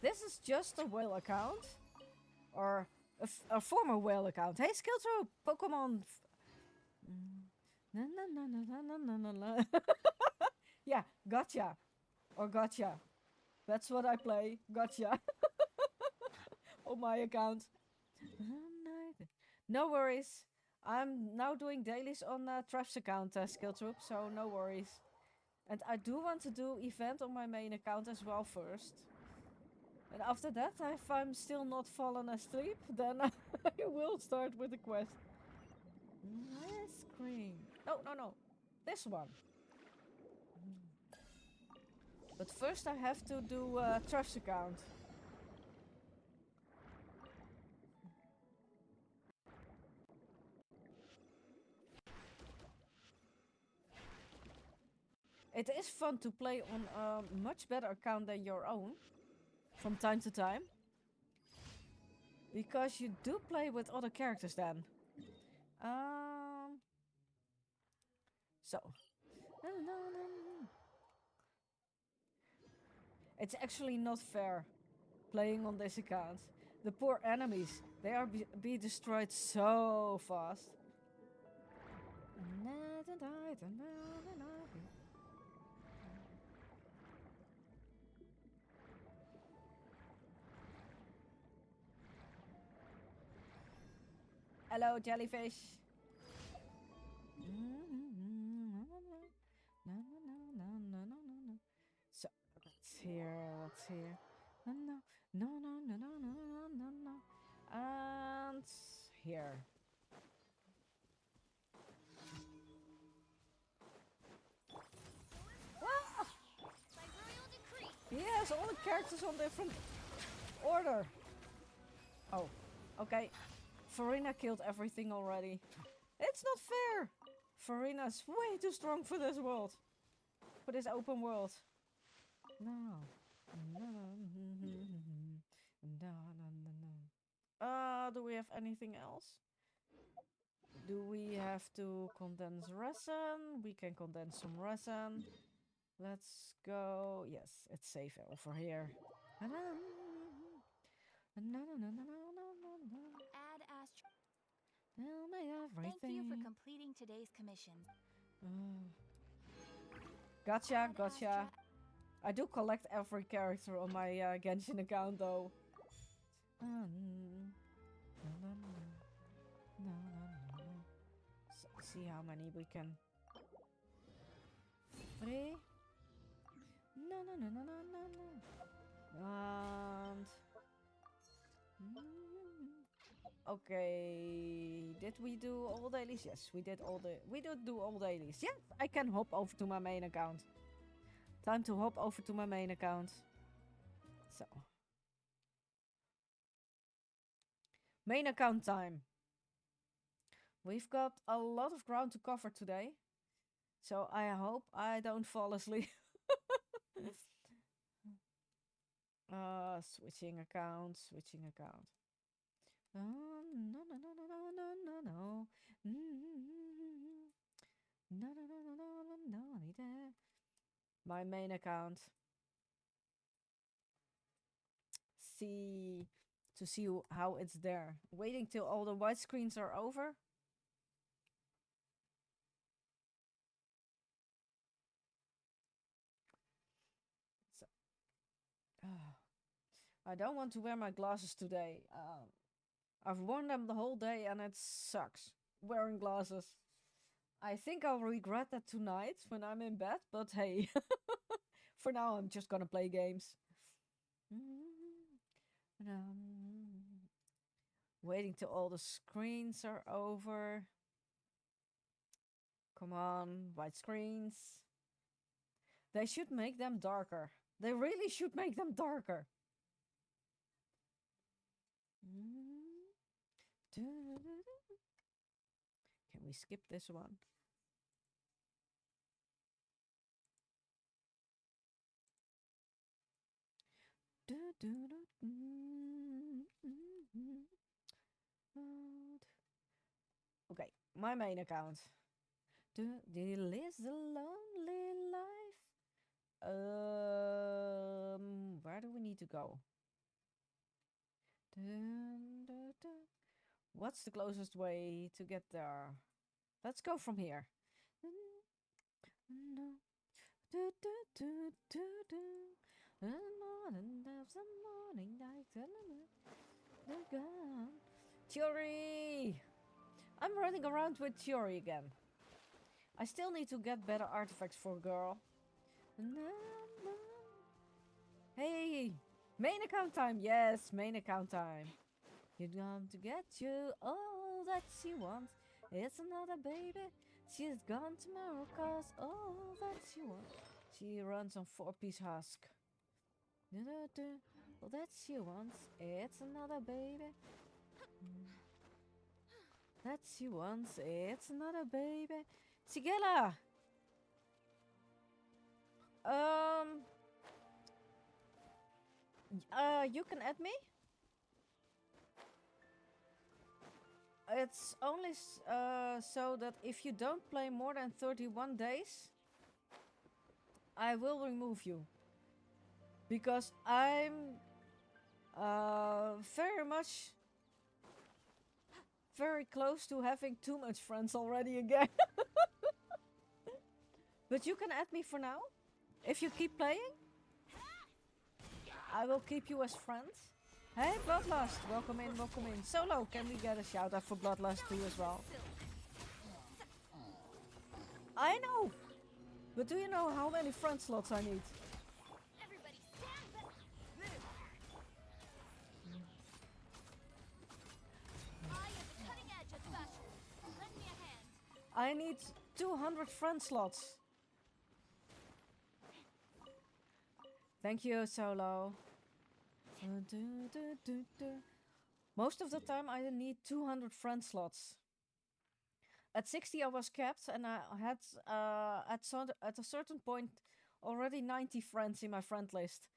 This is just a whale account. Or a former whale account. Hey, Skilltro, Pokemon. Na, na, na, na, na, na, na, na. Yeah, gotcha. Or gotcha. That's what I play. Gotcha. On my account. No worries. I'm now doing dailies on Treff's account, Skilltroop, so no worries. And I do want to do event on my main account as well first. And after that, if I'm still not fallen asleep, then I will start with the quest. Ice cream. No, no, no. This one. But first I have to do Treff's account. It is fun to play on a much better account than your own. From time to time. Because you do play with other characters then. So. It's actually not fair playing on this account. The poor enemies, they are be destroyed so fast. Hello, jellyfish. So, what's here? What's here? No, no, no, no, no, no, no, no, no. And here. Ah! Yes, all the characters on different order. Oh, okay. Farina killed everything already. It's not fair. Farina's way too strong for this world. For this open world. No. Do we have anything else? Do we have to condense resin? We can condense some resin. Let's go. Yes, it's safe over here. Add astro. Tell me everything. Thank you for completing today's commissions. Gotcha, gotcha. I do collect every character on my Genshin account though. So, see how many we can. 3. No, no, no, no, no, no, no. And okay, did we do all dailies? Yes, we did all the. We did do all dailies. Yes, I can hop over to my main account. Time to hop over to my main account. So, main account time. We've got a lot of ground to cover today. So I hope I don't fall asleep. Switching account, switching account. No, no, no, no, no, no, no, no. No, no, no, no, no, no, no. My main account. See how it's there. Waiting till all the white screens are over. So, I don't want to wear my glasses today. I've worn them the whole day and it sucks wearing glasses. I think I'll regret that tonight when I'm in bed, but hey, for now I'm just gonna play games. Waiting till all the screens are over. Come on, white screens. They should make them darker. They really should make them darker. Can we skip this one? Okay, my main account. Live the lonely life. Where do we need to go? Dun, dun, dun. What's the closest way to get there? Let's go from here. Theory! I'm running around with Theory again. I still need to get better artifacts for a girl. Hey! Main account time! Yes, main account time. You're going to get you all that she wants. It's another baby. She's gone tomorrow cause all that she wants. She runs on 4-piece husk. All that she wants. It's another baby. That she wants. It's another baby. Sigela! You can add me? It's only so that if you don't play more than 31 days, I will remove you. Because I'm very close to having too much friends already again. But you can add me for now. If you keep playing, I will keep you as friends. Hey, Bloodlust, welcome in, welcome in. Solo, can we get a shout out for Bloodlust too as well? I know! But do you know how many friend slots I need? Everybody stand back. I am the cutting edge of fashion. Lend me a hand. I need 200 friend slots. Thank you, Solo. Most of the time I need 200 friend slots. At 60 I was capped and I had at a certain point already 90 friends in my friend list.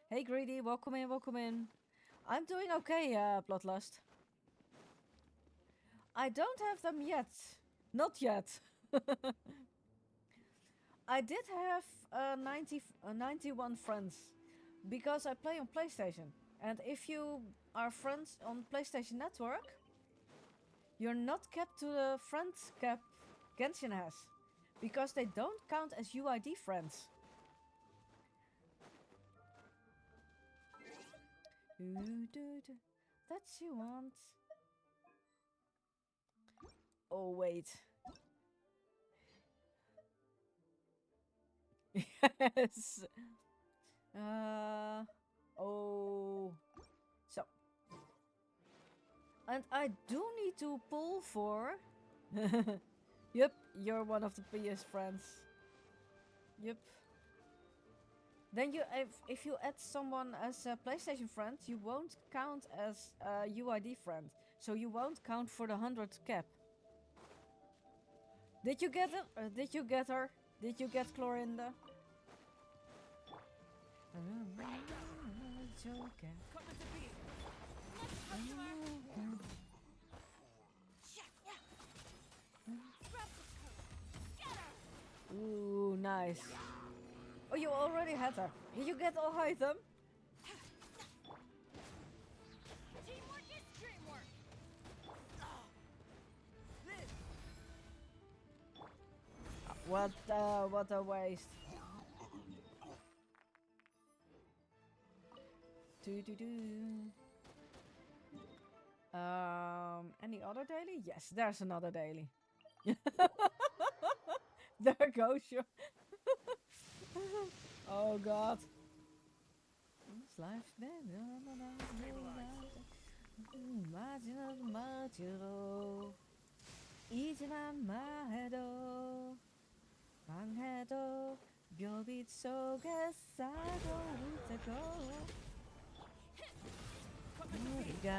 Hey Greedy, welcome in, welcome in. I'm doing okay, Bloodlust. I don't have them yet. Not yet. I did have 91 friends because I play on PlayStation. And if you are friends on PlayStation Network, you're not capped to the friend cap Genshin has. Because they don't count as UID friends. That she wants. Oh, wait. Yes. Oh. So. And I do need to pull for... Yep, you're one of the PS friends. Yep. Then you, if you add someone as a PlayStation friend, you won't count as a UID friend. So you won't count for the 100 cap. Did you get her? Did you get her? Did you get Clorinda? Ooh, nice. Oh, you already had her. Did you get all item? Teamwork is dreamwork. What a waste. Any other daily? Yes, there's another daily. There goes your... Oh god. This life's 방해도 별빛 속에 살고 있다고 우리가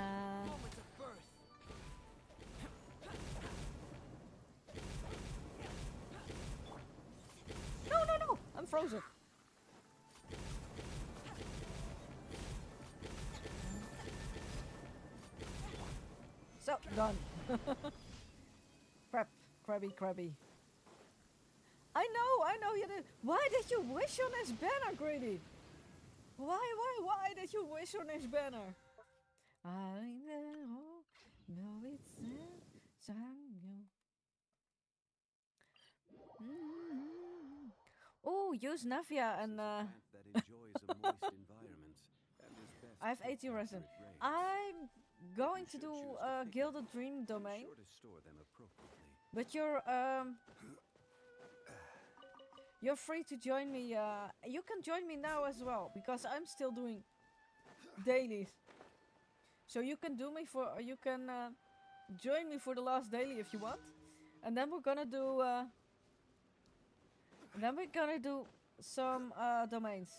No, I'm frozen. So, done. Crabby. I know you did. Why did you wish on his banner, Greedy? Why did you wish on his banner? I know it's sang. Oh, use Navia and That enjoys a moist environment and is best I have kept 80 after resin. it rains. I'm going You to should do choose to pick Gilded it. Dream Be domain, sure to store them appropriately. but you're free to join me. You can join me now as well because I'm still doing dailies. So you can join me for the last daily if you want, and then we're gonna do some domains.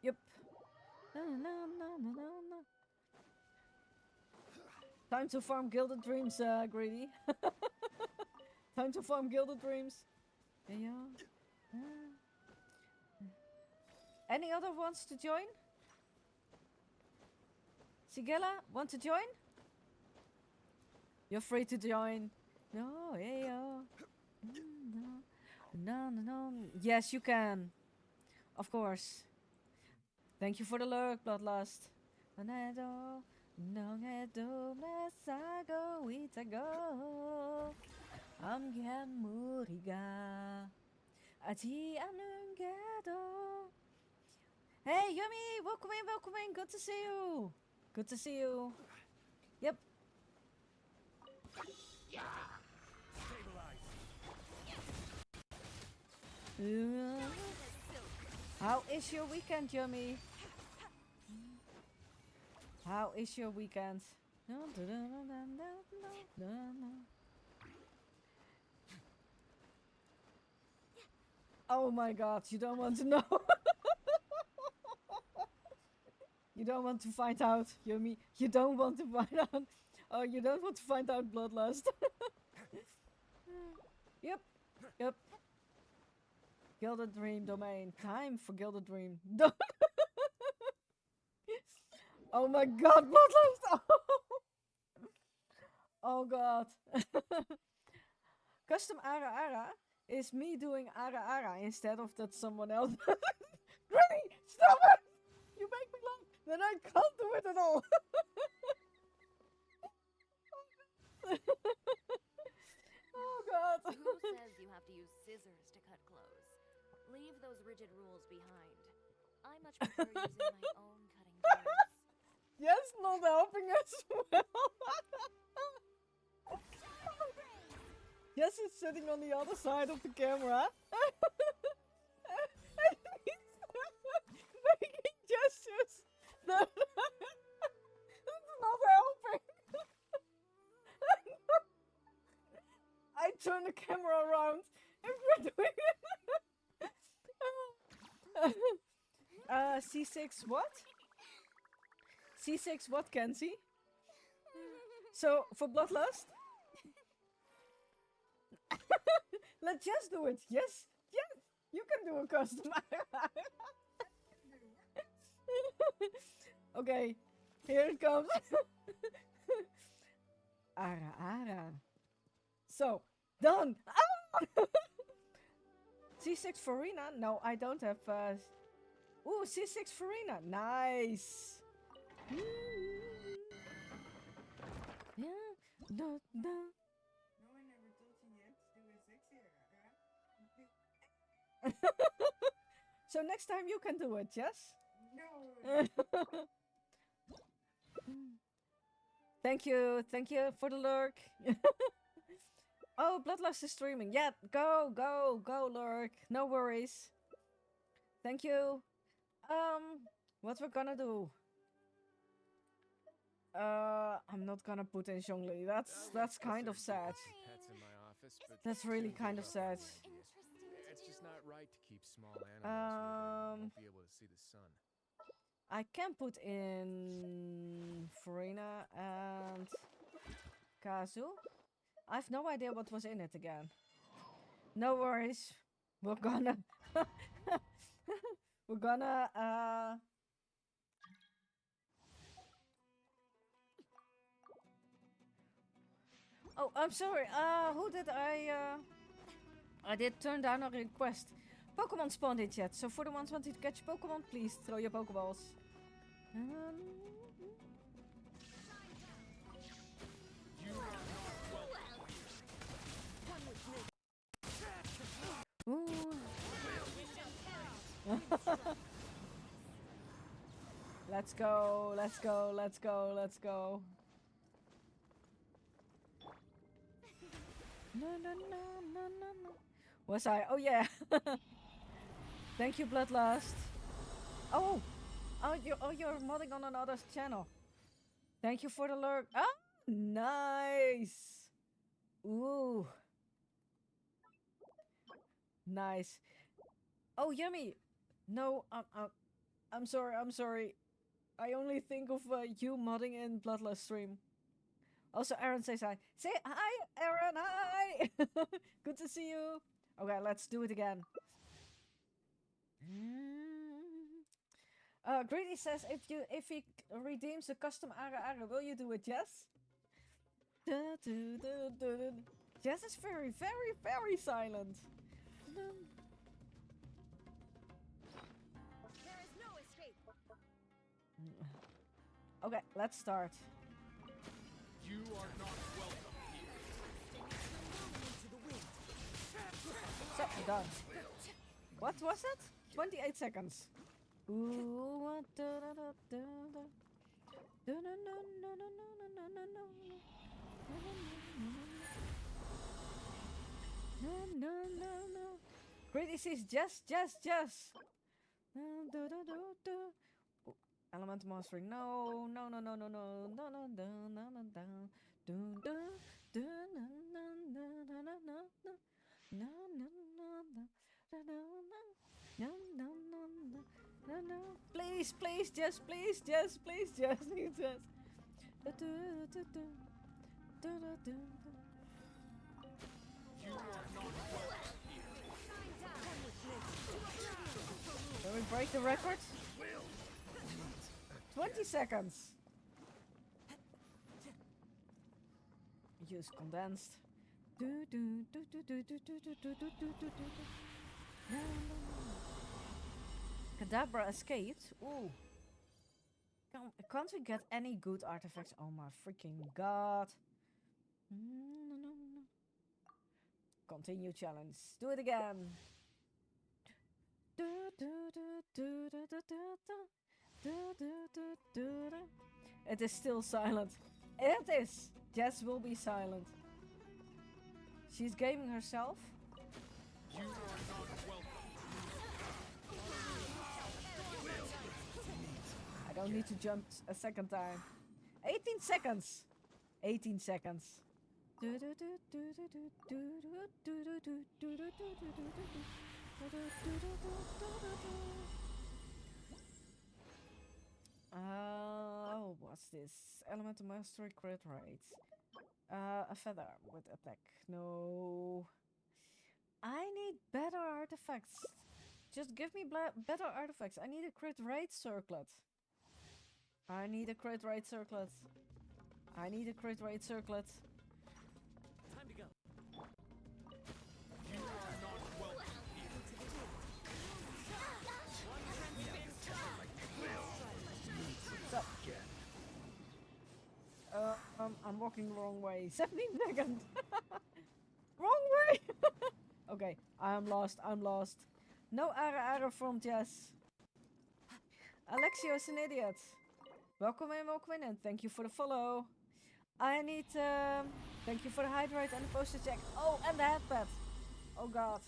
Yep. Time to farm Gilded Dreams, Greedy. Time to farm Gilded Dreams. Yeah. Any other wants to join? Sigella, want to join? You're free to join. No, yeah. No. Yes, you can. Of course. Thank you for the lurk, Bloodlust. Nanedo, nongedo, nasago, itago. Amgemuriga. Ati anungedo. Hey, Yummy! Welcome in. Good to see you. Good to see you. Yep. How is your weekend, Yummy? How is your weekend? Oh my god, you don't want to know. You don't want to find out, Yummy. You don't want to find out. Oh, you don't want to find out Bloodlust. Yep. Gilded Dream domain. Time for Gilded Dream. Oh my god, Bloodlust! Oh god. Custom Ara Ara is me doing Ara Ara instead of that someone else. Granny, stop it! You make me laugh. Then I can't do it at all. Oh god. Who says you have to use scissors to cut clothes? Leave those rigid rules behind. I much prefer using my own cutting tools. Yes, not helping as well. Yes, it's sitting on the other side of the camera. Making gestures. That's not helping. I turn the camera around and we're doing it. C6 what? C6 what, Kenzie? So, for Bloodlust? Let's just do it. Yes. You can do a custom. Okay, here it comes. Ara. So, done. C6 for Rena? No, I don't have... Ooh, C6 for Rena. Nice. Yeah. No. No one ever told you yet to do a sexy So next time you can do it, yes? No. Thank you for the lurk. Oh, Bloodlust is streaming. Yeah, go, lurk. No worries. Thank you. What we're gonna do? I'm not gonna put in Zhongli. That's kind of sad. Pets in my office, but That's really soon kind give of up sad. for it. Interesting. It's just not right to keep small animals where they won't be able to see the sun. I can put in Farina and Kazu. I have no idea what was in it again. No worries. We're gonna we're gonna Oh, I'm sorry. Who did I did turn down a request. Pokemon spawned in chat, so for the ones wanting to catch Pokemon, please throw your Pokeballs. Ooh. Let's go, let's go, let's go, let's go. No, no, no, no, no, no. Was I? Oh yeah. Thank you, Bloodlust. Oh, you're modding on another channel. Thank you for the lurk. Ah, nice. Ooh, nice. Oh, yummy. No, I'm sorry. I'm sorry. I only think of you modding in Bloodlust stream. Also, Aaron says hi. Say hi, Aaron. Hi. Good to see you. Okay, let's do it again. Greedy says if he redeems a custom Ara, will you do it? Yes. Jess is very, very, very silent. There is no escape. Okay, let's start. You are not welcome here. So, done. What was it? 28 seconds. Ooh, Greedy says Jess. Elemental mastering. No. Please, Jess. Need Jess. You are not welcome here. Can we break the record? 20 seconds. Use condensed. Kadabra escaped. Ooh. Can't we get any good artifacts? Oh my freaking god. Continue challenge. Do it again. It is still silent. It is. Jess will be silent. She's gaming herself. You are not welcome. I don't need to jump a second time. 18 seconds. 18 seconds. Oh, what's this? Elemental mastery crit rate. A feather with attack. No. I need better artifacts. Just give me better artifacts. I need a crit rate circlet. I need a crit rate circlet. I need a crit rate circlet. Time to go. You are not welcome here. So, I'm walking the wrong way. 17 seconds. Wrong way. Okay, I'm lost. No Ara from Jess. Alexio is an idiot. Welcome in, and thank you for the follow. I need, thank you for the hydrate and the postage check. Oh, and the headpad. Oh god.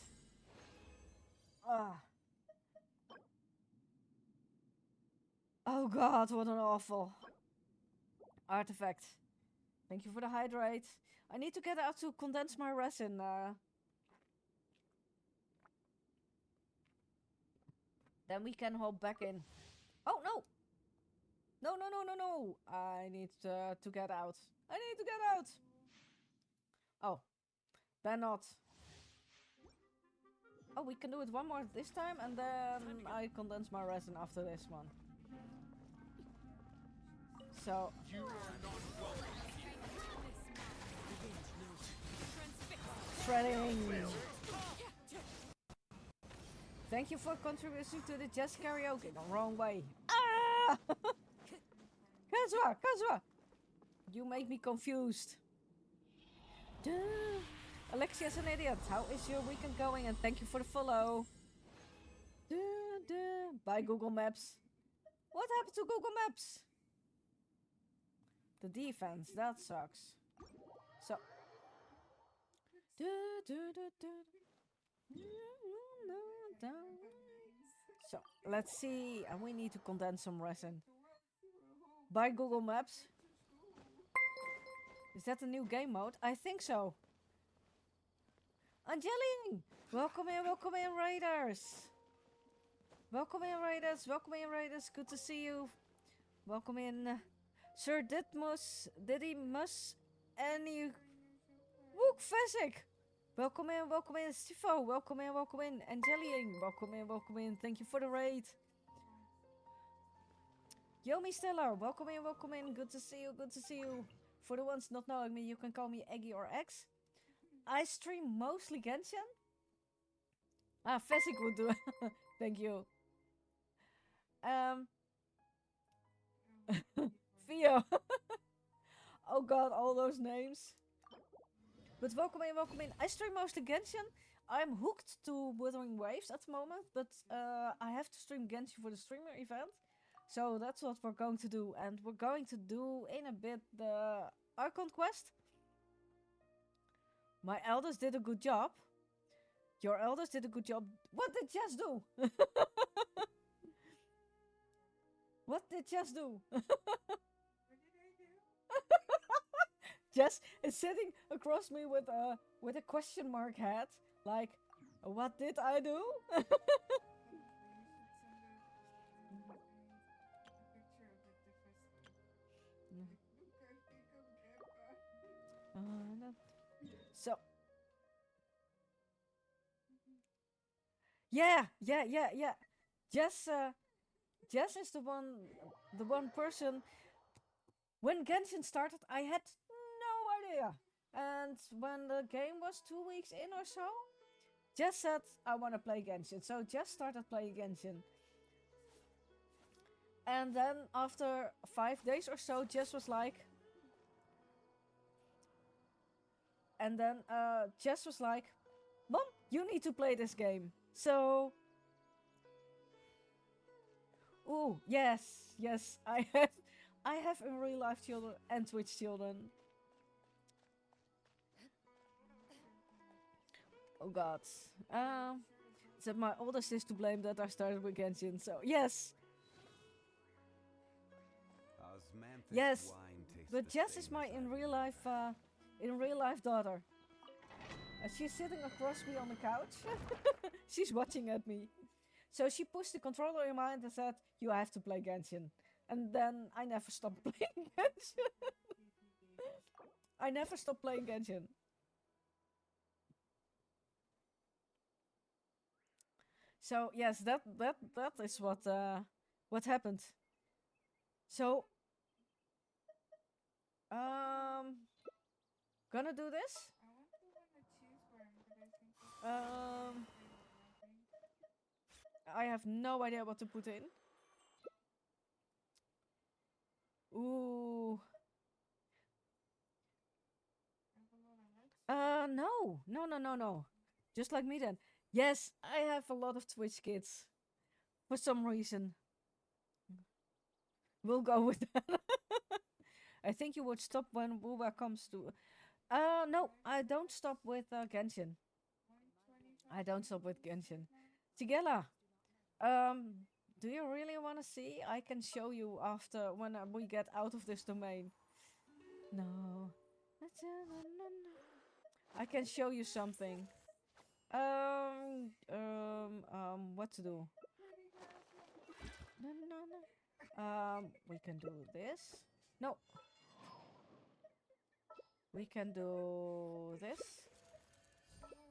Oh god, what an awful artifact. Thank you for the hydrate. I need to get out to condense my resin. Then we can hop back in. Oh no! No. I need to get out. Oh. Then not. Oh, we can do it one more this time and then I condense my resin after this one. So. You are not welcome here. Shredding. Thank you for contributing to the jazz karaoke. The wrong way. Ah! Kazwa, Kazwa! You make me confused. Duh. Alexia's an idiot. How is your weekend going? And thank you for the follow. Duh, duh. Bye, Google Maps. What happened to Google Maps? The defense, that sucks. So. Duh, duh, duh, duh. So, let's see. And we need to condense some resin. By Google Maps. Is that a new game mode? I think so. Angeline! Welcome in, Raiders! Welcome in, Raiders. Good to see you. Welcome in, Sir Didymus, and Wook Vesic! Welcome in, Stifo. Welcome in, Angeline. Welcome in. Thank you for the raid. Yomi Stellar, welcome in. Good to see you. For the ones not knowing me, you can call me Eggy or X. I stream mostly Genshin. Ah, Vesic would do. Thank you. Theo. Oh god, all those names. But welcome in. I stream mostly Genshin. I'm hooked to Wuthering Waves at the moment, but I have to stream Genshin for the streamer event. So that's what we're going to do. And we're going to do in a bit the Archon quest. My elders did a good job. Your elders did a good job. What did Jess do? What did Jess do? Jess is sitting across me with a question mark hat. Like, what did I do? No. So. Yeah. Jess is the one person. When Genshin started, I had no idea. And when the game was 2 weeks in or so, Jess said, I want to play Genshin. So Jess started playing Genshin. And then after 5 days or so, Jess was like... And then Jess was like, Mom, you need to play this game. So... Ooh, yes. I have in real life children and Twitch children. Oh god. So my oldest is to blame that I started with Genshin. So yes. Yes. But Jess is my in real life daughter. She's sitting across me on the couch. She's watching at me. So she pushed the controller in my hand and said, you have to play Genshin. And then I never stopped playing Genshin. I never stopped playing Genshin. So yes, that is what happened. So gonna do this. I have no idea what to put in. Ooh. No. Just like me then. Yes, I have a lot of Twitch kids. For some reason. We'll go with that. I think you would stop when Wuba comes to... no, I don't stop with Genshin. I don't stop with Genshin. Tigella, do you really want to see? I can show you after when we get out of this domain. No. I can show you something. What to do? We can do this. No. We can do this.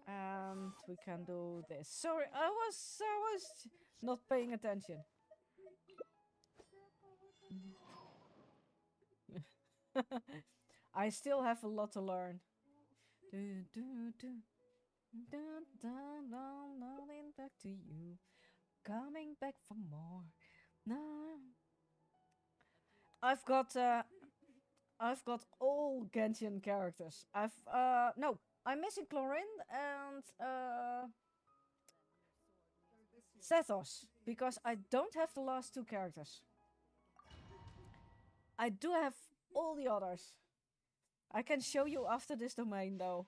And we can do this. Sorry, I was not paying attention. I still have a lot to learn. Back to you. back for more. No. I've got all Gentian characters. No, I'm missing Chlorine and Zethos because I don't have the last two characters. I do have all the others. I can show you after this domain though.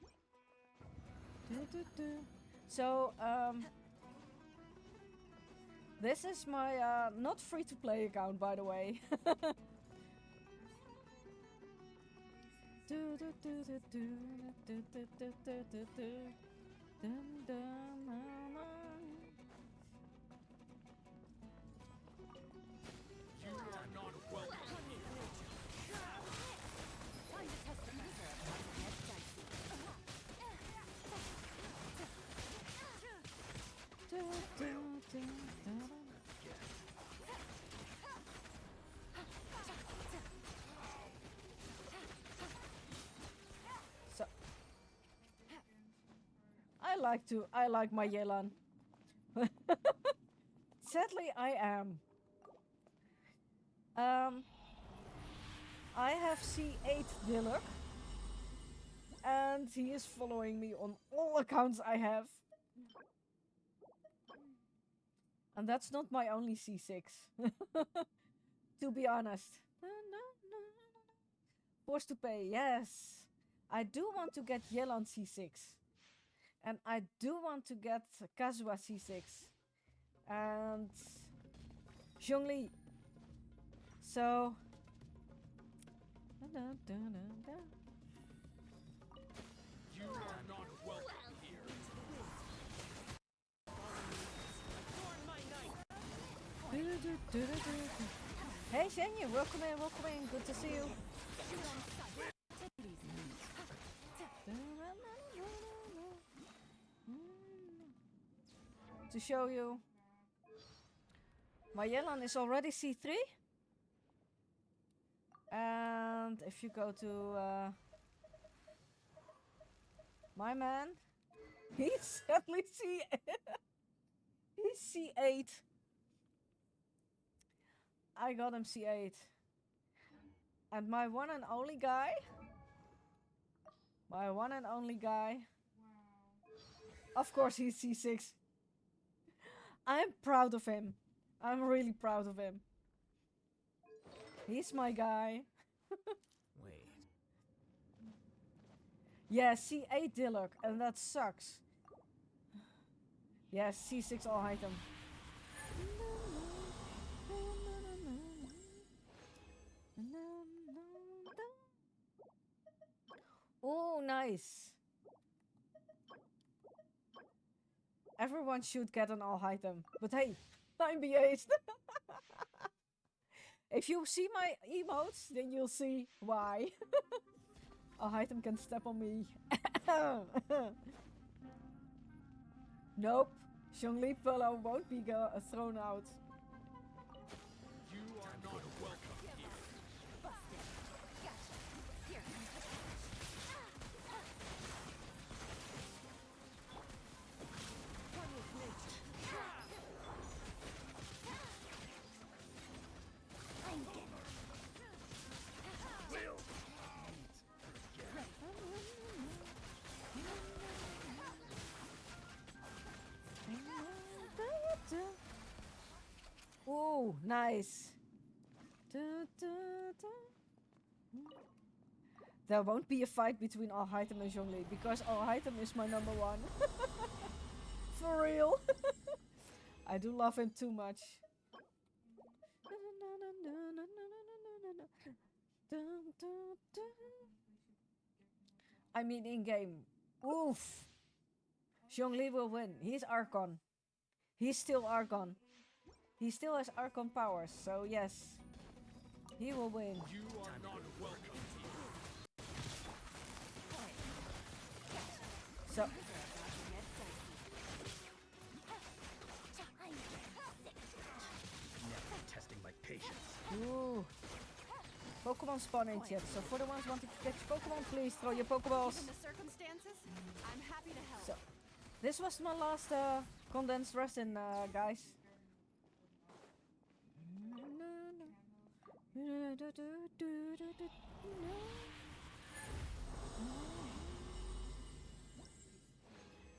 So, this is my not free to play account, by the way. So I like my Yelan. Sadly, I am. I have C8 Diluk, and he is following me on all accounts I have. And that's not my only C6. To be honest. Forced to pay, yes. I do want to get Yelan C6. And I do want to get Kazuha C6. And Zhongli. So... You are not welcome here. Hey Shenye, welcome in, good to see you. To show you, my Yelan is already C3. And if you go to my man, he's sadly he's C8. I got him C8. And my one and only guy, of course he's C6. I'm proud of him. I'm really proud of him. He's my guy. Wait. Yeah, C8 Diluk, and that sucks. Yeah, C6 all item. Oh, nice. Everyone should get an all item. But hey, I'm BA'd. If you see my emotes, then you'll see why. All item can step on me. Nope. Zhongli Pillow won't be thrown out. You are not welcome here. Ooh, nice. There won't be a fight between All Item and Zhongli because All Item is my number one. For real. I do love him too much. I mean in game. Oof. Zhongli will win. He's Archon. He's still Archon. He still has Archon powers, so yes. He will win. You are not welcome here. So Never testing my patience. ooh. Pokemon spawn in chat. So for the ones wanting to catch Pokemon, please throw your Pokeballs. Given the circumstances, I'm happy to help. So this was my last condensed resin, guys. do, do, do, do, do, no. At least 10 candles a day.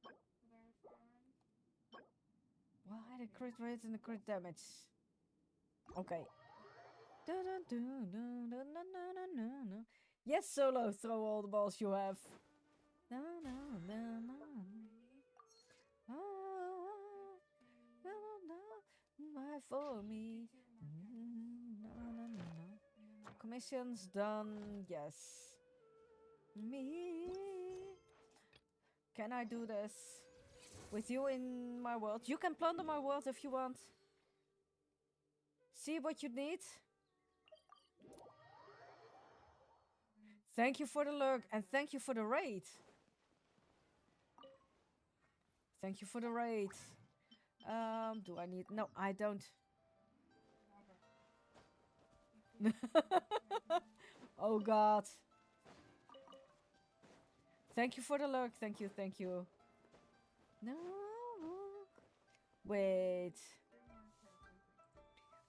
What I found. Why the crit rate and the crit damage? Okay. Yes, Solo, throw all the balls you have. Why for me? Commissions done, yes. Me. Can I do this? With you in my world? You can plunder my world if you want. See what you need. Thank you for the lurk and thank you for the raid. Thank you for the raid. Do I need... No, I don't. Oh god. Thank you for the lurk. Thank you, thank you. No. Wait.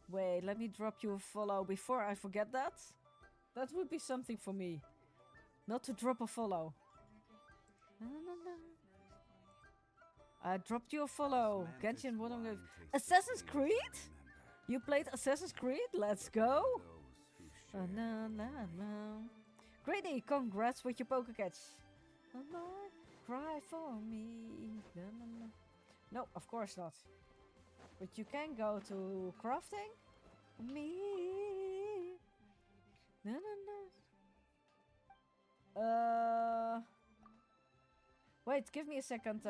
Wait, let me drop you a follow before I forget that. That would be something for me. Not to drop a follow. I dropped you a follow. Genshin, what am I... Assassin's Creed? You played Assassin's Creed? Let's go. Greedy, congrats with your poker catch. Cry for me. No, of course not. But you can go to crafting. Me. Wait, give me a second.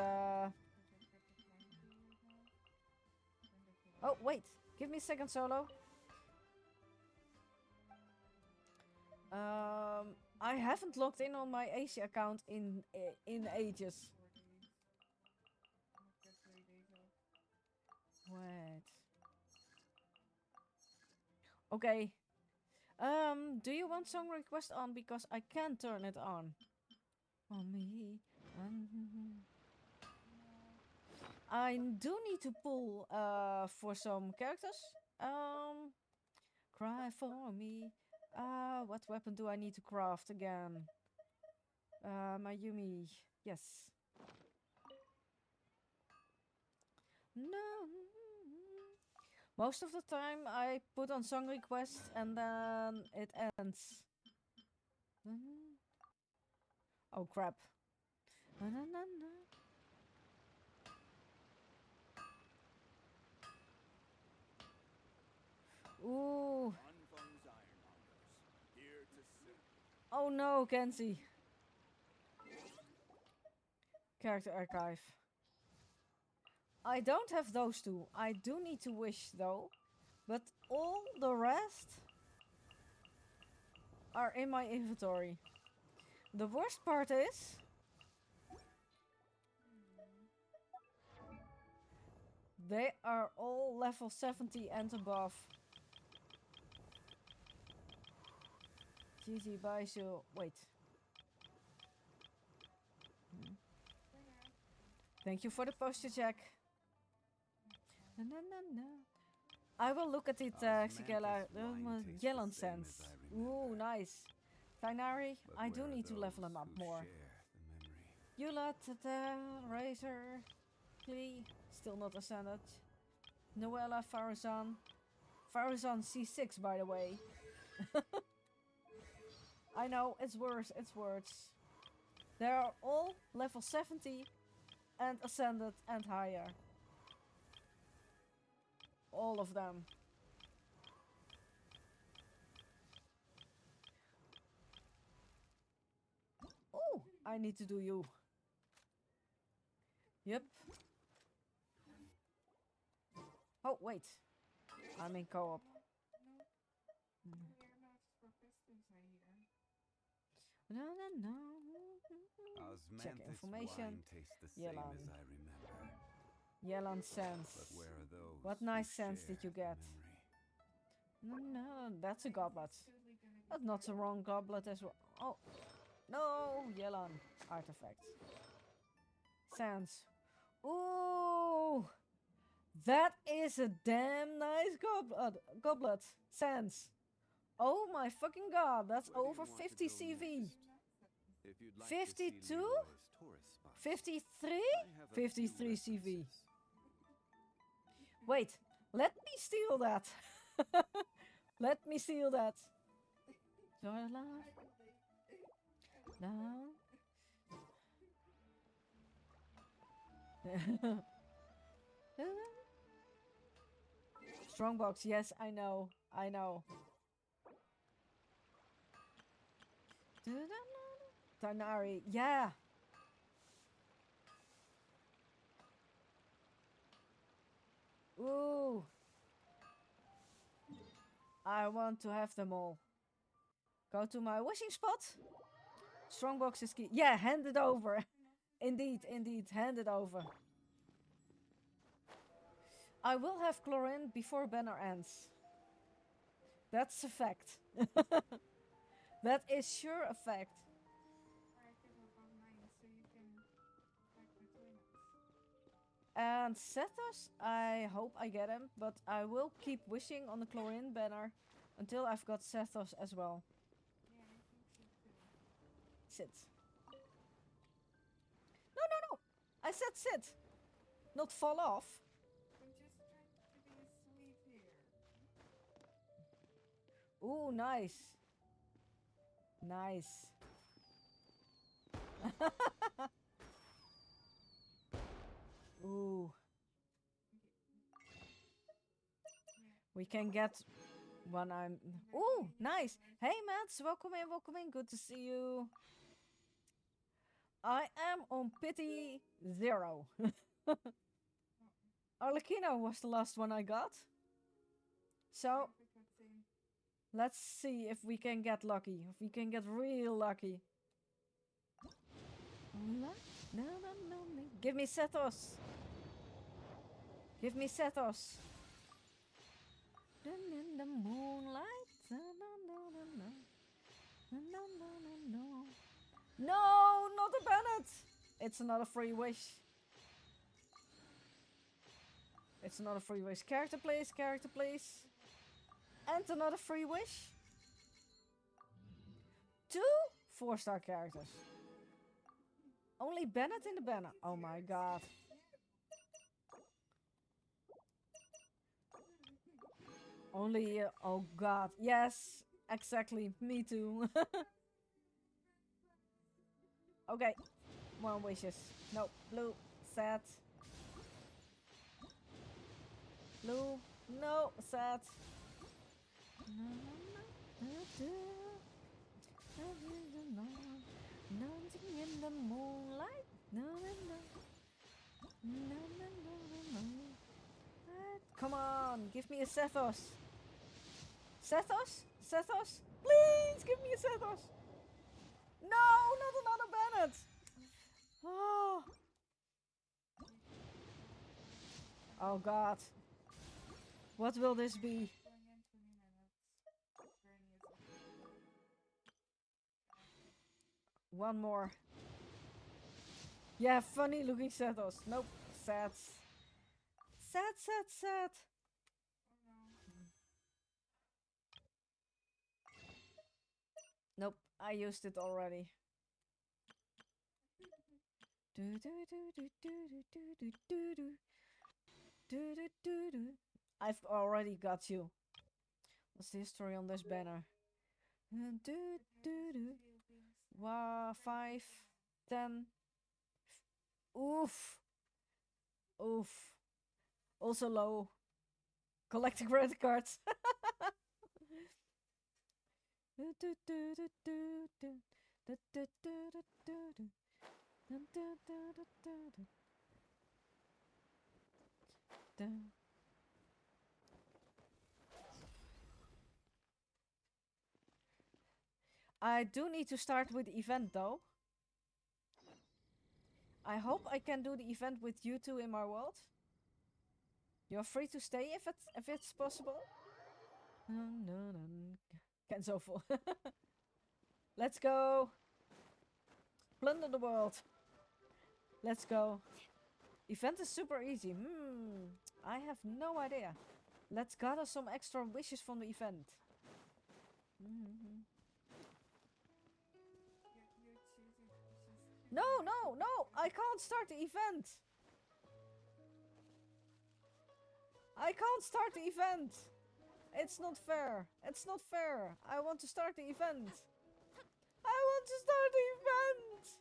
Oh, wait. Give me a second, Solo. I haven't logged in on my AC account in ages. Wait. Okay. Do you want song request on? Because I can turn it on. On me. I do need to pull for some characters. Cry for me. What weapon do I need to craft again? Mayumi. Yes. No. Most of the time I put on song request and then it ends. Oh crap. Ooh. Oh no, Kenzie. Character archive. I don't have those two. I do need to wish though. But all the rest are in my inventory. The worst part is... they are all level 70 and above. GG, Baisu. Wait. Thank you for the posture check. I will look at it, Xigella. Yellow sense. Ooh, nice. Tainari, I do need to level him up more. Yulat, Razor, Klee, still not ascended. Noella, Farazan. Farazan C6, by the way. I know, it's worse, it's worse. They are all level 70 and ascended and higher. All of them. Oh, I need to do you. Yep. Oh, wait. I'm in co-op. No, we're not professors here. No. Check Osmanthus information. wine tastes the same Yelan. as I remember. Yelan scents. But where are those What who nice scents did you share get? the memory? No, that's a goblet. Totally gonna be That's not the wrong goblet as well. Oh, no, Yelan artifact. Sands. Ooh, That is a damn nice goblet. Sans. Oh my fucking god, that's Where do you over want to 50 go CV. next? If you'd like to see 52? Leroy's tourist spots, 53? I have a few 53 CV. references. Wait, let me steal that. Let me steal that. No. Strongbox, yes, I know. I know. Tanari, yeah. Ooh. I want to have them all. Go to my wishing spot. Strongbox is key. Yeah, hand it over. Indeed, indeed, hand it over. I will have chlorine before banner ends. That's a fact. That is sure a fact. Alright, I have about 9, so you can fight between us. And Sethos, I hope I get him, but I will keep wishing on the chlorine banner until I've got Sethos as well. Yeah, I think so too. Sit. No, no, no! I said sit! Not fall off. I'm just trying to be sweet here. Ooh, nice. Nice. Ooh. We can get one I'm... Ooh, nice. Hey, Mats. Welcome in, welcome in. Good to see you. I am on pity 0. Arlecchino was the last one I got. So, let's see if we can get lucky. If we can get real lucky. Give me Sethos. Give me Sethos. In the moonlight. No, not a Bennett. It's not a free wish. It's not a free wish. Character please, character please. And another free wish. 2 4-star characters. Only Bennett in the banner. Oh my god. Only, oh god. Yes, exactly. Me too. Okay. 1 wishes. No, blue. Sad. Blue. No, sad. Dancing in the moonlight. Come on, give me a Sethos. Sethos? Sethos? Please give me a Sethos. No, not another Bennett. Oh. Oh god. What will this be? One more. Yeah, funny looking Sethos. Nope. Sad. Sad, sad, sad. Nope, I used it already. I've already got you. What's the history on this banner? Wow, 5, 10. Oof. Oof. Also low. Collecting credit cards. I do need to start with the event though. I hope I can do the event with you two in my world. You're free to stay if it's possible. Cancel full. Let's go. Plunder the world. Let's go. Event is super easy. I have no idea. Let's gather some extra wishes from the event. You're choosing wishes. No, no, no! I can't start the event! I can't start the event! It's not fair. It's not fair. I want to start the event. I want to start the event!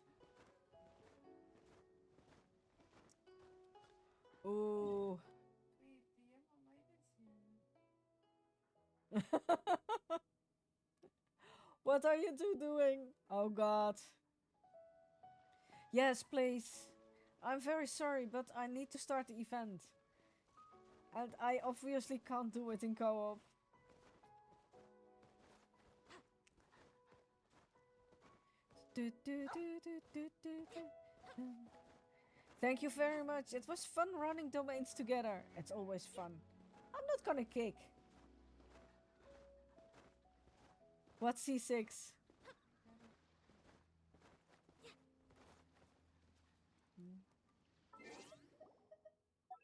Ooh. Wait, DM on my message. What are you two doing? Oh god. Yes, please. I'm very sorry, but I need to start the event. And I obviously can't do it in co-op. Thank you very much. It was fun running domains together. It's always fun. I'm not gonna kick. What's C6?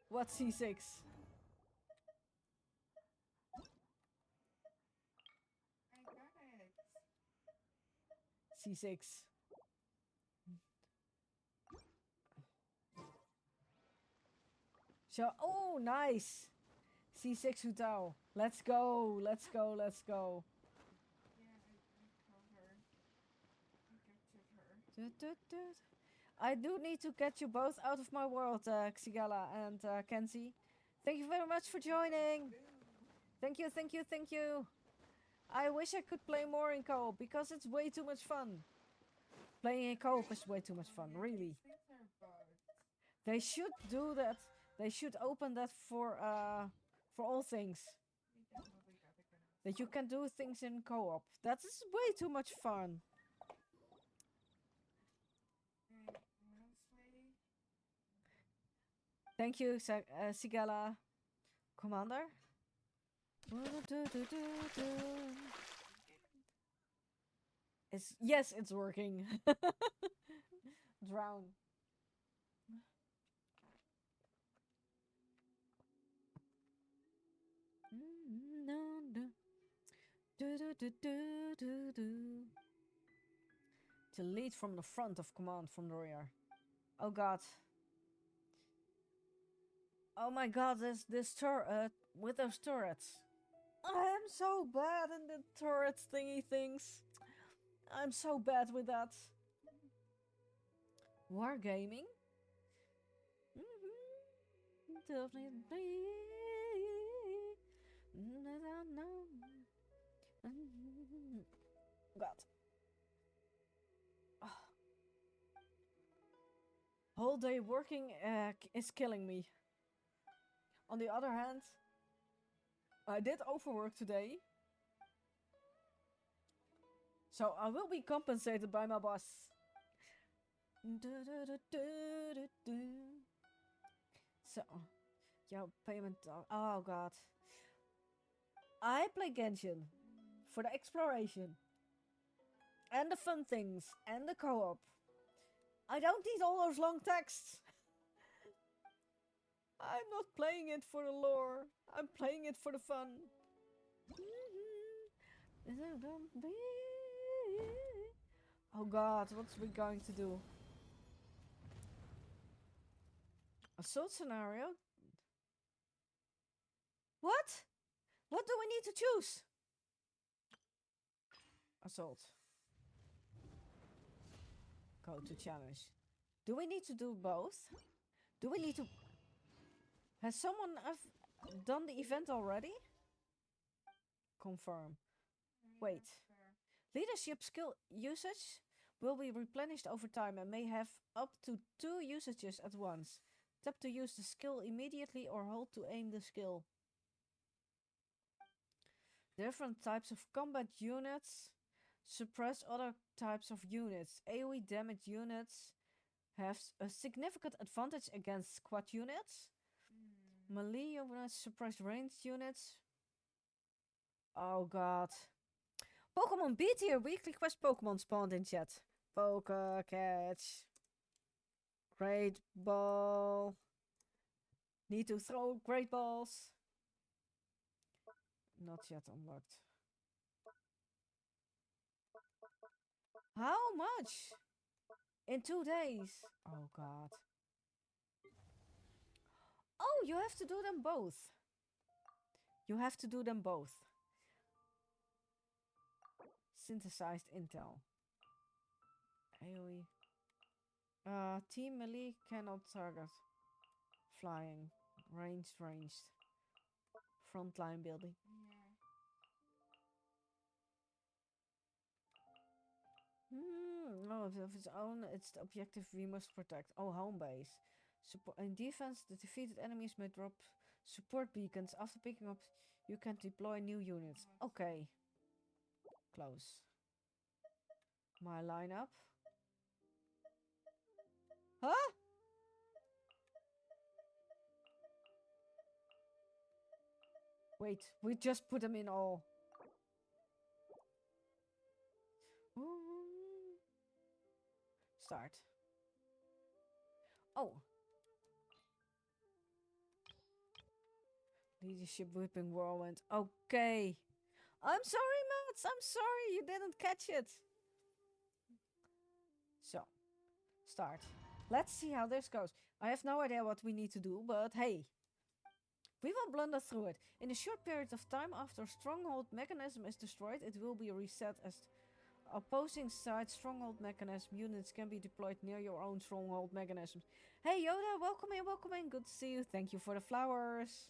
What's C6? I got it. C6. So, oh, nice. C6 Hutao. Let's go. Let's go. Let's go. Yeah, I caught her. I captured her. I do need to get you both out of my world, Xigala and Kenzie. Thank you very much for joining. Thank you, thank you, thank you. I wish I could play more in co-op because it's way too much fun. Playing in co-op is way too much fun, really. These things are bugged. They should do that. They should open that for all things. We definitely gotta go. That you can do things in co-op. That is way too much fun. Right, honestly, Thank you, Sigala. Commander? Yes, it's working. Drown. To lead from the front of command from the rear. Oh god. Oh my god, this turret with those turrets. I am so bad in the turret thingy things. I'm so bad with that. Wargaming? God. Oh. Whole day working is killing me. On the other hand, I did overwork today. So I will be compensated by my boss. So, your payment. Oh god. I play Genshin for the exploration and the fun things and the co-op. I don't need all those long texts. I'm not playing it for the lore. I'm playing it for the fun. Oh god, what's we going to do? Assault scenario? What? What do we need to choose? Assault. Go to challenge. Do we need to do both? Do we need to... Has someone done the event already? Confirm. Wait. Leadership skill usage will be replenished over time and may have up to 2 usages at once. Tap to use the skill immediately or hold to aim the skill. Different types of combat units suppress other types of units. AoE damage units have a significant advantage against squad units. Melee units suppress ranged units. Oh god. Pokemon Beat here. Weekly quest Pokemon spawned in chat. Poke catch. Great ball. Need to throw great balls. Not yet unlocked. How much? In 2 days. Oh god. Oh, you have to do them both. You have to do them both. Synthesized intel. AoE. Team melee cannot target. Flying. Ranged. Frontline building. Yeah. Oh, of its own, it's the objective we must protect. Oh, home base. In defense, the defeated enemies may drop support beacons. After picking up, you can deploy new units. Okay. Close. My lineup. Huh? Wait, we just put them in all. Start. Oh. Leadership whipping whirlwind. Okay. I'm sorry, Mats. I'm sorry you didn't catch it. So, start. Let's see how this goes. I have no idea what we need to do, but hey. We will blunder through it. In a short period of time after stronghold mechanism is destroyed, it will be reset as opposing side stronghold mechanism. Units can be deployed near your own stronghold mechanisms. Hey Yoda, welcome in. Good to see you. Thank you for the flowers.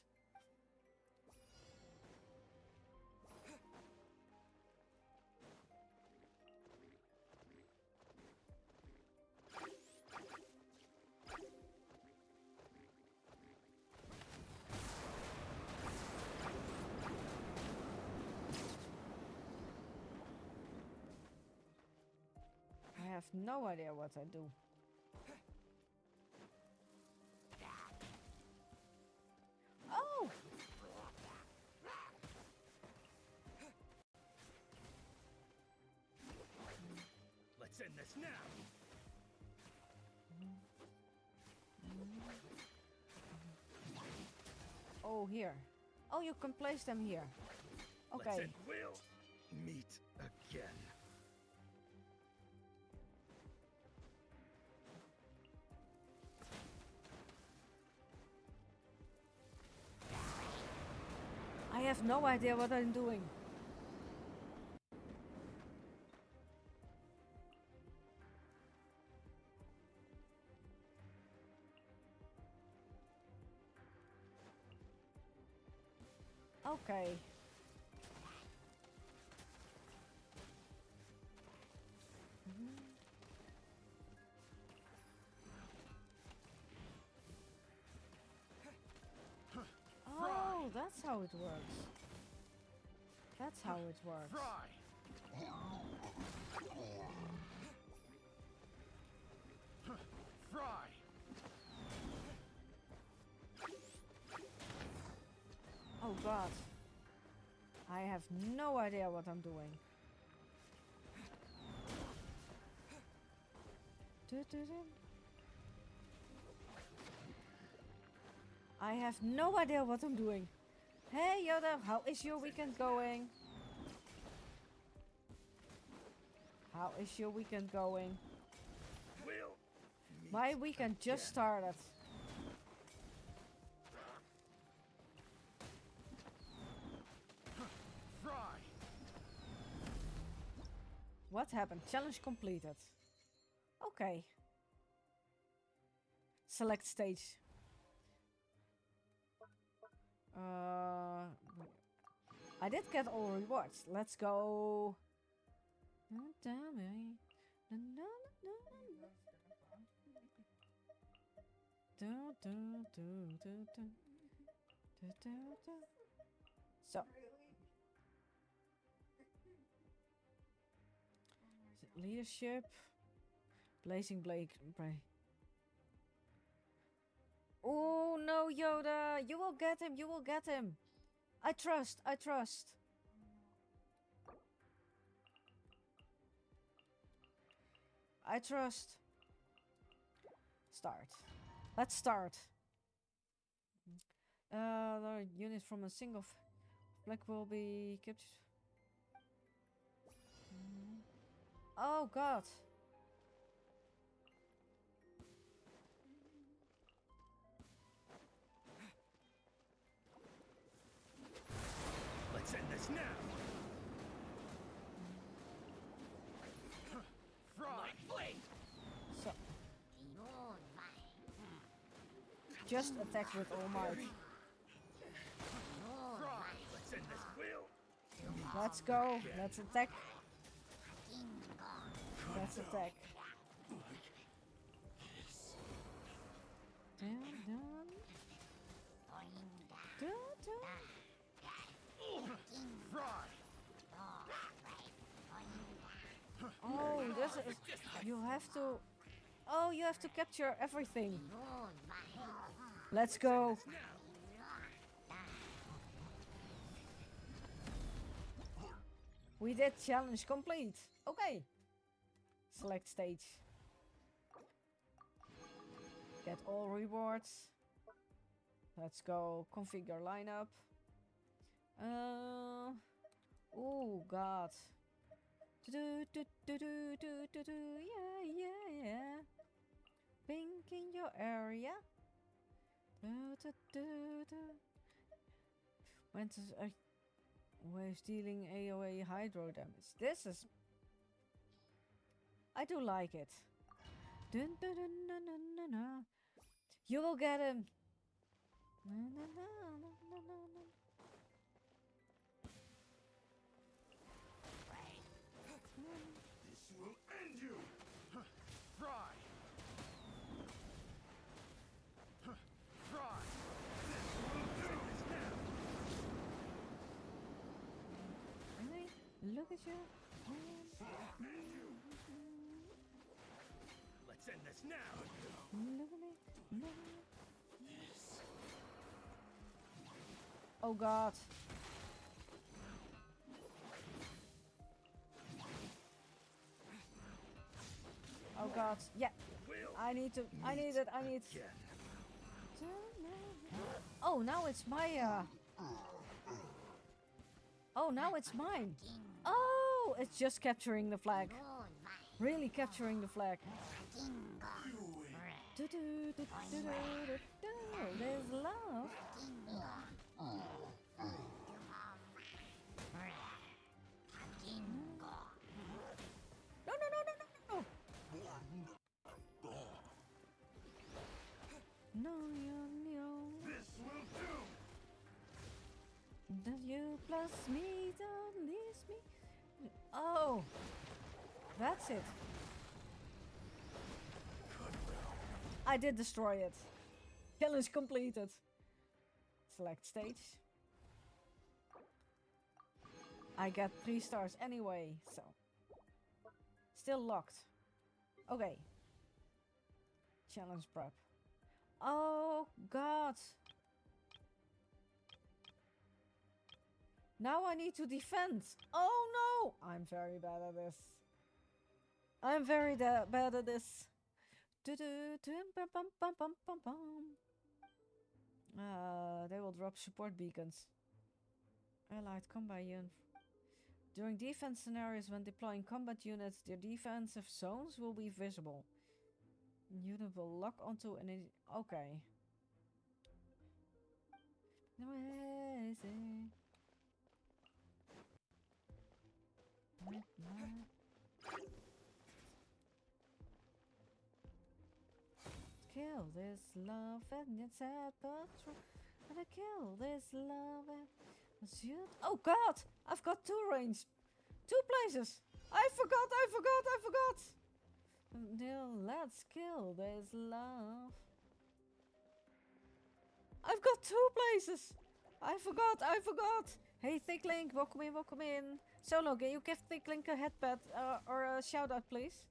I have no idea what I do. Oh! Let's end this now. Oh, here. Oh, you can place them here. Okay. Let's end. We'll meet again. I have no idea what I'm doing. Okay. Oh, that's how it works. That's how it works. Fry. Fry. Oh god. I have no idea what I'm doing. I have no idea what I'm doing. Hey Yoda, how is your weekend going? How is your weekend going? We'll My weekend just started. Fry. What happened? Challenge completed. Okay. Select stage. I did get all rewards. Let's go. So. Leadership. Blazing Blake. Oh no, Yoda! You will get him! You will get him! I trust! I trust! I trust! Start. Let's start. The unit from a single flag will be captured. Oh god. Let's end this now. Fry. So. Just attack with all might. Fry. Let's end this will. Let's go. Let's attack. Let's attack. Dun, dun. Dun, dun. Fry. Oh, this is. You have to. Oh, you have to capture everything. Let's go. We did challenge complete. Okay. Select stage. Get all rewards. Let's go. Configure lineup. Oh god. Yeah. Pink in your area. When waves dealing AoE hydro damage. This is. I do like it. Dun, dun, dun, dun, dun, dun, dun. You will get him. This will end you. Fry. Fry. Really? Look at you. Let's end this now. Look at me. Look at me. Oh god. Oh god. Yeah. I need it. Oh, now it's my Oh, now it's mine. Oh, it's just capturing the flag. Really capturing the flag. There's love. No. This will do. That you plus me, don't leave me. Oh, that's it. I did destroy it. Challenge completed. Select stage. I got 3 stars anyway, so. Still locked. Okay. Challenge prep. Oh god. Now I need to defend. Oh no! I'm very bad at this. I'm very bad at this. They will drop support beacons. Allied combat unit. During defense scenarios, when deploying combat units, their defensive zones will be visible. Unit will lock onto an. Okay. Kill this love and it's sad but true. And I kill this love and shoot. Oh god! I've got 2 range. 2 places. I forgot. Let's kill this love. I've got 2 places. I forgot. Hey Thicklink, welcome in. Solo, can you give Thicklink a headpad or a shout out, please?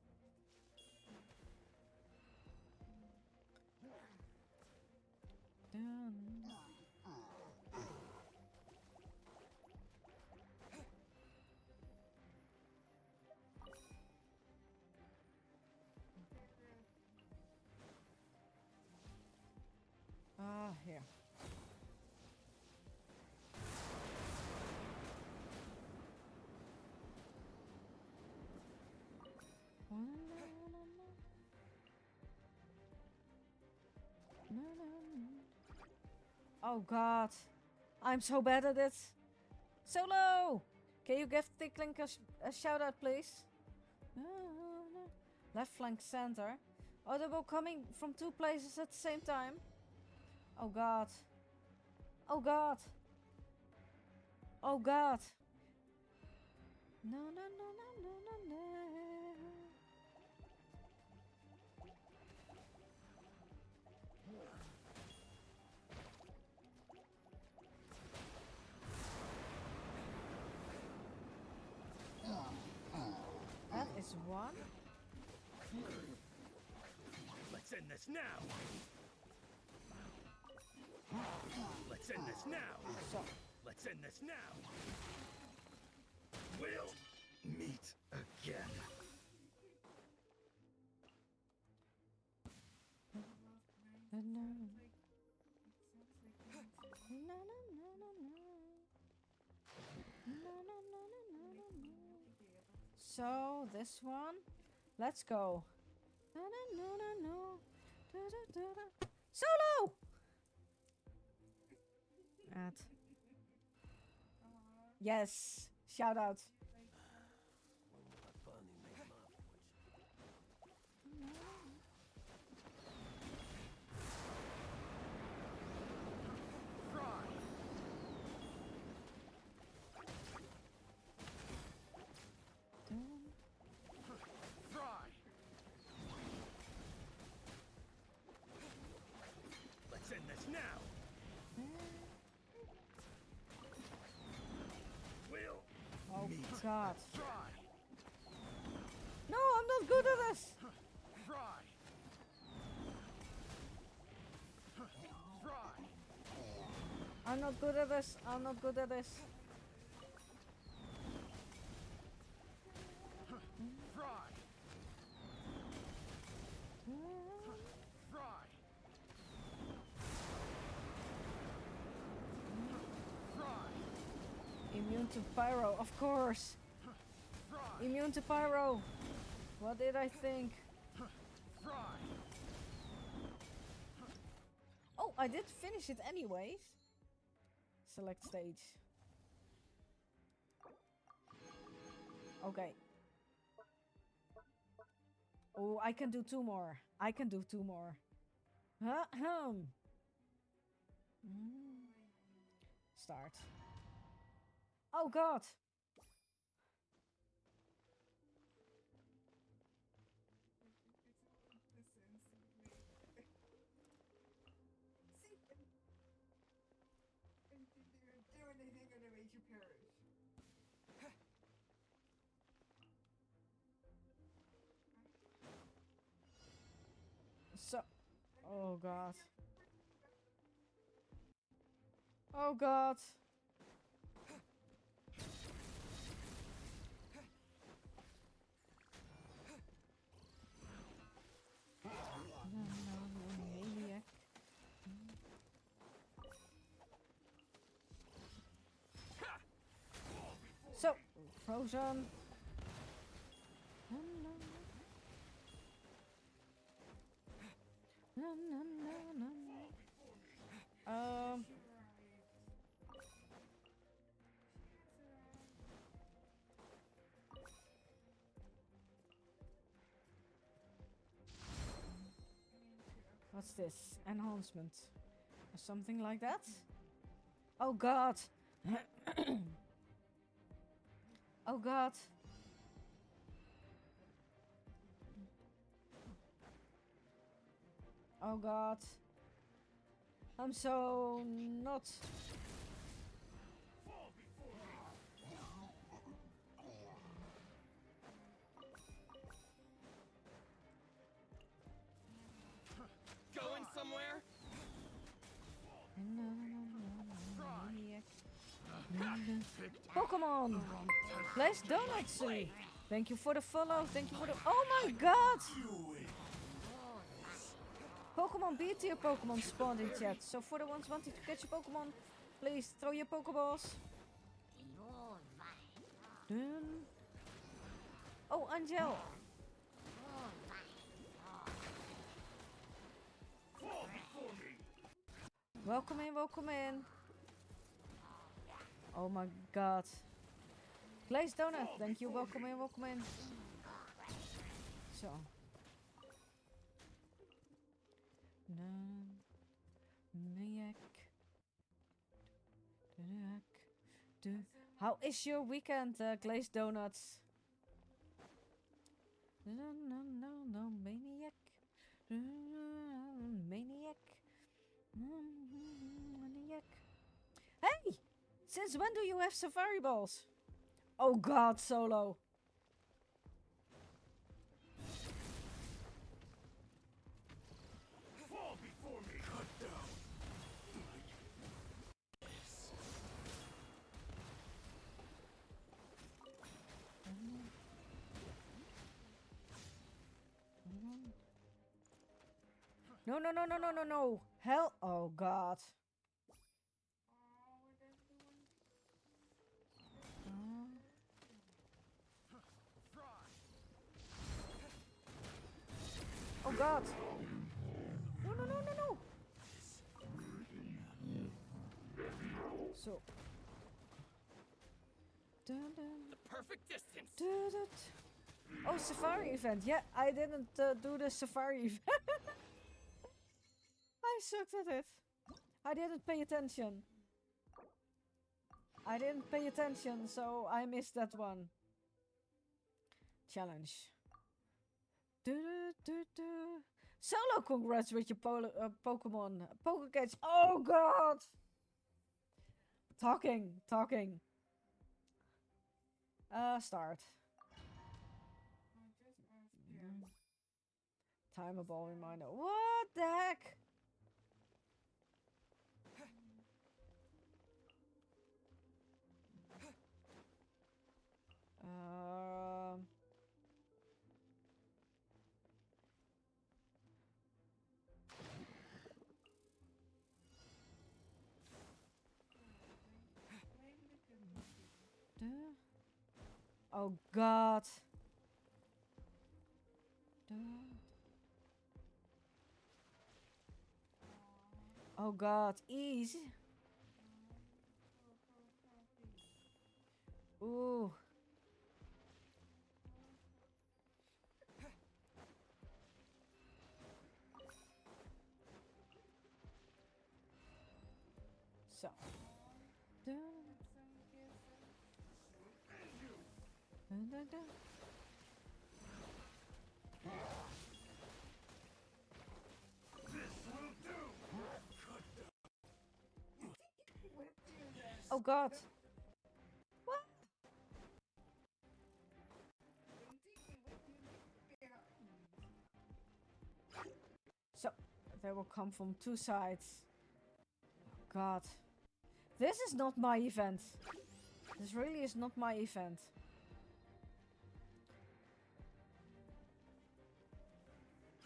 Here. Oh god. I'm so bad at it. Solo! Can you give Ticklink a shout out, please? Left flank center. Oh, they're both coming from 2 places at the same time. Oh god. Oh god. Oh god. No, no, no, no, no, no, no. That is one. Let's end this now. Let's end this now. So, Let's end this now. We'll meet again. no, no, no, It sounds like no, no, no, no. No, no, no, no, no, no, no. So, this one. Let's go. No, no, no, no, no. Da, da, da, da. Solo! At. Yes. Shout out. Fry. Let's end this now. We'll Oh meet. god. Fry. No, I'm not good at this. Fry. Fry. I'm not good at this. I'm not good at this. Fry. Fry. Fry. Immune to pyro, of course. Fry. Immune to pyro. What did I think? Fry. Oh, I did finish it anyways. Select stage. Okay. Oh, I can do 2 more. I can do 2 more. Ahem. Start. Oh god. anything gonna make you perish. So. Oh god. Oh god. Maniac. So, frozen. Um. What's this? Enhancement. Or something like that? Oh god! Oh god! Oh god! I'm so not. Going somewhere? Pokemon! Place donuts to me. Thank you for the follow. Thank you for the. Oh my god! Pokemon B tier Pokemon spawned in chat. So for the ones wanting to catch a Pokemon, please throw your Pokeballs. Dun. Oh, Angel. Welcome in, welcome in. Oh my god. Glazed donut, thank you, welcome in, welcome in. So. How is your weekend, Glazed Donuts? No, no, no, no, maniac. Maniac. Maniac. Hey! Since when do you have safari balls? Oh god, Solo. Fall before me. Cut down. No, no, no, no, no, no, no. Hell. Oh god. Oh, we're then doing Oh god. No, no, no, no, no. So. Dun, dun, The perfect distance. dun, dun. Oh, safari event. Yeah, I didn't do the safari event. I sucked at it. I didn't pay attention. I didn't pay attention, so I missed that one. Challenge. Du, du, du. Solo, congrats with your Pokemon. Pokecatch. Oh god! Talking. Start. I just asked Pierre. Timer ball reminder. What the heck? Um. Blame the community. Oh god. Oh god, ease. Ooh. So. Dun, dun, dun. Oh god. What? So, they will come from two sides. Oh god. This is not my event. This really is not my event.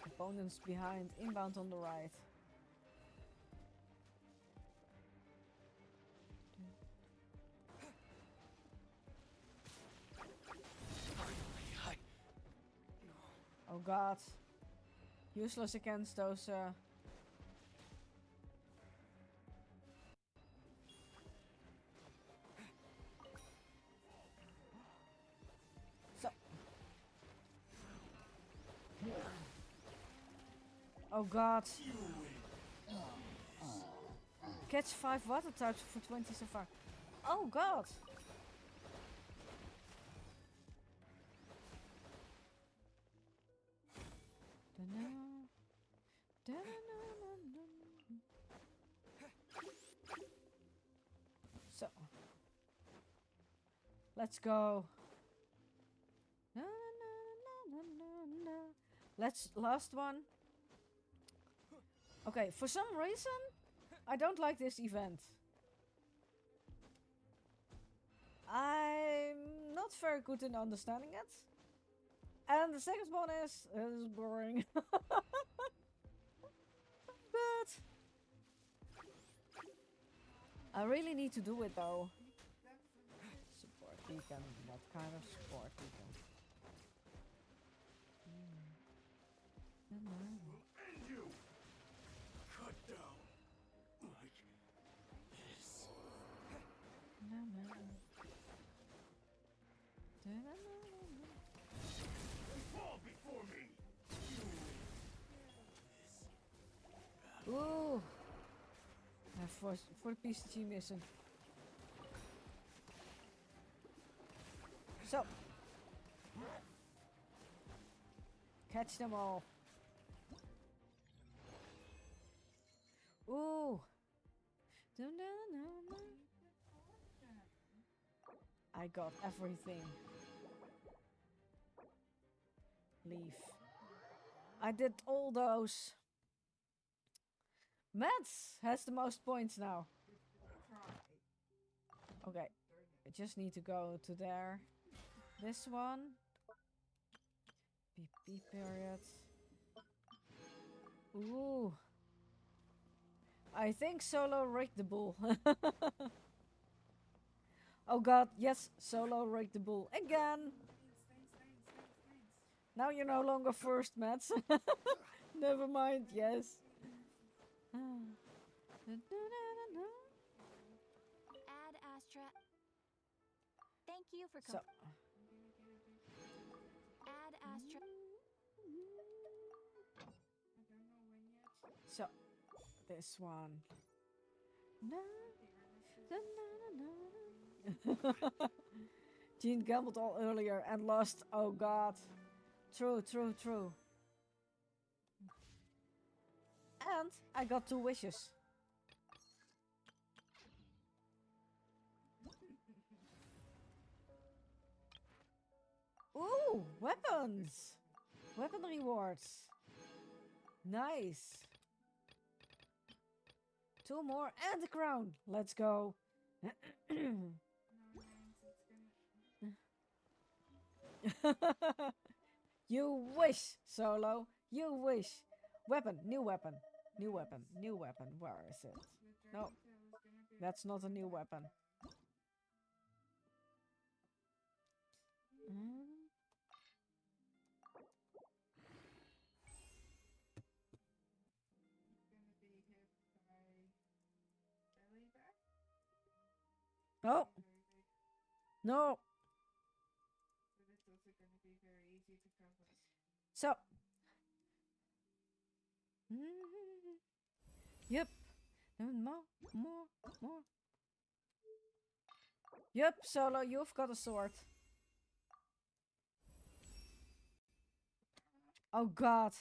Opponents behind, inbound on the right. Oh god. Useless against those So. Oh god. Catch 5 water types for 20 so far. Oh god. So. Let's go. Let's last one. Okay, for some reason I don't like this event. I'm not very good in understanding it. And the second one is boring. But I really need to do it though. Support weekend. What kind of support weekend? End you. Cut down. Like Ooh. For the PCG mission. So. Catch them all. Ooh. I got everything. Leave. I did all those. Mads has the most points now. Okay. I just need to go to there. This one. BP period. Ooh. I think Solo rigged the bull. Oh god, yes, Solo rigged the bull again. Now you're no longer first, Mats. Never mind, yes. Ad Astra. Thank you for So. Ad Astra. So, this one. Jean gambled all earlier and lost. Oh god. True, true, true. And I got 2 wishes. Ooh, weapons! Weapon rewards. Nice. 2 more and the crown. Let's go. You wish, Solo. You wish. Weapon, new weapon. New weapon, new weapon. Where is it? No, that's not a new weapon. Oh. No. So. Yep. More. Yep, Solo, you've got a sword. Oh god.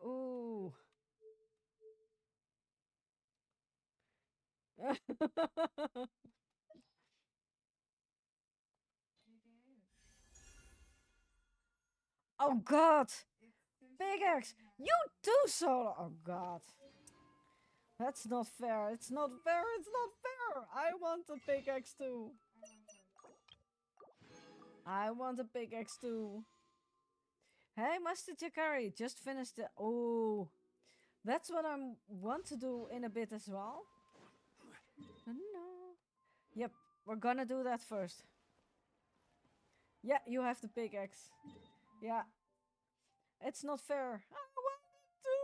Ooh. Oh god. Big X. You too, Solo. Oh god. That's not fair. It's not fair. It's not fair. I want a pickaxe too. I want a pickaxe too. Hey, Master Jakari, just finished the... Oh. That's what I want to do in a bit as well. No. Yep, we're gonna do that first. Yeah, you have the pickaxe. Yeah. It's not fair. I want to.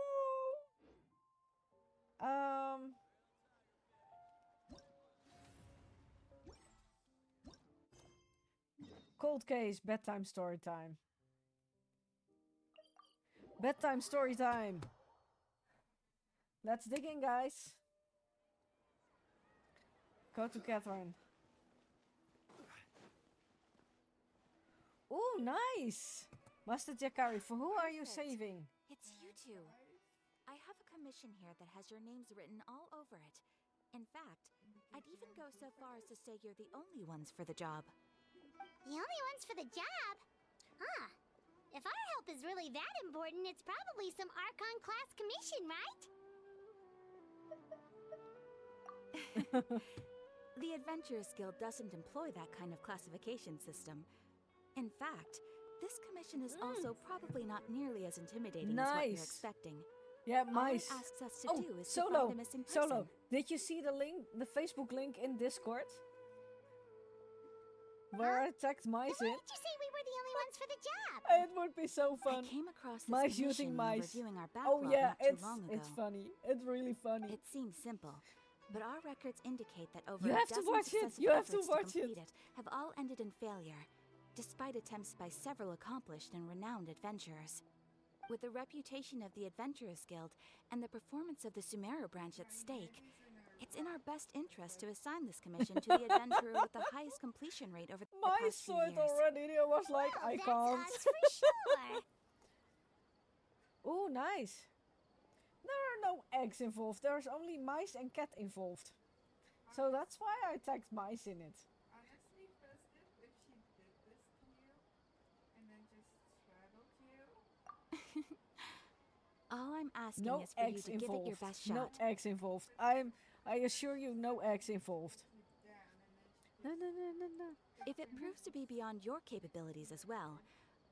Cold case, bedtime story time. Bedtime story time. Let's dig in, guys. Go to Catherine. Ooh, nice. Master Jakari, for who are you saving? It's you two. I have a commission here that has your names written all over it. In fact, I'd even go so far as to say you're the only ones for the job. The only ones for the job? Huh. If our help is really that important, it's probably some Archon class commission, right? The Adventurers Guild doesn't employ that kind of classification system. In fact, this commission is also probably not nearly as intimidating as what you're Nice. expecting. Yeah, All it mice. asks us to Oh, do is to Solo. find a missing person. Solo. Did you see the link, the Facebook link in Discord? Where I tagged mice Why in? did you say we were the only ones for the job? It would be so fun. I came across this Mice commission using while mice. reviewing our Oh backlog yeah, not too long ago. it's funny. It's really funny. It seems simple, but our records indicate that over You a have to dozen watch it. successive You have to efforts watch it. complete it have all ended in failure, despite attempts by several accomplished and renowned adventurers. With the reputation of the Adventurers Guild and the performance of the Sumeru branch at stake, it's in our best interest to assign this commission to the adventurer with the highest completion rate over the Mice past few saw it years. already. And I was like, Oh, I that's can't. us for sure. Oh, nice. There are no eggs involved. There's only mice and cat involved. So that's why I tagged mice in it. Honestly, Festive, if she did this to you and then just straddled you, All I'm asking No is for you eggs to give it your involved. best shot. No eggs involved. I assure you, no eggs involved. down and then she No, no, no, no, no. If it proves to be beyond your capabilities as well,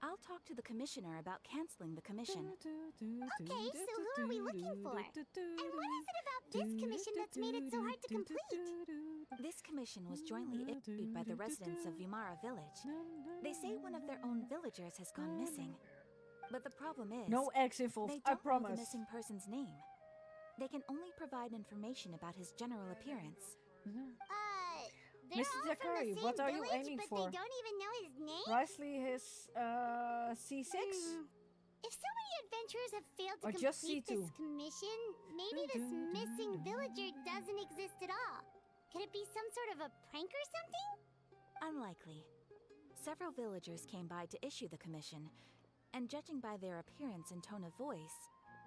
I'll talk to the commissioner about canceling the commission. Okay, so who are we looking for? And what is it about this commission that's made it so hard to complete? This commission was jointly issued by the residents of Vimara Village. They say one of their own villagers has gone missing. But the problem is, No eggs involved. they I don't know the promise. missing person's name. They can only provide information about his general appearance. They're Mr. all from the Zachary, same what are you village, aiming but for? they don't even know his name? Precisely his C6? If so many adventurers have failed to Or just complete C2? this commission, maybe this missing villager doesn't exist at all. Could it be some sort of a prank or something? Unlikely. Several villagers came by to issue the commission, and judging by their appearance and tone of voice,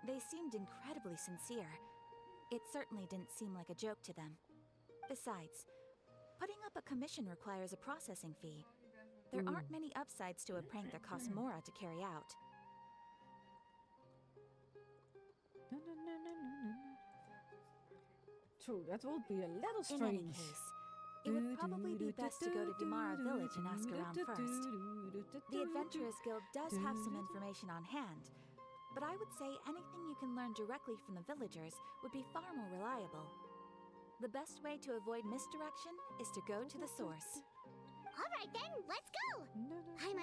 they seemed incredibly sincere. It certainly didn't seem like a joke to them. Besides, putting up a commission requires a processing fee. There aren't many upsides to a prank that costs Mora to carry out. True, that would be a little In any strange. case, it would probably be best to go to Vimara Village and ask around first. The Adventurers Guild does have some information on hand, but I would say anything you can learn directly from the villagers would be far more reliable. The best way to avoid misdirection is to go to the source. All right then, let's go!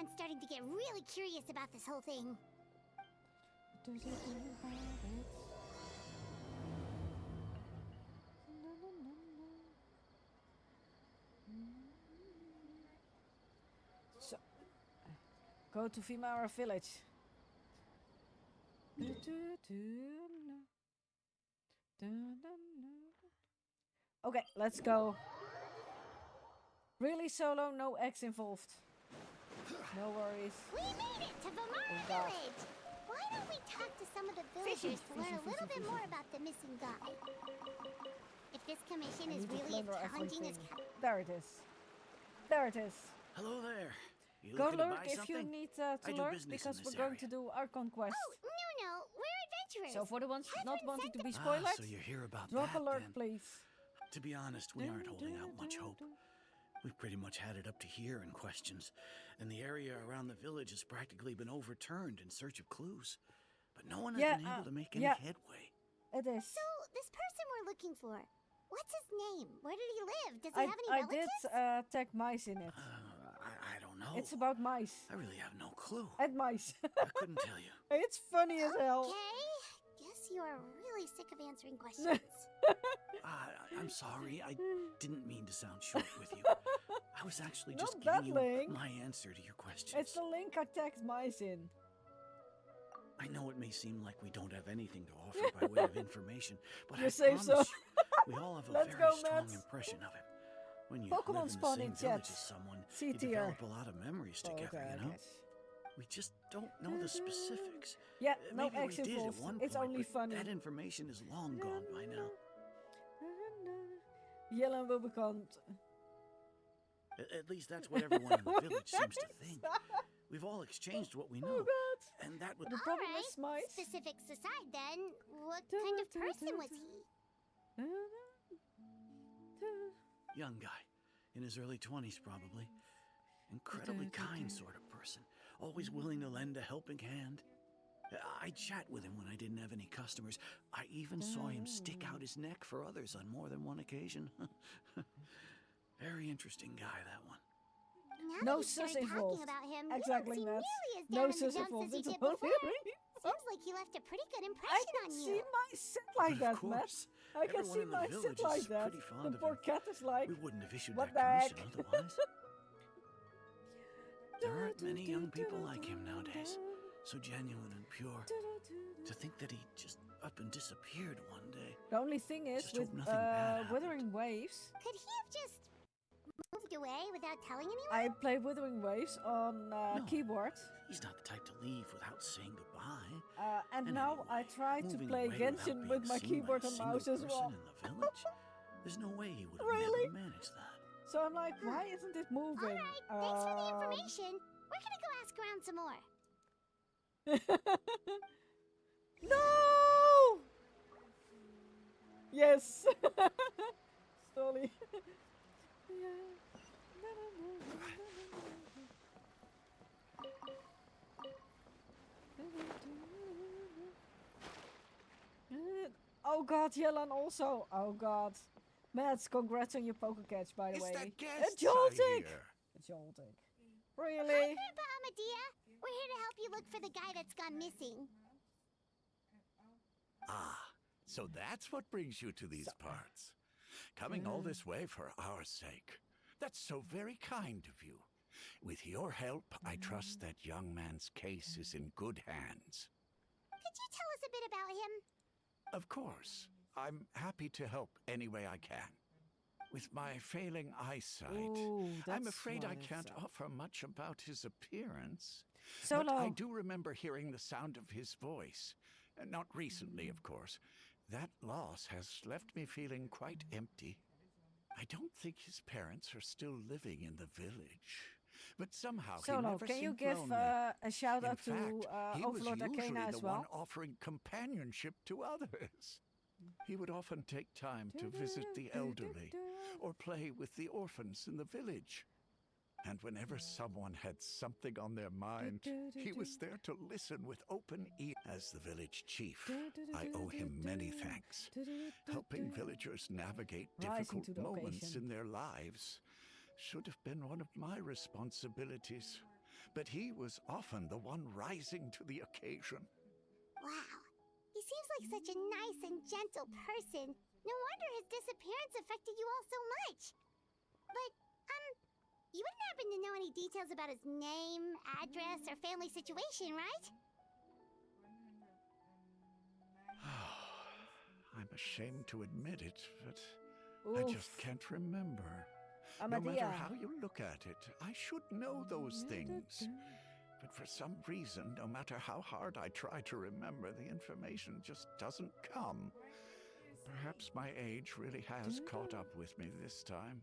I'm starting to get really curious about this whole thing. So, go to Vimara Village. Okay, let's go. Really, Solo? No eggs involved. No worries. We made it to Vimara Oh, God. Village! Why don't we talk to some of the villagers to learn a little bit more about the missing guy? If this commission I is need to really as remember challenging as... everything. There it is. There it is. Hello there. You Go looking to lurk buy if something? you need I to do lurk business in because this we're going to area. do our conquest. Oh, no, we're adventurers! So for the ones not Catherine wanting to be sent spoiled, So you're here about drop that, a lurk, then. please. To be honest, we aren't holding out much hope. We've pretty much had it up to here in questions, and the area around the village has practically been overturned in search of clues. But no one has Yeah, been able to make any yeah. headway. It is. So, this person we're looking for, what's his name? Where did he live? Does he have any I relatives? did tag mice in it. I don't know. It's about mice. I really have no clue. And mice. I couldn't tell you. It's funny as hell. Okay, guess you are really sick of answering questions. I'm sorry. I didn't mean to sound short with you. I was actually Not just that giving you link. my answer to your questions. It's the link I tagged mice in. I know it may seem like we don't have anything to offer by way of information, but You I say promise so. we all have a Let's very go, strong Mats. impression of him. When you Pokemon live in the spawn same in village chat. as someone, C you tier. develop a lot of memories together, Okay, you know? guess. We just don't know the specifics. Yeah, no Maybe eggs we did involved. at one It's point, only but funny. that information is long gone by now. Jellen will bekend. At least that's what everyone in the What village is seems to that? think. We've all exchanged what we Oh know, god. and that would... The problem Alright, is mice. specifics aside then, what kind of person was he? Young guy. In his early 20s, probably. Incredibly kind sort of person. Always willing to lend a helping hand. I'd chat with him when I didn't have any customers. I even saw him stick out his neck for others on more than one occasion. Very interesting guy, that one. Now No that you sus started involved. talking about him, Exactly, you don't Matt. seem nearly as No down in the sus dumps involved. as you It's did all before. Seems like he left a pretty good I impression can on see you. my set like But that, of Matt. course, I can everyone see in the my village set like is that. pretty fond The of poor him. cat is like, We wouldn't have issued what that the commission heck? otherwise. There aren't many young people like him nowadays. So genuine and pure. To think that he just up and disappeared one day. The only thing is, Just with hope nothing bad happened. Wuthering Waves, Could he have just moved away without telling anyone? I play Wuthering Waves on No. keyboard. He's not the type to leave without saying goodbye. And And now I anyway, try to moving play away without Genshin being with my seen by keyboard a and single mouse as person well. in the village? There's no way he would have been Really? able to manage that. So I'm like, why isn't it moving? Alright, thanks for the information. We're gonna go ask around some more. No! Yes! Stolly. Oh god, Yelan also. Oh god. Mads, congrats on your poker catch, by the Is way. that A guests I Joltik! hear? A Joltik. Hi, Really? Grandpa Amadea. We're here to help you look for the guy that's gone missing. Ah, so that's what brings you to these parts. Coming all this way for our sake. That's so very kind of you. With your help, I trust that young man's case is in good hands. Could you tell us a bit about him? Of course, I'm happy to help any way I can. With my failing eyesight, Ooh, I'm that's afraid I what it can't sounds. offer much about his appearance. Solo. But I do remember hearing the sound of his voice. Not recently, of course. That loss has left me feeling quite empty. I don't think his parents are still living in the village. But somehow he Solo, never can you seemed give lonely. a shout In out to fact, he was Overlord usually Arcana the as well? one offering companionship to others. He would often take time to visit the elderly or play with the orphans in the village. And whenever someone had something on their mind, he was there to listen with open ear. As the village chief, I owe him many thanks. Helping villagers navigate Rising difficult to the moments occasion. in their lives should have been one of my responsibilities. But he was often the one rising to the occasion. Wow. He seems like such a nice and gentle person. No wonder his disappearance affected you all so much. But, you wouldn't happen to know any details about his name, address, or family situation, right? I'm ashamed to admit it, but I Oof. just can't remember. No matter Amadea. how you look at it, I should know those things. But for some reason, no matter how hard I try to remember, the information just doesn't come. Perhaps my age really has caught up with me this time.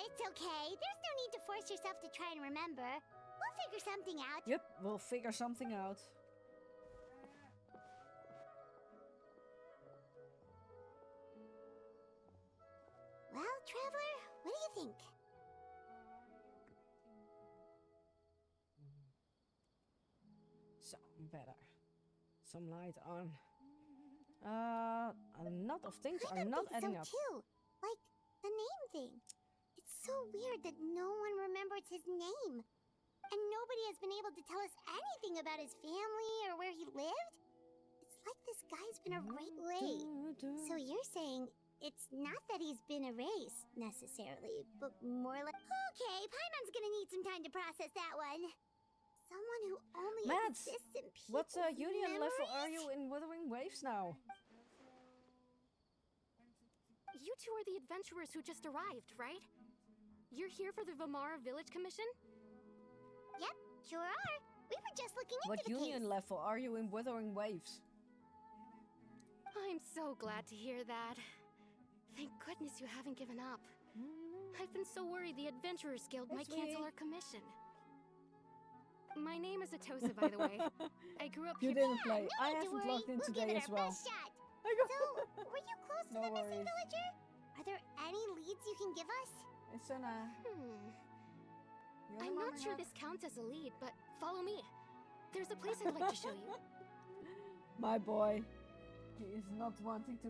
It's okay. There's no need to force yourself to try and remember. We'll figure something out. Yep, we'll figure something out. Well, Traveler, what do you think? So, better. Some light on. A lot of things I are don't not think adding so up. too. Like the name thing. It's so weird that no one remembers his name. And nobody has been able to tell us anything about his family or where he lived. It's like this guy's been erased. So you're saying it's not that he's been erased, necessarily, but more like... Okay, Paimon's gonna need some time to process that one. Someone who only Mads, exists in people's what union level are memories? you in Wuthering Waves now? You two are the adventurers who just arrived, right? You're here for the Vamara Village Commission? Yep, sure are. We were just looking into What the union case. level are you in Wuthering Waves? I'm so glad to hear that. Thank goodness you haven't given up. I've been so worried the Adventurers Guild might cancel our commission. My name is Atosa, by the way. I grew up You here. didn't play. No I need to haven't worry. logged in We'll give today it as our well. best shot. I got So, were you close to No the missing worries. villager? Are there any leads you can give us? It's an I'm not sure this counts as a lead, but follow me. There's a place I'd like to show you. My boy. He is not wanting to.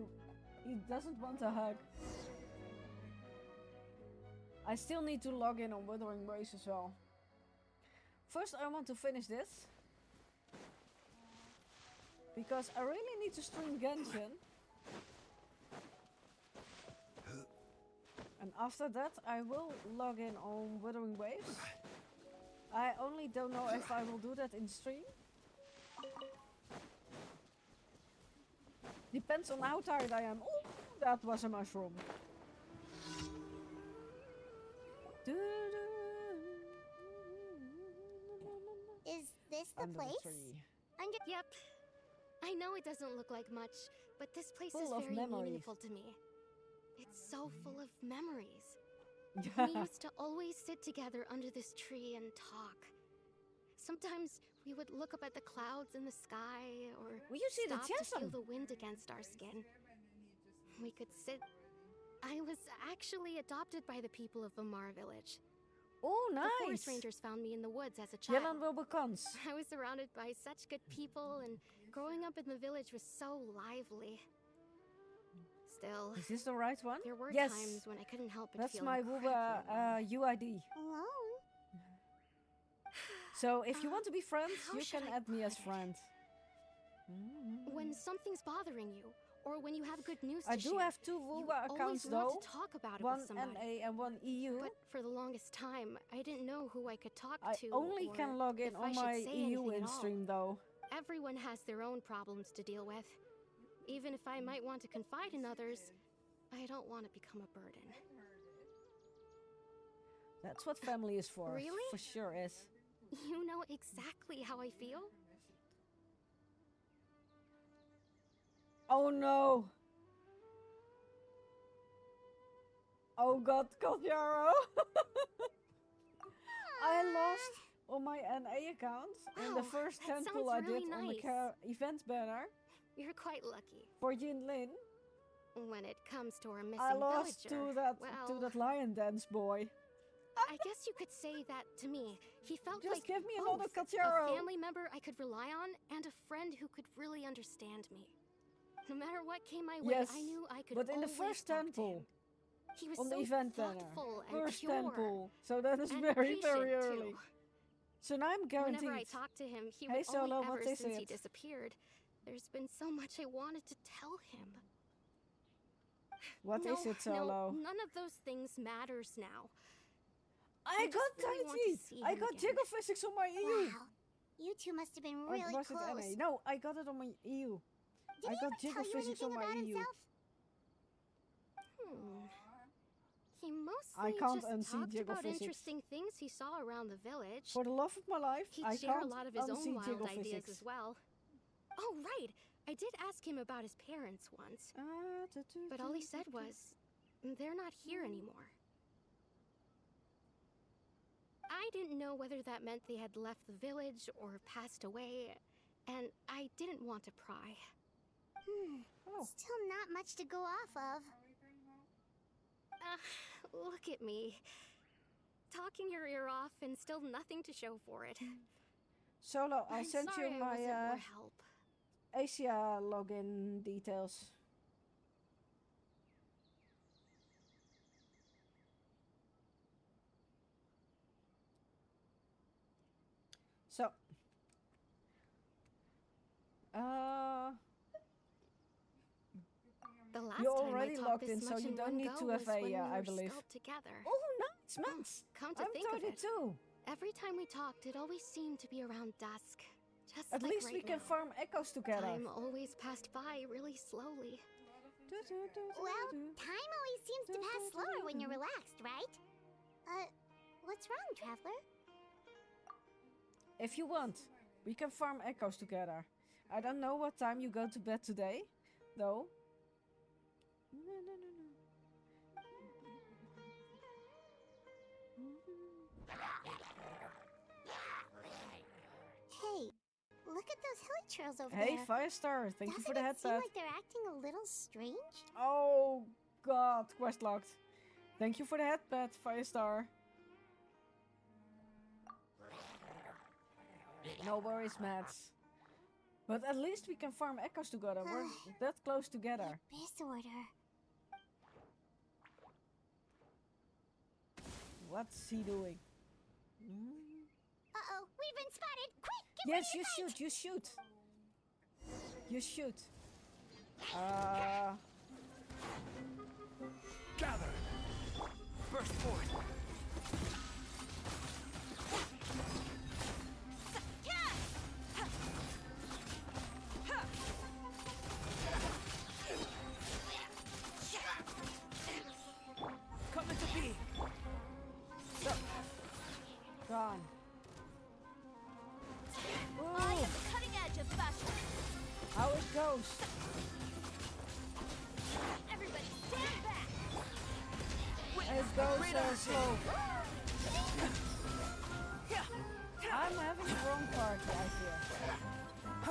He doesn't want a hug. I still need to log in on Wuthering Waves as well. First, I want to finish this. Because I really need to stream Genshin. And after that, I will log in on Wuthering Waves. I only don't know if I will do that in stream. Depends on how tired I am. Oh, that was a mushroom. Is this the Under the place? tree. Yep. I know it doesn't look like much, but this place Full is of very memories. meaningful to me. It's so full of memories. We used to always sit together under this tree and talk. Sometimes we would look up at the clouds in the sky, or Will you see the stop to feel chasm? the wind against our skin. We could sit. I was actually adopted by the people of Vamar village. Oh, The nice. forest rangers found me in the woods as a child. Jellan wil bekans. I was surrounded by such good people, and growing up in the village was so lively. Still, Is this the right one? there were Yes. times when I couldn't help but That's feel my incredibly alone. UID. Alone? So if you want to be friends, how you should can I add me as put it? friend. When something's bothering you, or when you have good news I to do share, have 2 you Woowa accounts always want though. to talk about it One with somebody. NA and one EU. But for the longest time, I didn't know who I could talk I to. only or can log in if I on should my say EU anything in at all. stream though. Everyone has their own problems to deal with. Even if I might want to confide in others, I don't want to become a burden. That's what family is for. Really? For sure is. You know exactly how I feel? Oh no! Oh god, Kotjaro! I lost on my NA account in the Wow, first that temple sounds I really did on the nice. event banner You're quite lucky. for Jinlin. When it comes to our missing I lost villager, to that lion dance boy. I guess you could say that to me. He felt Just like give me both another a Kotjaro. family member I could rely on and a friend who could really understand me. No matter what came my way, Yes, I knew I could but in the always first talk to temple, him. He was on so the event banner, thoughtful and first pure. temple. So that is and very patient, early. too. So now I'm guaranteed. Whenever I talked to him, he Hey, would Solo, only what ever is since he it? disappeared. There's been so much I wanted to tell him. What is it, Solo? No, none of those things matters now. I just got really want to Tiny! see I him got again. Jiggle Physics on my EU! Wow. You two must have been Or really was close. it NA? No, I got it on my EU. Did I he got ever Jiggle tell you Physics anything on my about EU. himself? He mostly I can't just unsee talked Jiggle about Physics. interesting things he saw around the village. For the love of my life, He'd I share can't a lot of his own unsee wild Jiggle ideas Physics. as well. Oh, right. I did ask him about his parents once, but all he said was, they're not here anymore. I didn't know whether that meant they had left the village or passed away, and I didn't want to pry. Oh, Still not much to go off of. Look at me. Talking your ear off and still nothing to show for it. Solo, I'll I'm send sorry you I my wasn't more help. Asia login details. So, The last you're time already I talked logged this in, so much you in don't one need go to was have a, when we I were believe. skulled together. Oh, nice, Max. Come to I'm think of tired it, too. every time we talked, it always seemed to be around dusk. Just At like least right we can now. farm echoes together. Time always passed by really slowly. Well, time always seems to pass slower when you're relaxed, right? What's wrong, Traveler? If you want, we can farm echoes together. I don't know what time you go to bed today, though. Hey, look at those hilichurls over Hey, there. Firestar, thank you for the Doesn't it seem headset. like they're acting a little strange? Oh, god, quest locked. Thank you for the headpad, Firestar. No worries, Mats. But at least we can farm echoes together. We're that close together. Abyss Order. What's he doing? Uh-oh, we've been spotted! Quick, get Yes, ready you to fight! shoot, you shoot. You shoot. Gather! Burst forth! Come into being! Gone. I am the cutting edge of fashion. How it goes. Everybody stand back. It goes slow. I'm having the wrong party, I fear.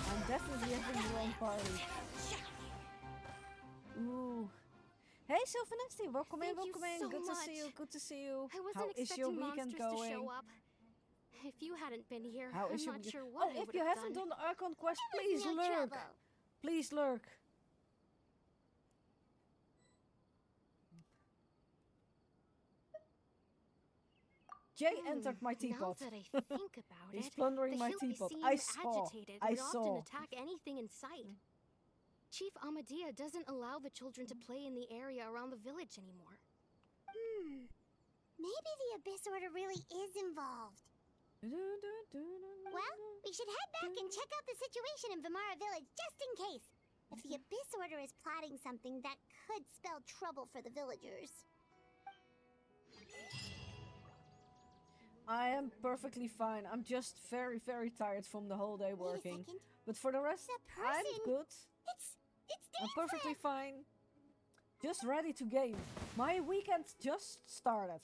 I'm definitely having the wrong party. Ooh. Hey, Sylvanesti, welcome in, Thank you welcome in. so Good to see much. you, good to see you. I wasn't How is your expecting weekend monsters going? to show up. If you hadn't been here, How I'm is your not weekend? sure what I if would you have haven't done. done the Archon quest, It was please no lurk. trouble. Please lurk. Jay entered my teapot. Now that I think about He's it, plundering the my Hilly teapot. seem I saw. agitated I and saw. often attack anything in sight. Chief Amadea doesn't allow the children to play in the area around the village anymore. Maybe the Abyss Order really is involved. Well, we should head back and check out the situation in Vimara Village just in case. If the Abyss Order is plotting something that could spell trouble for the villagers. I am perfectly fine. I'm just very, very tired from the whole day Wait a working. second. But for the rest, The I'm person- good. It's I'm Dan perfectly fine. Just ready to game. My weekend just started.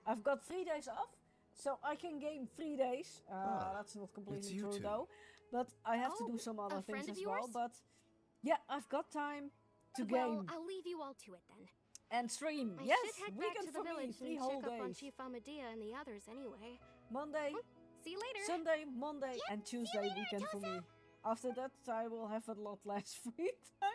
I've got 3 days off, so I can game 3 days. That's not completely you true two. though. But I have to Oh, do some other a friend things of as well. yours? But yeah, I've got time to Well, game I'll leave you all to it then. and stream. I Yes, should head back weekend to the for me, village 3 and whole check up on days. Chief Amadea and the others anyway. Monday, See you later. Sunday, Monday, and see you Tuesday later, weekend for me. Atosa. After that, I will have a lot less free time.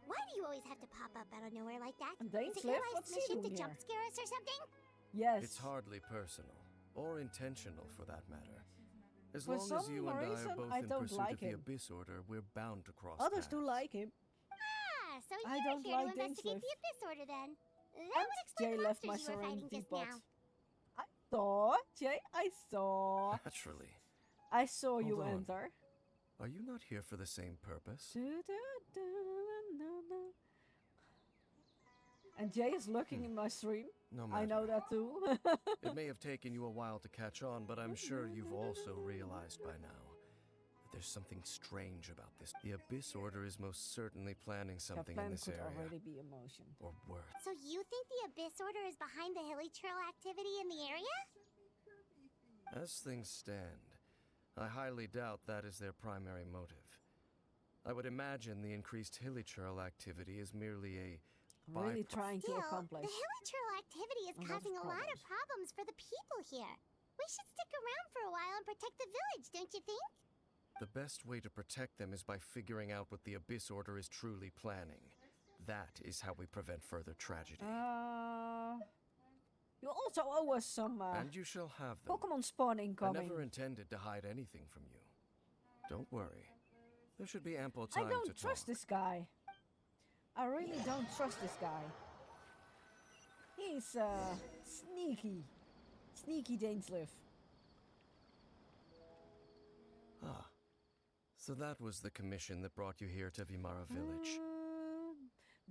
Why do you always have to pop up out of nowhere like that? And Is thanks, it your Liv. life's What's he mission to doing jump here? scare us or something? Yes. It's hardly personal, or intentional for that matter. As For long as some you and I reason, are both I in don't pursuit like of the him. Abyss Order, we're bound to cross Others paths. do like him. Ah, so I you're don't here like to investigate Dainsliff. the Abyss Order then. That And would explain Jay the left my monsters you were fighting serenity just pot. now. I saw, Jay, I saw. Naturally. I saw you Hold on. enter. Are you not here for the same purpose? And Jay is lurking in my stream. No matter. I know that too. It may have taken you a while to catch on, but I'm sure you've also realized by now that there's something strange about this. The Abyss Order is most certainly planning something in Japan this could area. already be emotion. Or worse. So you think the Abyss Order is behind the hilly trail activity in the area? As things stand, I highly doubt that is their primary motive. I would imagine the increased hilly trail activity is merely a Really byproduct. trying to Still, accomplish. the hilly trail activity is A lot of causing a lot of problems for the people here. We should stick around for a while and protect the village, don't you think? The best way to protect them is by figuring out what the Abyss Order is truly planning. That is how we prevent further tragedy. You also owe us some And you shall have them. Pokemon spawn I incoming. never intended to hide anything from you. Don't worry. There should be ample I time don't to trust talk. this guy. I really don't trust this guy. He's sneaky. Sneaky Dainsliff. Ah. So that was the commission that brought you here to Vimara Village.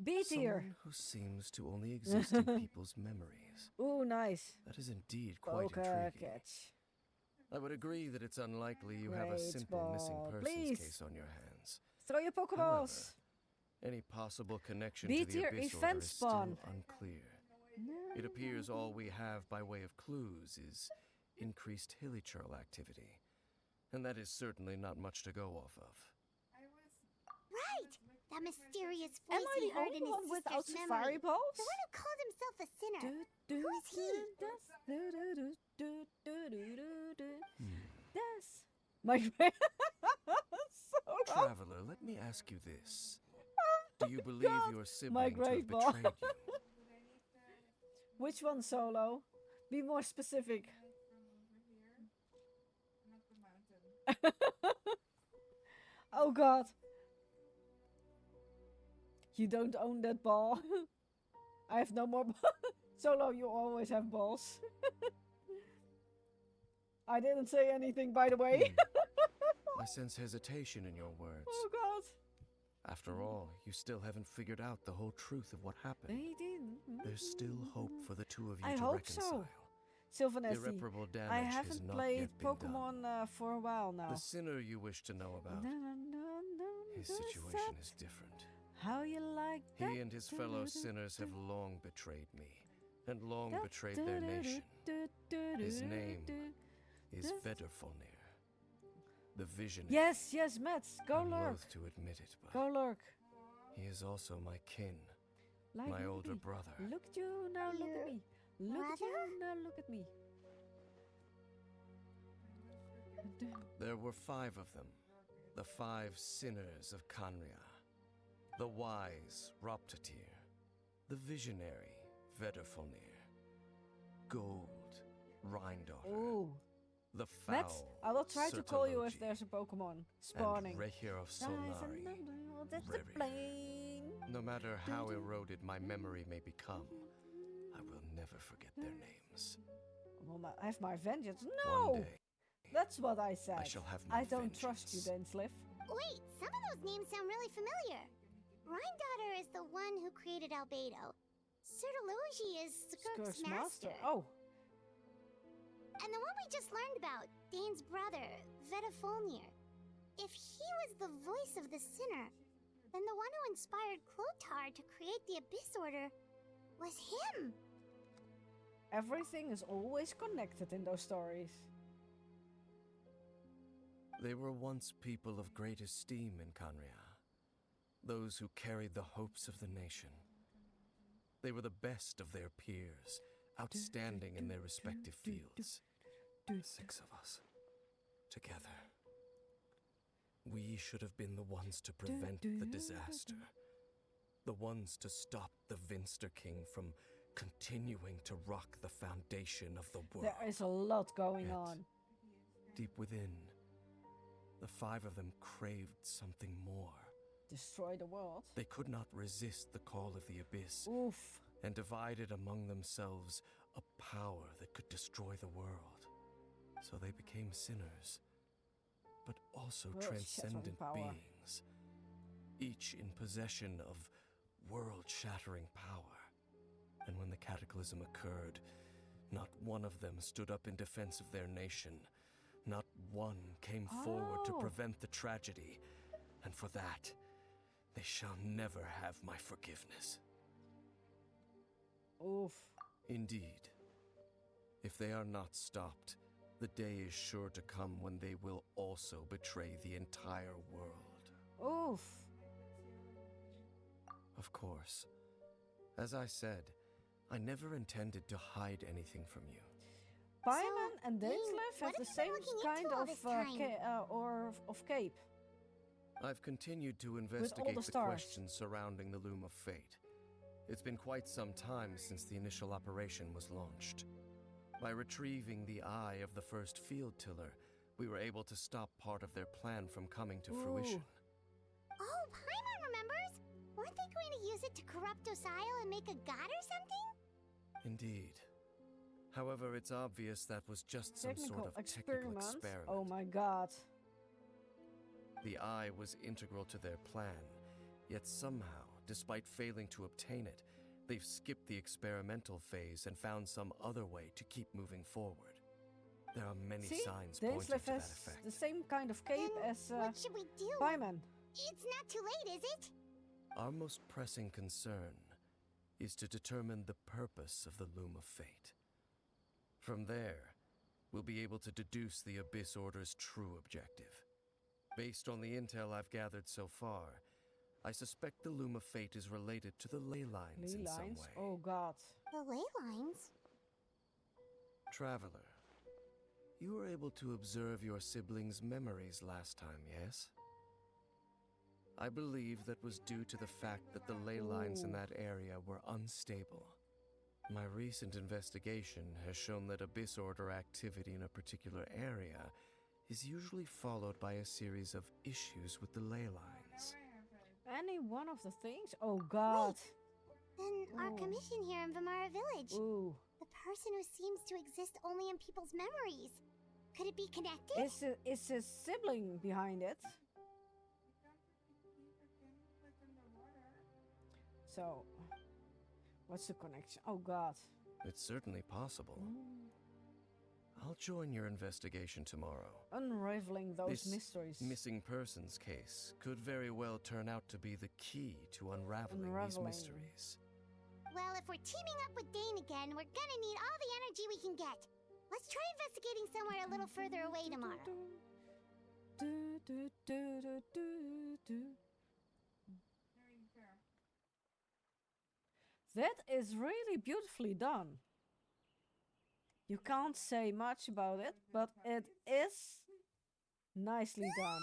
B tier. Someone who seems to only exist in people's memories. Ooh, nice. That is indeed quite Poker intriguing. catch. I would agree that it's unlikely you have a Great simple missing ball, persons please. case on your hands. Throw your Pokeballs. Any possible connection B to the tier Abyss event Order is spawn. still unclear. It appears all we have by way of clues is increased hilichurl activity. And that is certainly not much to go off of. Right! That mysterious Am voice I he the heard only in his one without sister's safari memory. balls? The one who called himself a sinner. Who is he? Yes. My so long. Traveler, let me ask you this. Do you believe God, your my sibling to have great ball. betrayed you? Which one, Solo? Be more specific. Oh God. You don't own that ball. I have no more Solo, you always have balls. I didn't say anything, by the way. I sense hesitation in your words. Oh God. After all, you still haven't figured out the whole truth of what happened. He didn't. There's still hope for the two of you I to hope reconcile. so. Sylvanesti, Irreparable damage I has haven't not played yet been Pokemon done. for a while now. The sinner you wish to know about, his situation is different. How you like that? He and his fellow sinners have long betrayed me, and long betrayed their nation. His name is Vedderfolnir, the Visionary. Yes, Mats, go I'm lurk. loath to admit it, but Go lurk. he is also my kin, Like my look at older me. brother. Look at you, now look at me. Look at you, now look at me. There were 5 of them, the 5 sinners of Kanria. The wise Roptatir, the visionary Vedderfolnir, Gold Rhindaughter, Ooh. the Mats, foul I will try to call you if Sertologi, there's a Pokemon spawning. and Rehir of Guys, Solnari. that's the Revir. plane. No matter how eroded my memory may become, I will never forget their names. Well, I have my vengeance. One No! day, That's what I said. I shall have my I don't trust you, vengeance. Dainsliff. Wait, some of those names sound really familiar. Rhindaughter is the one who created Albedo. Sertologi is Skirk's master. Oh, And the one we just learned about, Dane's brother, Vedderfolnir. If he was the voice of the sinner, then the one who inspired Clotar to create the Abyss Order was him. everything is always connected in those stories. They were once people of great esteem in Kanria, those who carried the hopes of the nation. They were the best of their peers, outstanding in their respective fields. 6 of us, together. We should have been the ones to prevent the disaster. The ones to stop the Vinster King from continuing to rock the foundation of the world. There is a lot going Yet, on. deep within, the 5 of them craved something more. Destroy the world. They could not resist the call of the Abyss, Oof. and divided among themselves a power that could destroy the world. So they became sinners, but also World-shattering transcendent power. beings, each in possession of world-shattering power. And when the cataclysm occurred, not one of them stood up in defense of their nation. Not one came forward to Oh. prevent the tragedy, and for that, they shall never have my forgiveness. Oof. Indeed, if they are not stopped, the day is sure to come when they will also betray the entire world. Oof. Of course, as I said, I never intended to hide anything from you. Paimon and Dane, Dainsliff what have the have you been same looking kind into all of this time? of cape. I've continued to all investigate the the stars. questions surrounding the Loom of Fate. It's been quite some time since the initial operation was launched. By retrieving the eye of the first field tiller, we were able to stop part of their plan from coming to fruition. Oh, Paimon remembers! Weren't they going to use it to corrupt Osile and make a god or something? Indeed. However, it's obvious that was just some sort of technical experiment. Oh my god. The eye was integral to their plan, yet somehow, despite failing to obtain it, they've skipped the experimental phase and found some other way to keep moving forward. There are many See, signs pointing to Dainsliff that has effect. the same kind of cape Then as what should we do? Paimon. It's not too late, is it? Our most pressing concern is to determine the purpose of the Loom of Fate. From there, we'll be able to deduce the Abyss Order's true objective. Based on the intel I've gathered so far, I suspect the Loom of Fate is related to the ley lines Ley in some lines? way. Oh god. The ley lines? Traveler, you were able to observe your siblings' memories last time, yes? I believe that was due to the fact that the ley lines in Ooh. that area were unstable. My recent investigation has shown that Abyss Order activity in a particular area is usually followed by a series of issues with the ley lines. Any one of the things? Oh god. Then our Ooh. commission here in Vamara Village. Ooh. The person who seems to exist only in people's memories. Could it be connected? Is a sibling behind it? So, what's the connection? Oh god. It's certainly possible. I'll join your investigation tomorrow. Unraveling those This mysteries. missing persons case could very well turn out to be the key to unraveling these Unraveling. mysteries. Well, if we're teaming up with Dane again, we're gonna need all the energy we can get. Let's try investigating somewhere a little further away tomorrow. Do, do, do, do, do, do. That is really beautifully done. You can't say much about it, but it is nicely done.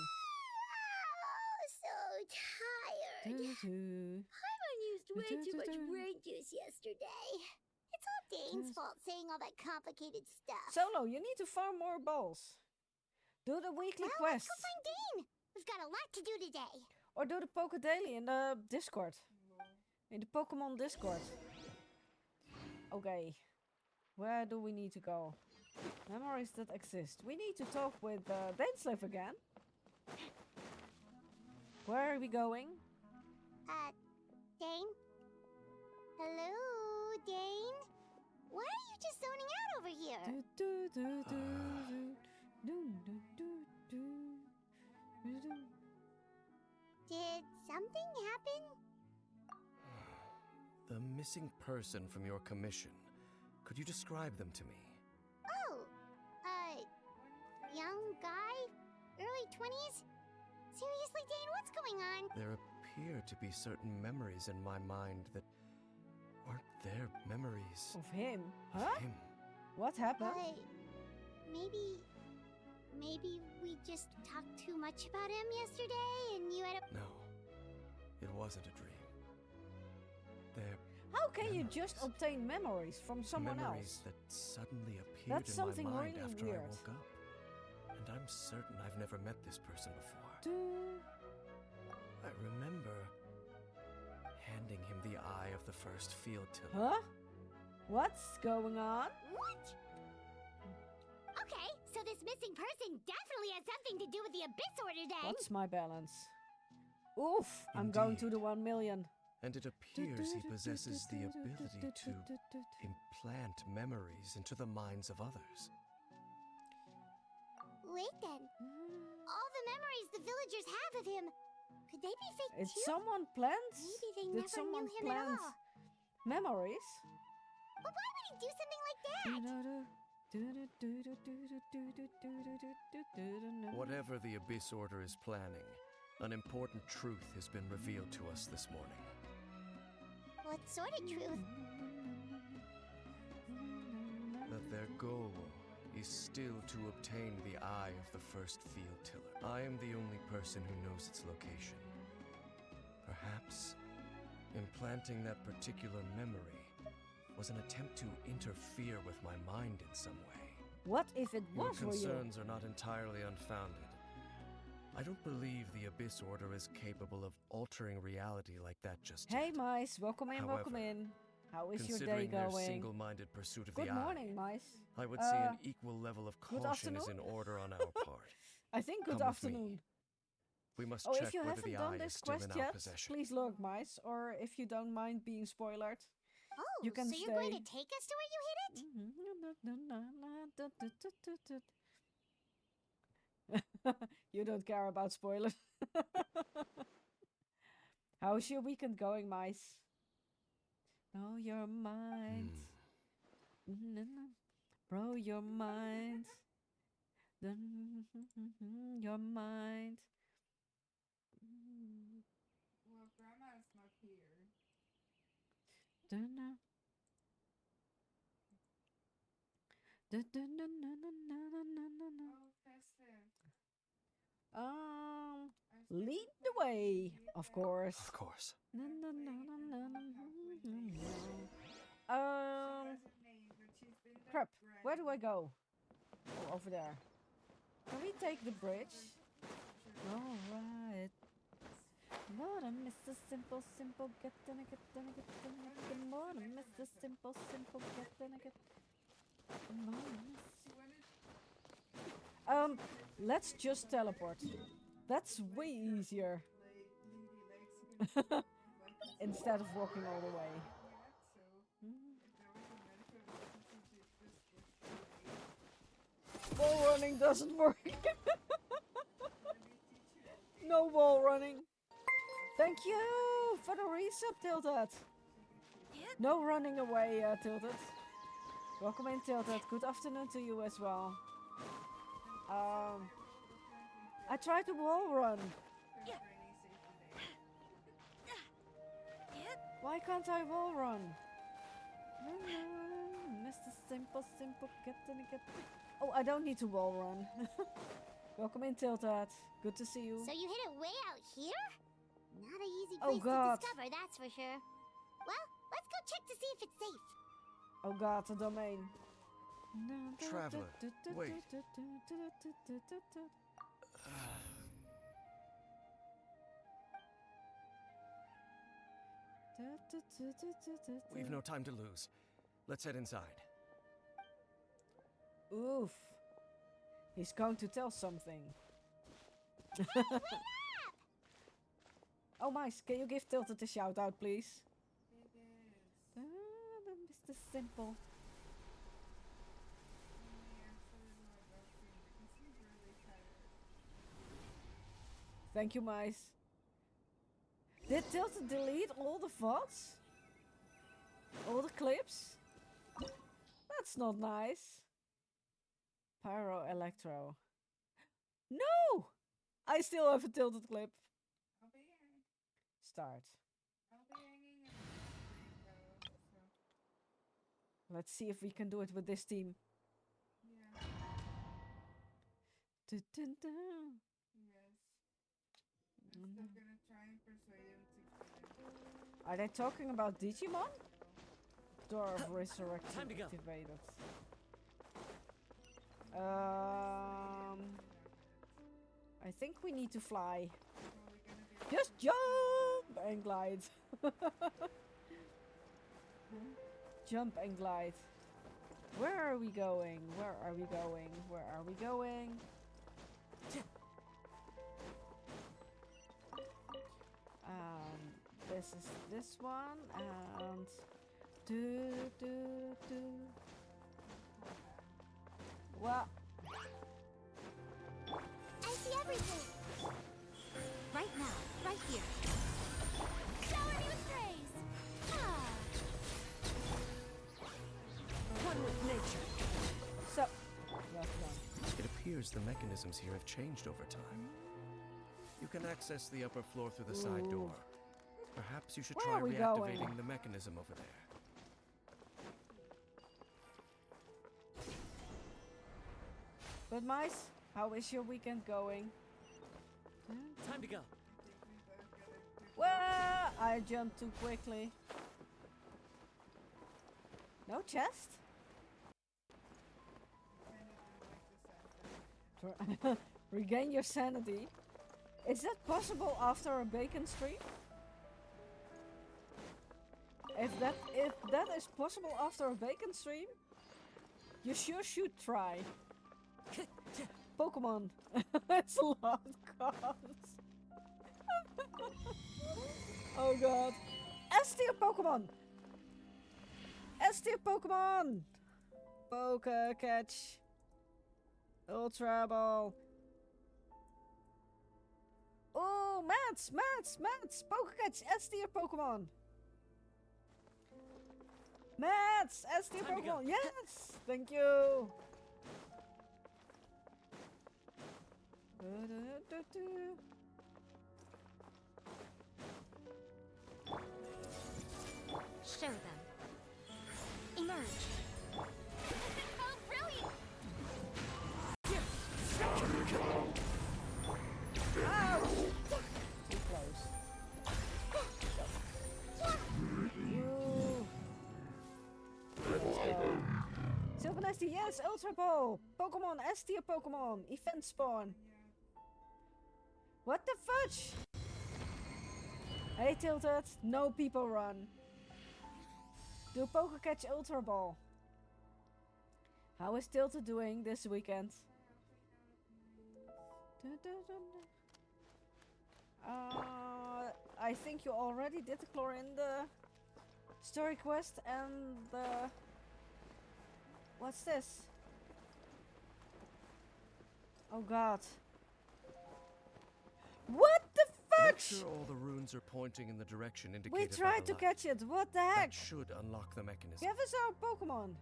Oh, so tired. Do, do. I used way too much Du-du-du. brain juice yesterday. It's all Dane's fault saying all that complicated stuff. Solo, you need to farm more balls. Do the weekly Well, let's quests. go find Dane. We've got a lot to do today. Or do the Poke Daily in the Discord. In the Pokemon Discord. Okay. Where do we need to go? Memories that exist. We need to talk with Daneslave again. Where are we going? Dane? Hello, Dane? Why are you just zoning out over here? Do, do, do, do, do, do, do, do, do, do. Did something happen? The missing person from your commission. Could you describe them to me? Oh, young guy? Early 20s? Seriously, Dane, what's going on? There appear to be certain memories in my mind that aren't their memories Of him? of Huh? him. What happened? Maybe we just talked too much about him yesterday and you had a... No, it wasn't a dream. They're How can you just memories. obtain memories from someone memories else? that suddenly appeared That's in something my mind really after weird. I woke up. And I'm certain I've never met this person before. Do- I remember handing him the eye of the first field tiller. Huh? What's going on? What? Okay, so this missing person definitely has something to do with the Abyss Order then. What's my balance? Oof, I'm going to the 1 million. And it appears he possesses the ability to implant memories into the minds of others. Wait then. All the memories the villagers have of him, could they be fake Did too? someone plant? Maybe they Did never someone knew him plant at all. memories? But why would he do something like that? Whatever the Abyss Order is planning, an important truth has been revealed to us this morning. What sort of truth? That their goal is still to obtain the eye of the first field tiller. I am the only person who knows its location. Perhaps implanting that particular memory was an attempt to interfere with my mind in some way. What if it Your was real? concerns are not entirely unfounded. I don't believe the Abyss Order is capable of altering reality like that just Hey, yet. mice, welcome in, welcome However, in. How is your day Considering their going? single-minded pursuit of Good the morning, eye, mice. I would say an Uh, equal level of good caution is afternoon? in order on our part. I think good Come with me. afternoon. We must Oh, check if you whether haven't the done eye is this still quest in our yet, possession. please lurk, mice. Or if you don't mind being spoiled, Oh, you can so you're going stay. to take us to where you hid it? You don't care about spoilers. How's your weekend going, mice? Blow your mind. Blow your mind. Your mind. Well, Grandma's not here. Dunno. Oh, festive. Lead the way, of course. Of course. Crap. Where do I go? Oh, over there. Can we take the bridge? Alright. More Mr. Simple, Simple, get in a get in a get in a get. More Mr. Simple, Simple, get in a get. Let's just teleport. That's way easier. Instead of walking all the way. Wall running doesn't work. No wall running. Thank you for the resub, Tilted. No running away, Tilted. Welcome in, Tilted. Good afternoon to you as well. I tried to wall run. Why can't I wall run? Mr. Simple, Simple, get in a get. Oh, I don't need to wall run. Welcome in, Tilted. Good to see you. So you hid it way out here? Not an easy Oh, place God. to discover, that's for sure. Well, let's go check to see if it's safe. Oh god, the domain. Traveler, wait. We've no time to lose. Let's head inside. Oof. He's going to tell something. Oh, Mice, can you give Tilted a shout out, please? Mr. Simple. Thank you, Mice. Did Tilted delete all the VODs? All the clips? That's not nice. Pyro Electro. No! I still have a Tilted clip. Start. Let's see if we can do it with this team. Dun, dun, dun. I'm still gonna try and persuade him to get it. Are they talking about Digimon? Door of Resurrection Time to go. activated. I think we need to fly. Just jump and glide. Jump and glide. Where are we going? Where are we going? Where are we going? This is this one and do. Well, I see everything. Right now, right here. Shower me with praise. One with nature. so left one. It appears the mechanisms here have changed over time. You can access the upper floor through the side door. Perhaps you should Where try are we reactivating going? the mechanism over there. But Mice, how is your weekend going? Time to go. Well, I jumped too quickly. No chest? Regain your sanity. Is that possible after a bacon stream? If that is possible after a bacon stream, you sure should try. Pokemon. It's a lot of cards. Oh god. S tier Pokemon! S tier Pokemon! Poke Catch. Ultra Ball. Oh, Mats! Poke Catch! S tier Pokemon! Mats! SD Time to go. Pokemon! Yes! Thank you! Show them. Emerge. Oh, brilliant! Ouch! Too close. Ooh. Let's go. Sylvan SD, yes! Ultra Ball! Pokemon, S tier Pokemon! Event spawn! What the fudge? Hey Tilted, no people run. Do Pokecatch Ultra Ball. How is Tilted doing this weekend? I think you already did the Chlorinde story quest and the... What's this? Oh god. What the Make fudge? sure all the runes are pointing in the direction indicated We by tried the to light. catch it. What the heck? That should unlock the mechanism. Give us our Pokemon.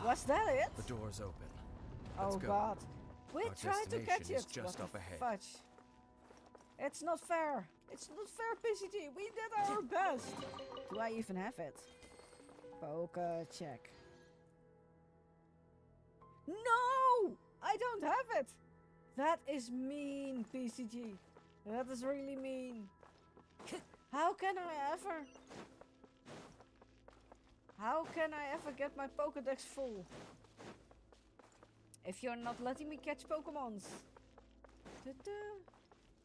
Was that it? The door's open. Oh Let's go. god. We Our tried to catch destination is it. just What up the ahead. Fudge. It's not fair. It's not fair, PCG. We did our best. Do I even have it? Poke check. No! I don't have it. That is mean, PCG. That is really mean. How can I ever? How can I ever get my Pokédex full? If you're not letting me catch Pokémons.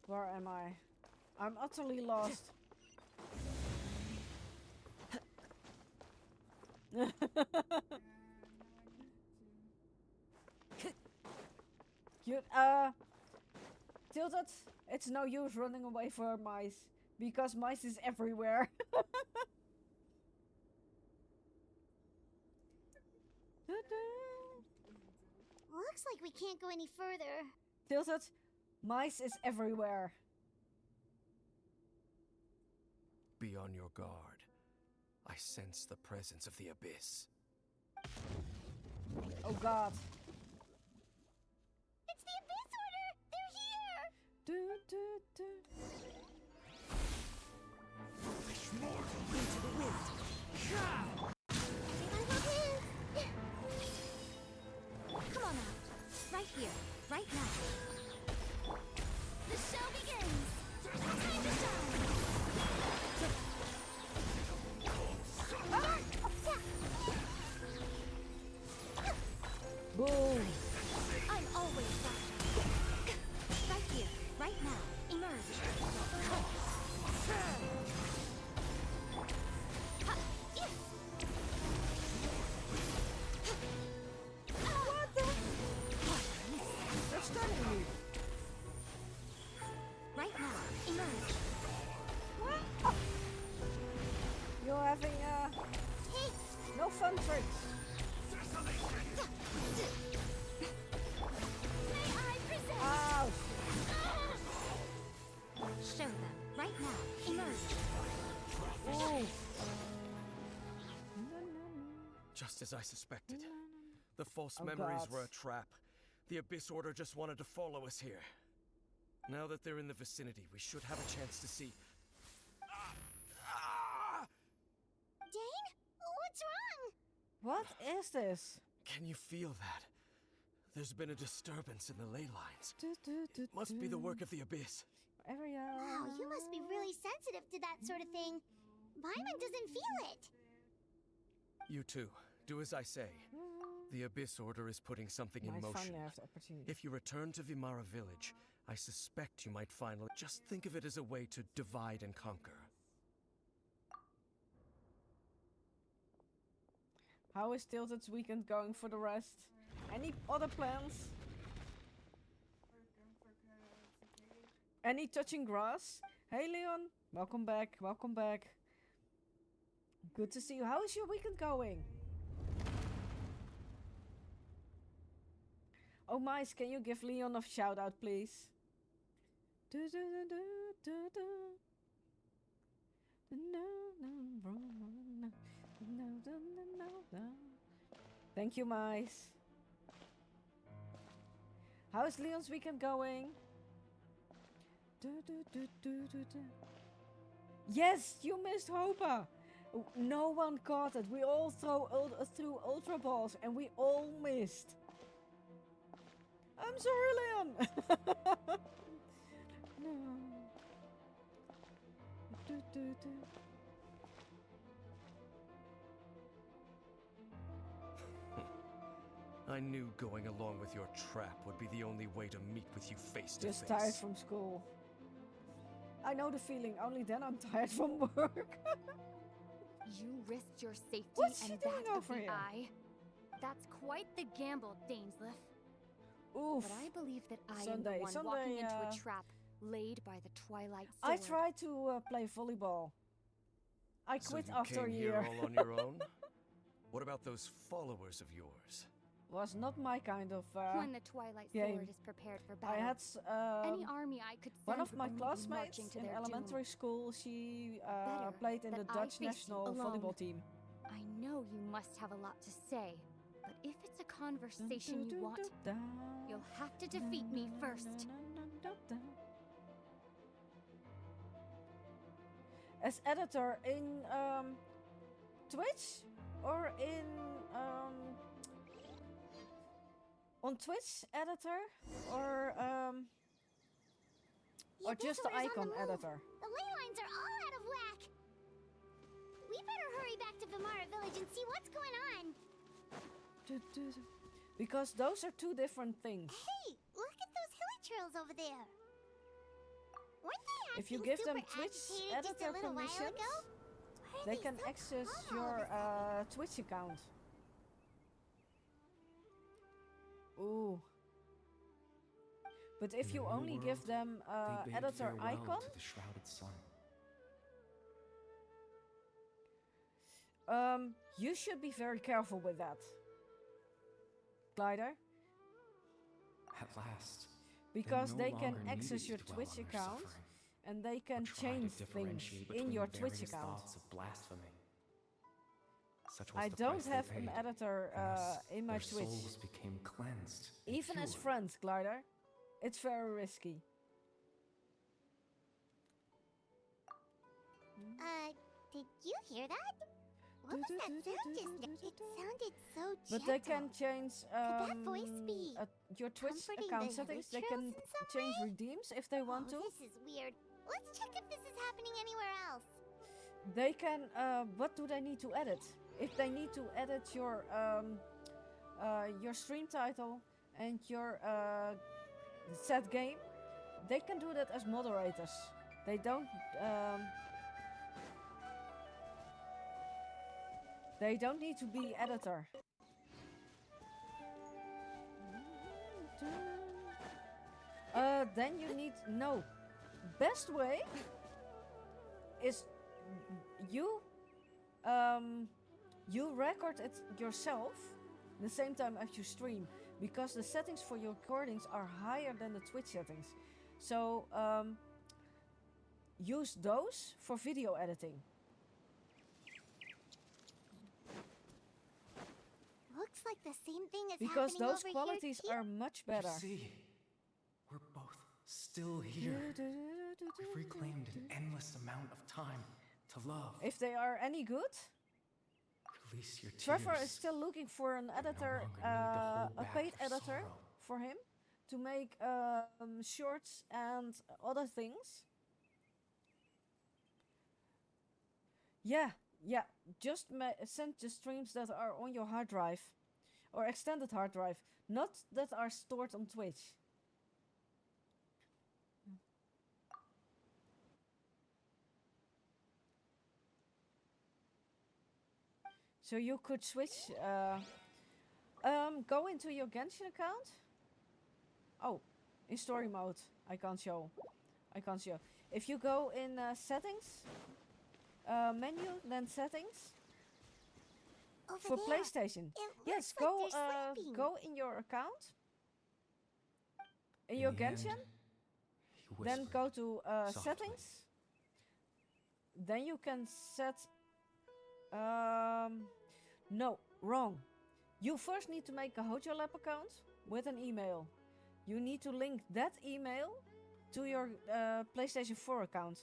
Where am I? I'm utterly lost. Cute. Tilted, it's no use running away for mice. Because mice is everywhere. Looks like we can't go any further. Tilted, mice is everywhere. Be on your guard. I sense the presence of the abyss. Oh god. It's the Abyss Order! They're here! Into the wind. Come on out. Right here. Right now. The show begins! Time to shine! Boom. I'm always watching. Right here. Right now. Emerge. What the? They're stunning me. Right now. Emerge. What? Oh. You're having no fun tricks. May I present? Ouch. Show them. Right now. Emerge. Ooh. Just as I suspected. The false Oh, memories God. were a trap. The Abyss Order just wanted to follow us here. Now that they're in the vicinity, we should have a chance to see. Dane? What's wrong? What is this? Can you feel that? There's been a disturbance in the ley lines. It must be the work of the Abyss. Area. Wow, you must be really sensitive to that sort of thing. Paimon doesn't feel it. You too. Do as I say. The Abyss Order is putting something in Might motion. finally have the opportunity. If you return to Vimara Village, I suspect you might finally just think of it as a way to divide and conquer. How is Tilted's weekend going for the rest? Any other plans? Any touching grass? Hey Leon, welcome back, welcome back. Good to see you. How is your weekend going? Oh, Mice, can you give Leon a shout out, please? Thank you, Mice. How is Leon's weekend going? Yes, you missed Hopa. No one caught it. We all threw Ultra Balls and we all missed. I'm sorry, Leon. No. I knew going along with your trap would be the only way to meet with you face to face. Just tired from school. I know the feeling, only then I'm tired from work. You risked your safety What's she and doing that of over the here? eye. That's quite the gamble, Dainsleif. Oof. But I believe that I Sunday- am the one Sunday, walking into a trap laid by the Twilight Sword. I tried to play volleyball. I So quit you after a came year. here all on your own? What about those followers of yours? Was not my kind of When the Twilight game. Sword is prepared for I battle, had any army I could send one of would my only be classmates marching to in their elementary doom. school. She Better played in the that I Dutch face you national alone. volleyball team. I know you must have a lot to say, but if it's a conversation you want, you'll have to defeat me first. As editor in Twitch or in on Twitch editor or just the icon editor. The ley lines are all out of whack. We better hurry back to Vimara Village and see what's going on. Because those are two different things. Hey, look at those hilly trails over there. Weren't they If you acting give them super Twitch agitated just a editor little while permissions, ago? Why are they can so access calm all of your a sudden? Twitch account. Ooh. But if In you the new only world, give them they bade editor farewell icon, to the shrouded sun. you should be very careful with that, Glider, At last, because no they can longer access needed your to dwell Twitch on their account suffering, and they or can try to change things differentiate in between your Twitch various account. thoughts of blasphemy. Such was I the don't price they have an paid, editor and thus in my their Twitch. souls became cleansed and Even as pure. friends, Glider, it's very risky. Did you hear that? What was that sound just now? It sounded so gentle. But they can change that voice be your Twitch comforting account the settings. They hilly can trails in some change way? redeems if they want to. This is weird. Let's check if this is happening anywhere else. They can. What do they need to edit? If they need to edit your stream title and your set game, they can do that as moderators. They don't. They don't need to be editor. Then you need best way is you record it yourself the same time as you stream, because the settings for your recordings are higher than the Twitch settings. So use those for video editing. Looks like the same thing is Because happening those over qualities here are much better. You see, we're both still here. We've reclaimed an endless amount of time to love. If they are any good, Release your tears. Trevor is still looking for an editor, longer need to hold a back paid your editor sorrow. for him to make shorts and other things. Yeah. Just send the streams that are on your hard drive or extended hard drive, not that are stored on Twitch. So you could switch. Go into your Genshin account. Oh, in story mode. I can't show. If you go in settings, menu, then settings Over for there. PlayStation. It Yes, looks like they're sleeping. go in your account. In your the end, Genshin, he then whispered go to softly. settings. Then you can set. No, wrong. You first need to make a Hojo Lab account with an email. You need to link that email to your PlayStation 4 account.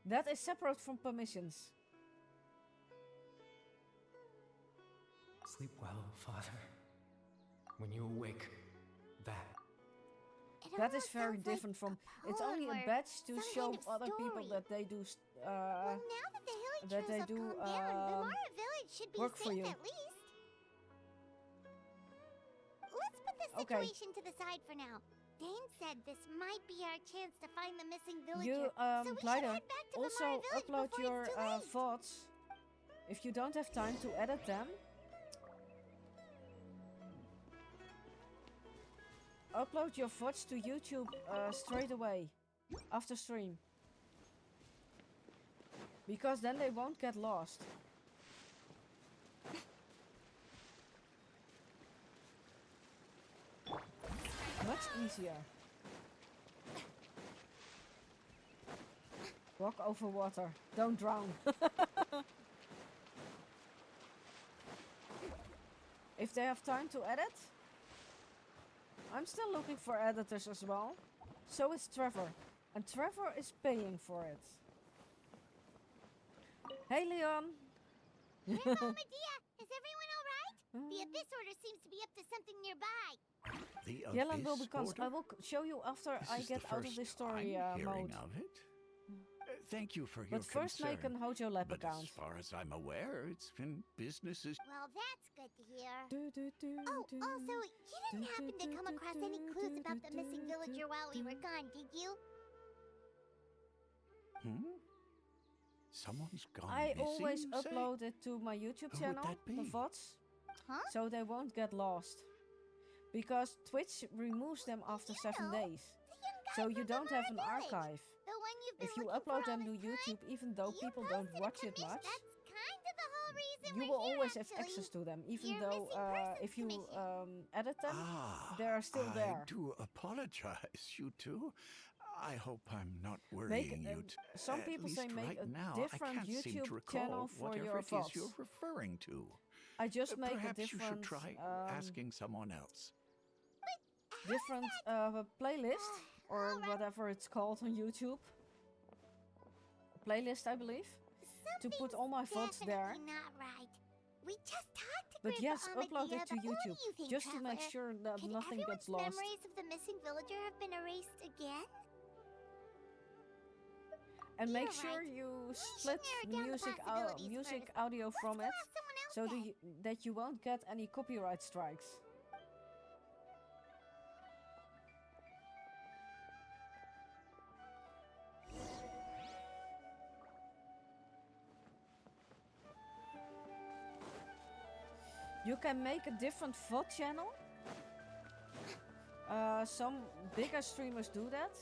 That is separate from permissions. Sleep well, Father. When you awake, that. It That is almost very sounds like different from. a It's only a poem or badge to some show kind of other people story. that they do. Well, now that the hilly that trolls they have do, calmed down, Vimara Village should be work for safe you. at least. Let's put this Okay. situation to the side for now. Dane said this might be our chance to find the missing villager. You, so we should Glider, head back to also Vimara Village upload before your it's too late. VODs. If you don't have time to edit them, upload your VODs to YouTube straight away after stream. Because then they won't get lost. Much easier. Walk over water. Don't drown. If they have time to edit, I'm still looking for editors as well. So is Trevor. And Trevor is paying for it. Hey Leon! Grandma Medea, is everyone alright? The Abyss Order seems to be up to something nearby. The Yellow will Abyss because I Order? will show you after This I is get the out of first this story I'm hearing mode. of it. Thank you for your But first concern. make an Hojo Lab But account. as far as I'm aware, it's been business as Well, that's good to hear. Oh, also, you didn't happen to come across any clues about the missing villager while we were gone, did you? Someone's gone I missing, always you say? upload it to my YouTube Who would channel, that the be? VODs, Huh? so they won't get lost. Because Twitch removes them after 7 days. The young guy So from you don't have an Vimara Village. archive. The one you've been If you looking upload for all them to this time. YouTube, even though You people don't posted a watch it commission. much, That's kind of the whole reason you we're will here, always have actually. access to them. Even Your though missing persons if you commission. edit them, Ah, they are still there. I do apologize, you two. I hope I'm not Make worrying you. some At people say least make right a now, different I can't seem YouTube to recall channel for whatever your it is VODs. you're referring to. I just make a Perhaps you different should try asking someone else. different playlist or Alright. whatever it's called on YouTube. Playlist, I believe, to put all my VODs there. Definitely not right. We just talked to But Grandpa yes, upload Amadea, it to but what do YouTube you think, just to make Traveler? sure that Could nothing everyone's gets lost. memories of the missing villager have been erased again? And make You're sure right. you should split narrow down the music possibilities first. audio Let's from go it, ask someone else so then. that you won't get any copyright strikes. You can make a different VOD channel. Some bigger streamers do that.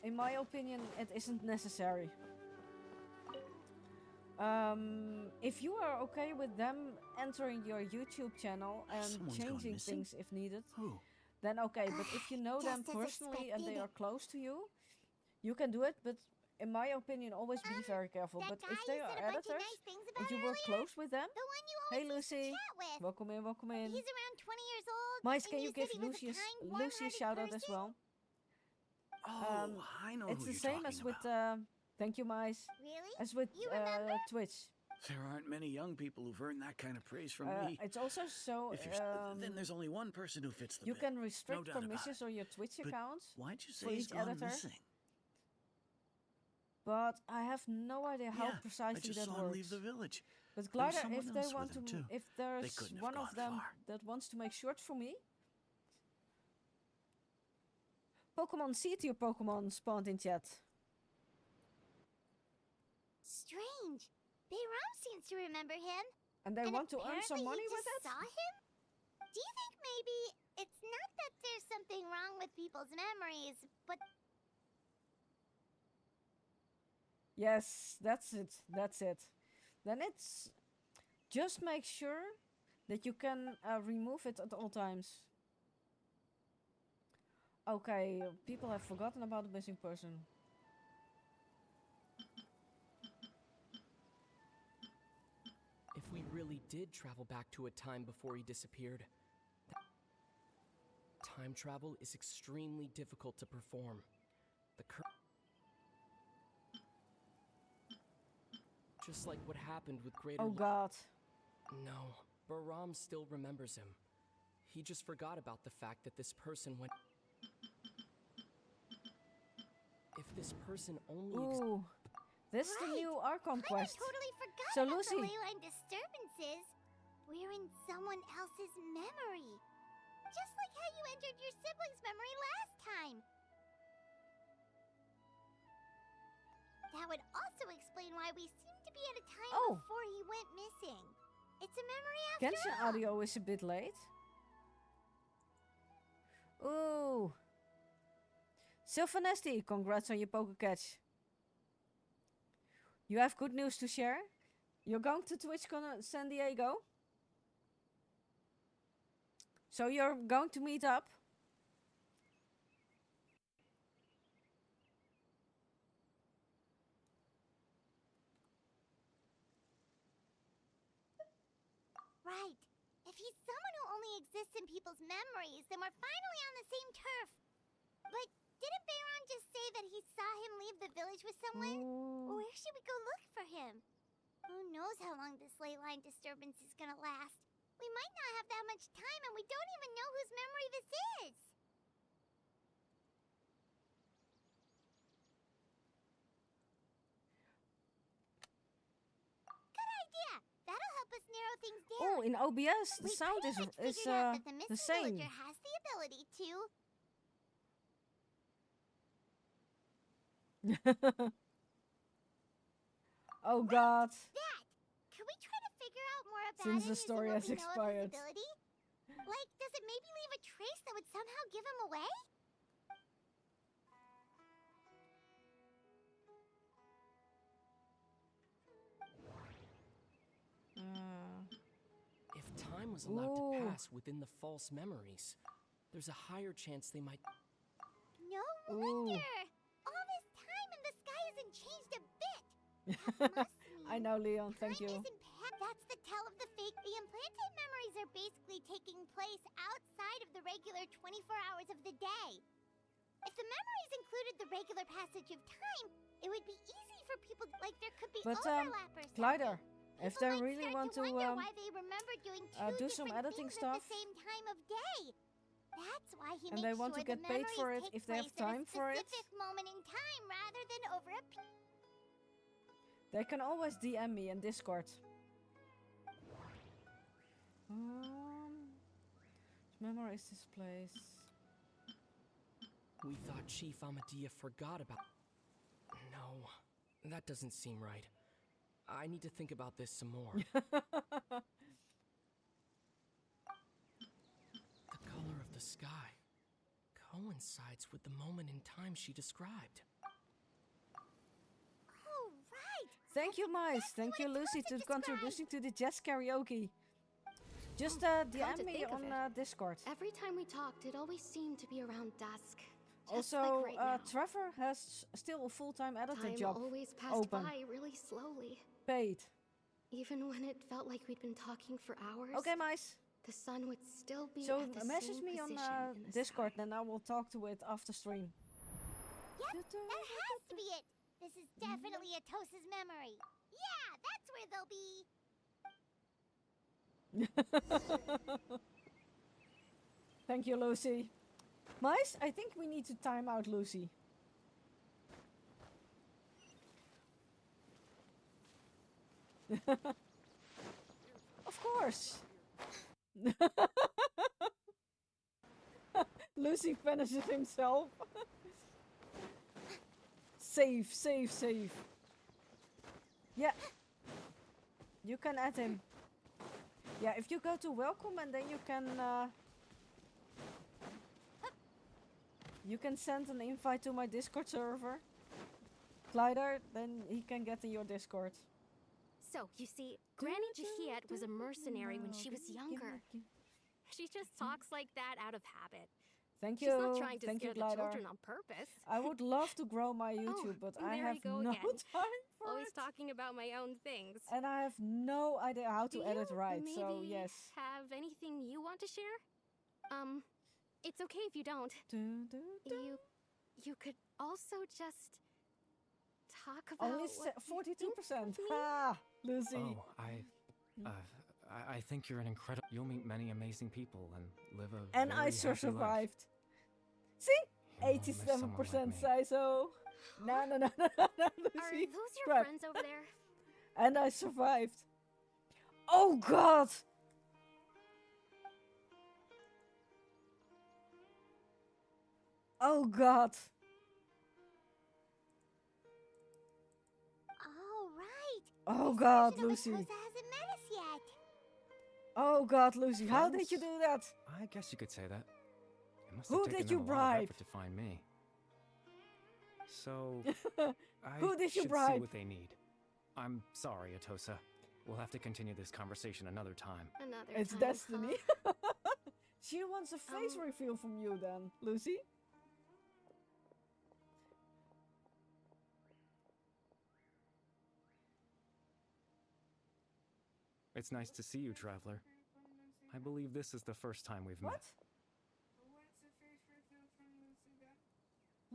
In my opinion, it isn't necessary. If you are okay with them entering your YouTube channel and Someone's gone changing missing? things if needed, Who? then okay. But if you know them Just as personally and they expected. are close to you, you can do it. But in my opinion, always be very careful. That But guy if they you are said a bunch of editors nice things and about you work earlier, close with them, the one you hey always used to Lucy, chat with. welcome in, welcome in. He's around 20 years old. Mice, and can you said give he was a Lucy kind, Lucy a warm-hearted shout out as person? well? Oh, I know It's who the you're same as talking with about. thank you, Mice. Really? As with You remember? Twitch. There aren't many young people who've earned that kind of praise from me. It's also so If you're, then there's only one person who fits the you bill. can restrict doubt about permissions it. on your Twitch But accounts, Why'd you say for he's each gone editor. missing? but I have no idea how Yeah, I precisely just that saw him works. leave the village. But There was Glider, someone if they else want with to, him, too. if there's couldn't have one of gone them far. that wants to make short for me, Pokemon, see it your Pokemon spawned in chat. Strange. Bayram seems to remember him. And they and want to earn some apparently money he with just it? saw him? Do you think maybe it's not that there's something wrong with people's memories, but Yes, that's it. That's it. Then it's just make sure that you can remove it at all times. Okay, people have forgotten about the missing person. If we really did travel back to a time before he disappeared, time travel is extremely difficult to perform. Just like what happened with Greater. Oh God. No, Baram still remembers him. He just forgot about the fact that this person went. If this person only. Ooh, this is the new Archon I quest. totally forgot So about Lucy, the ley line disturbances. We're in someone else's memory. Just like how you entered your sibling's memory last time. That would also explain why we seem to be at a time before he went missing. It's a memory after Genshin all. audio is a bit late. Ooh. Sylvanesti, congrats on your poker catch. You have good news to share? You're going to TwitchCon San Diego? So you're going to meet up? Right. If he's someone who only exists in people's memories, then we're finally on the same turf. But didn't Bayron just say that he saw him leave the village with someone? Where should we go look for him? Who knows how long this ley line disturbance is gonna last? We might not have that much time, and we don't even know whose memory this is. Good idea. That'll help us narrow things down. Oh, in OBS, the We sound pretty is much figured out that the the missing same. villager has the ability to. Oh God. That! Can we try to figure out more about Since it the story using has what we know of expired. his ability? Like, does it maybe leave a trace that would somehow give him away? If time was allowed Ooh. to pass within the false memories, there's a higher chance they might. No Ooh. wonder! All this time and the sky hasn't changed a bit! That must mean I know, Leon, thank time you. isn't that's the tell of the fake. The implanted memories are basically taking place outside of the regular 24 hours of the day. If the memories included the regular passage of time, it would be easy for people, like there could be But, overlap or something. Glider, if People they might really start want to wonder why they remember doing two do some different editing things stuff, at the same time of day. That's why he and makes they want sure to get the paid for memories it take if they have place at time a for it, specific moment in time rather than over a they can always DM me in Discord. Memorize this place. We thought Chief Amadea forgot about. No, that doesn't seem right. I need to think about this some more. The color of the sky coincides with the moment in time she described. Oh, right! Thank you, Mice. Thank you, Lucy, to contributing to the jazz karaoke. Just DM to me think of on it. Discord. Every time we talked, it always seemed to be around dusk. Just Also, like right now. Trevor has still a full-time editor Time job always passed open, by really slowly. paid. Even when it felt like we'd been talking for hours, Okay, Mice. the sun would still be So at the message same me on position in the Discord, sky. and I will talk to it after stream. Yep, that has to be it. This is definitely Atosa's memory. Yeah, that's where they'll be. Thank you, Lucy. Mice, I think we need to time out Lucy. Of course. Lucy finishes himself. Save, save, save. Yeah. You can add him. Yeah, if you go to welcome and then you can send an invite to my Discord server. Glider, then he can get in your Discord. So, you see, Granny Jahiet was a mercenary when she was younger. She just talks like that out of habit. Thank She's you. not trying to Thank you, scare the Glider. children on purpose. I would love to grow my YouTube, but I there have you go no again. time for Always it. talking about my own things. And I have no idea how to Do edit you right, maybe so yes. have anything you want to share? It's okay if you don't. You could also just talk about Only what you think 42%. of me. Ha! Lucy. Oh, I think you're an incredible. You'll meet many amazing people and live a And very I happy life. survived. See? You won't miss someone like 87% me. say so. No, Are Lucy. those your Crap. friends over there? And I survived. Oh god! Oh god! All right. Oh This god, version of Lucy. Atosa hasn't met us yet. Oh god, Lucy, how did Friends? you do that? I guess you could say that. It must Who have taken did you them a lot of bribe? effort to find me. So, I Who did you should bribe? see what they need. I'm sorry, Atosa. We'll have to continue this conversation another time. Another It's time, destiny. huh? She wants a face reveal from you then, Lucy. It's nice to see you, Traveler. I believe this is the first time we've What? met. What's the face reveal from Lucy then?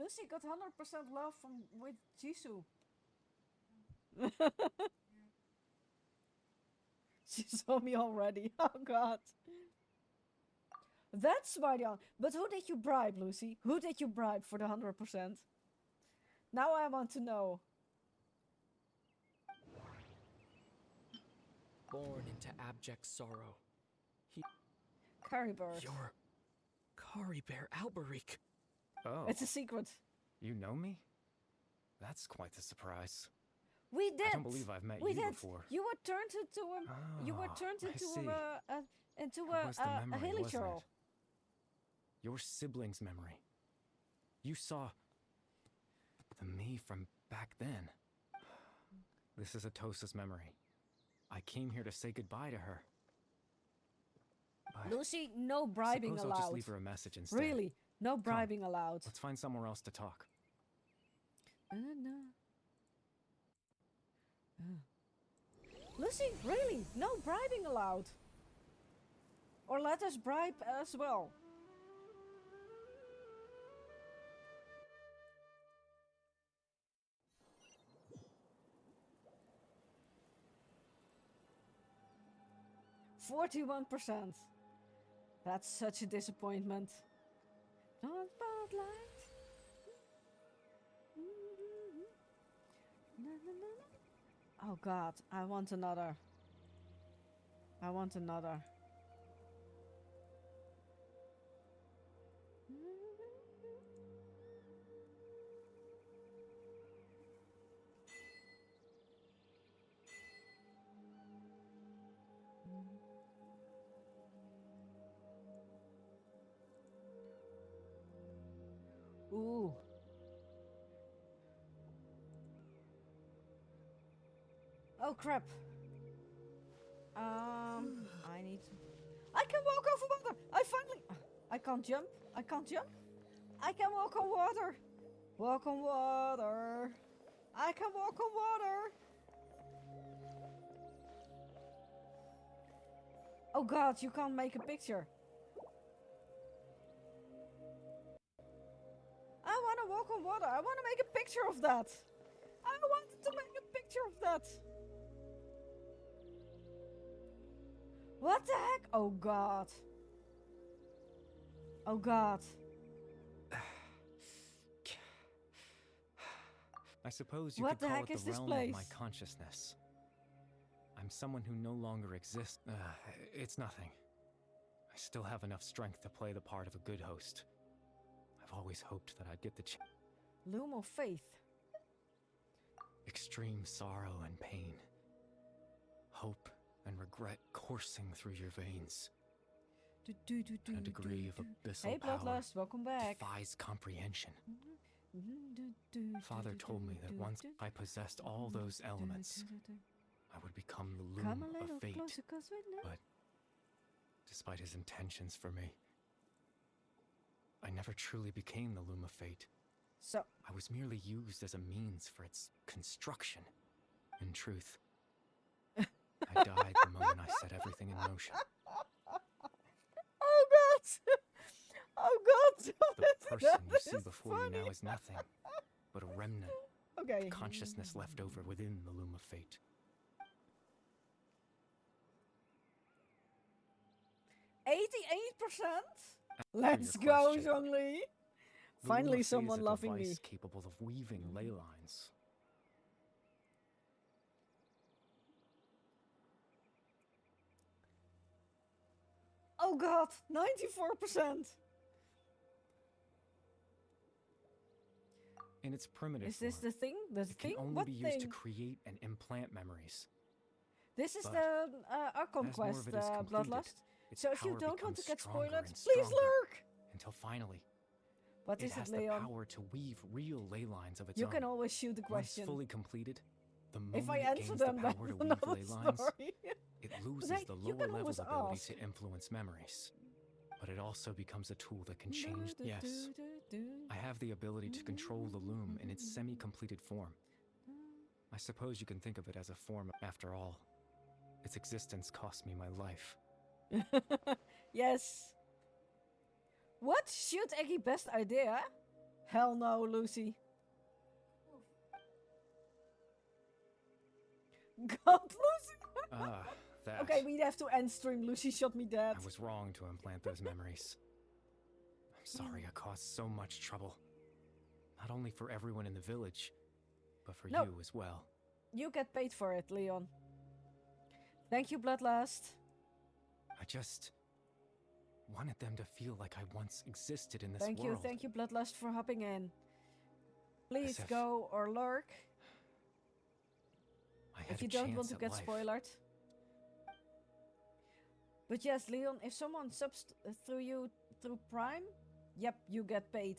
Lucy got 100% love from with Jisoo. She saw me already. Oh god. That's smart, yeah. But who did you bribe, Lucy? Who did you bribe for the 100%? Now I want to know. Born into abject sorrow. Caribird. You're Kari Bear Alberic. Oh, It's a secret. you know me? That's quite the surprise. We did. I don't believe I've met we you did. before. You were turned into a. You were Ah, turned I into see. into It was the a memory, hilly wasn't churl. it? Your sibling's memory. You saw the me from back then. This is Atosa's memory. I came here to say goodbye to her. But Lucy, no bribing suppose allowed. I'll just leave her a message instead. Really, no bribing allowed. Let's find somewhere else to talk. Lucy, really, no bribing allowed. Or let us bribe as well. %41%. That's such a disappointment. Not spotlight. Oh god, I want another. I want another. Ooh. Oh crap. I need to. I can walk over water. I finally. I can't jump. I can't jump. I can walk on water. Walk on water. I can walk on water. Oh god, you can't make a picture. I want to walk on water. I want to make a picture of that. I wanted to make a picture of that. What the heck? Oh god. Oh god. I suppose you What could the call heck it is the this realm of my place? consciousness. I'm someone who no longer exists. It's nothing. I still have enough strength to play the part of a good host. I've always hoped that I'd get the Loom of faith. extreme sorrow and pain. Hope and regret coursing through your veins. And a degree of abyssal Hey power Bloodlust, welcome back. defies comprehension. Father told me that once I possessed all those elements, I would become the Come loom a little of fate. closer, 'cause we know. But despite his intentions for me, I never truly became the loom of fate. So, I was merely used as a means for its construction. In truth, I died the moment I set everything in motion. oh god! Oh god! The person you see before you now is nothing but a remnant Okay. of consciousness left over within the loom of fate. 88%? For Let's your go, question, Zhongli! the loom Finally of fate someone is a loving me. device capable of weaving ley lines. Oh god, 94%! In its primitive Is this form, the thing? The it can thing? only What be used to thing? create and implant memories. This is but the Archon as more quest, of it is completed, Bloodlust. its So if you power don't want to becomes get stronger spoiled, and please stronger, lurk! until finally, What it is has it, the Leon? power to weave real ley lines of its You own. can always shoot the Once question. fully completed, the If I moment it answer gains them, the that's power to another weave ley lines, story. it loses hey, the you lower can level always ability ask. to influence memories. But it also becomes a tool that can change. Yes, I have the ability to control the loom in its semi-completed form. I suppose you can think of it as a form. After all, its existence cost me my life. Yes. What? Shoot Eggy best idea? Hell no, Lucy. God, Lucy! Ah, that. Okay, we have to end stream. Lucy shot me dead. I was wrong to implant those memories. I'm sorry I caused so much trouble. Not only for everyone in the village, but for you as well. You get paid for it, Leon. Thank you, Bloodlust. I just wanted them to feel like I once existed in this world. Thank you, Bloodlust, for hopping in. Please if go or lurk. I had If you a don't chance want to at get life. spoiled. But yes, Leon, if someone subs through you through Prime, yep, you get paid.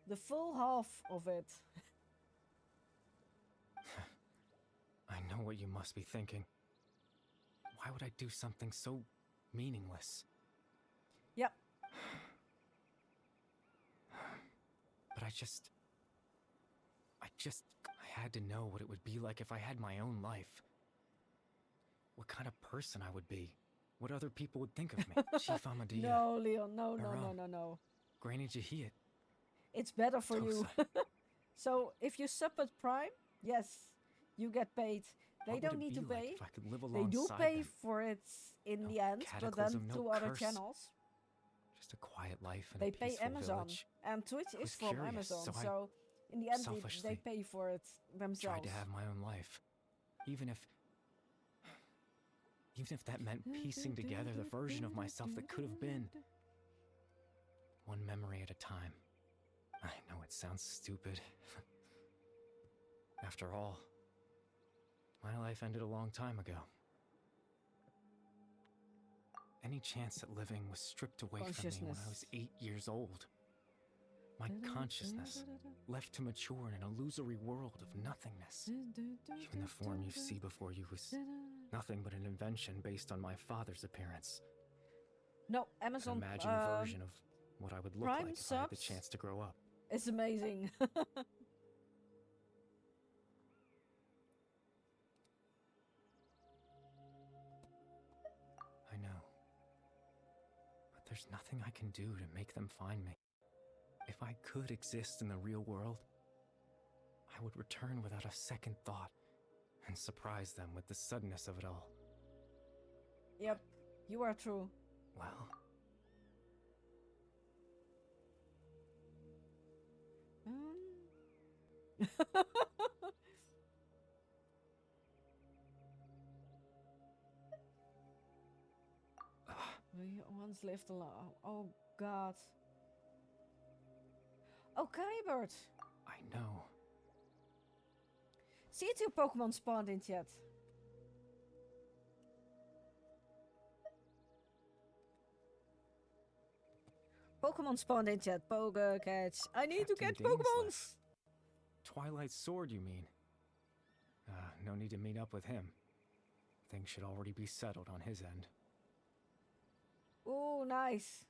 The full half of it. I know what you must be thinking. Why would I do something so meaningless? Yep. But I had to know what it would be like if I had my own life. What kind of person I would be. What other people would think of me. Chief Amadia. No, Leon, no. Granny Jahiyat. It's better for you. So, if you sub at Prime, yes, you get paid. They don't need to pay. If I could live They do alongside pay them? for it in No the end, but then cataclysm, no through other curse. channels. Just a quiet life in They a pay peaceful Amazon. village. And Twitch I was is from curious, Amazon, so I so in the end they selfishly pay for it themselves. Tried to have my own life. Even if that meant piecing together the version of myself that could have been. One memory at a time. I know it sounds stupid. After all, my life ended a long time ago. Any chance at living was stripped away from me when I was 8 years old. My consciousness left to mature in an illusory world of nothingness. Even the form you see before you was nothing but an invention based on my father's appearance. No, Amazon An imagined version of what I would look Prime like if I had the subs? chance to grow up. It's amazing. I know. But there's nothing I can do to make them find me. If I could exist in the real world, I would return without a second thought and surprise them with the suddenness of it all. Yep, you are true. Well, We once lived alone. Oh god. Okay, Bert. I know. See it your Pokemon spawned in chat. Pokemon spawned in chat. Pokecatch. I need to Captain get Pokemons. Dainsleif. Twilight Sword, you mean? No need to meet up with him. Things should already be settled on his end. Ooh, nice.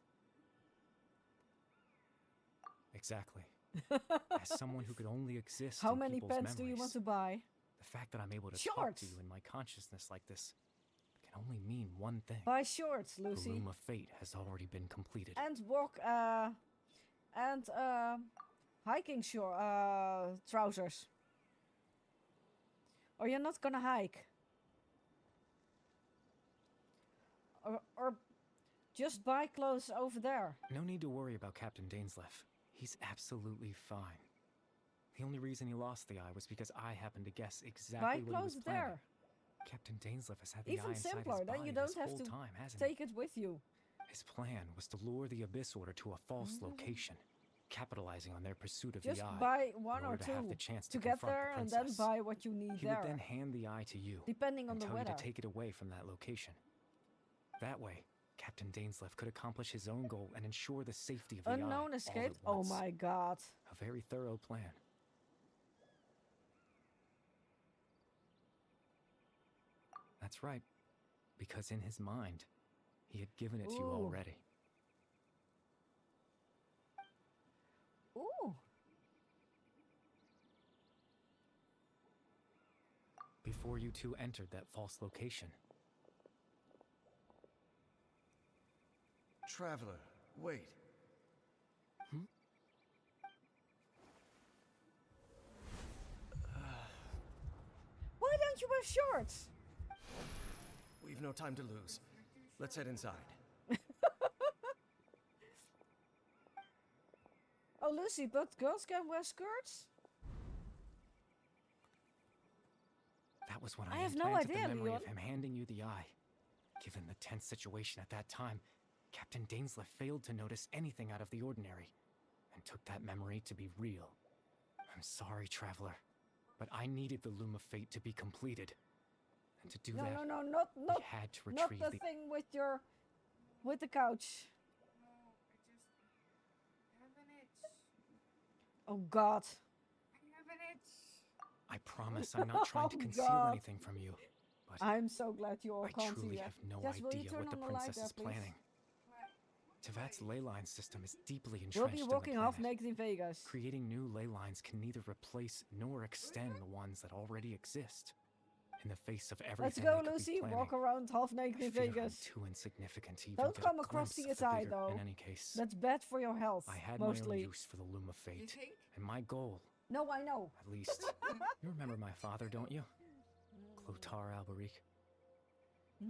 Exactly. As someone who could only exist How in many people's pens do you want memories, to buy? the fact that I'm able to talk Shorts. to you in my consciousness like this can only mean one thing. Buy shorts, The Lucy. Loom of Fate has already been completed. And hiking trousers. Or you're not gonna hike. Or just buy clothes over there. No need to worry about Captain Dainsleff. He's absolutely fine. The only reason he lost the eye was because I happened to guess exactly Buy what he was clothes planning. there. Captain Dainsleff has had the eye Even inside simpler, his then body you don't this have whole to time, hasn't take it with you. he? His plan was to lure the Abyss Order to a false location, capitalizing on their pursuit of Just the eye. buy one in or order to have two the chance to to get confront the there, and then princess. buy what you need He there. would then hand the eye to you, Depending on and the tell you weather. to take it away from that location. That way, Captain Dainsleff could accomplish his own goal and ensure the safety of the eye Unknown all escaped? at Oh once. my god. A very thorough plan. That's right, because in his mind, he had given it to you Ooh. already. Ooh. Before you two entered that false location. Traveler, wait. Why don't you wear shorts? We've no time to lose. Let's head inside. Oh, Lucy, but girls can wear skirts? That was when I I have no implanted idea, the memory Leon. of him handing you the eye. Given the tense situation at that time, Captain Dainsleff failed to notice anything out of the ordinary, and took that memory to be real. I'm sorry, Traveler, but I needed the Loom of Fate to be completed. And to do No, that, no, no, not we had to not retrieve the the... thing with the couch. No, I have an itch. Oh god. I have an itch. I promise I'm not trying to Oh, conceal God. anything from you, but I'm so glad you all I can't truly see have that. no Jess, will you idea turn what the on the light princess there, is please? planning. What? Tevat's ley line system is deeply We'll entrenched be in the walking half planet. naked in Vegas. Creating new ley lines can neither replace nor extend the ones that already exist. In the face of everything Let's they go, could be Lucy. planning, Walk around half naked I in fear I'm Vegas. too insignificant to even Don't get come a across glimpse the of the SI vigor. though. In any case, That's bad for your health, I had my own mostly. use for the Loom of You Fate, think? and my goal, No, I know. at least, you remember my father, don't you? Clotar Alberic.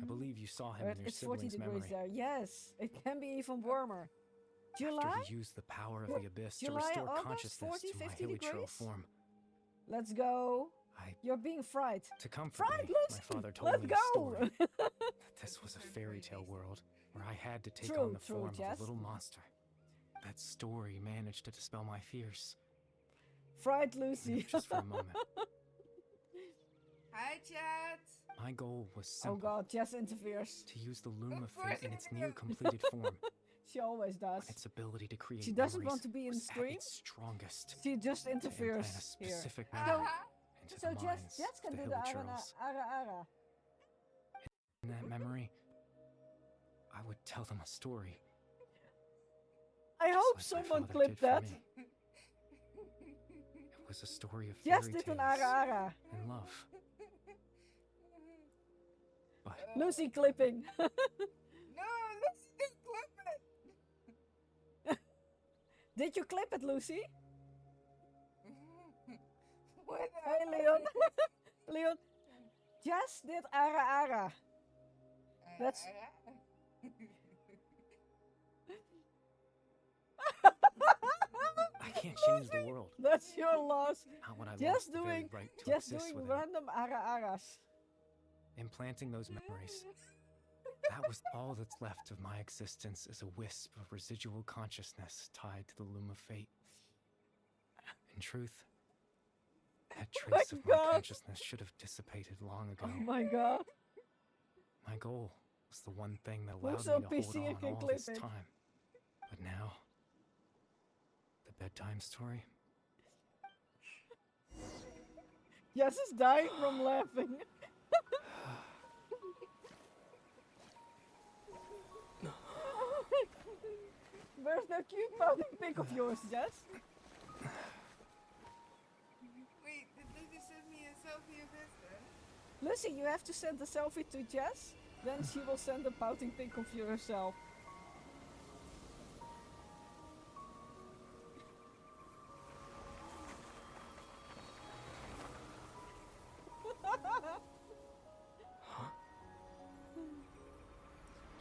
I believe you saw him But in your it's 40 sibling's degrees memory. there. Yes, it can be even warmer. July? After he used the power of the abyss to July, restore August, consciousness 40, to my 50 hilly trail degrees? form. Let's go. I, You're being fried. to comfort Fried, me, Lucy! my father told Let's me go! a story. That this was a fairy tale world where I had to take True, on the true, form of Jess. a little monster. That story managed to dispel my fears, Fried even Lucy. if just for a moment. Hi, chat. My goal was Oh simple: god, Jess interferes. to use the Loom of course Fate in I its do. near completed form, She always does. when its ability to create She doesn't memories want to be in was stream. at its strongest. She just To implant interferes a here. specific So, memory into so the Jess, minds Jess can of the do the hilly ara trails. ara. In that memory, I would tell them a story. I just hope like my someone father clipped did for that. me. It was a story of Jess fairy did an tales ara. and love. But Lucy clipping. No, let's just clip it. Did you clip it, Lucy? What? Hey, Leon. Leon. Jess did ara. That's- I can't change the world. That's your loss. Not when I Just lost the very doing- right to Just exist doing within it. random aras. Implanting those memories. That was all that's left of my existence as a wisp of residual consciousness tied to the Loom of Fate. In truth, that trace of my God. consciousness should have dissipated long ago. Oh my god. My goal was the one thing that Move allowed some me to PC hold and on can all clip this it. time. But now, the bedtime story, Jess is dying from laughing. Where's that cute pouting pic of yours, Jess? Wait, did Lucy send me a selfie of his then? Lucy, you have to send a selfie to Jess, then she will send a pouting pic of you herself.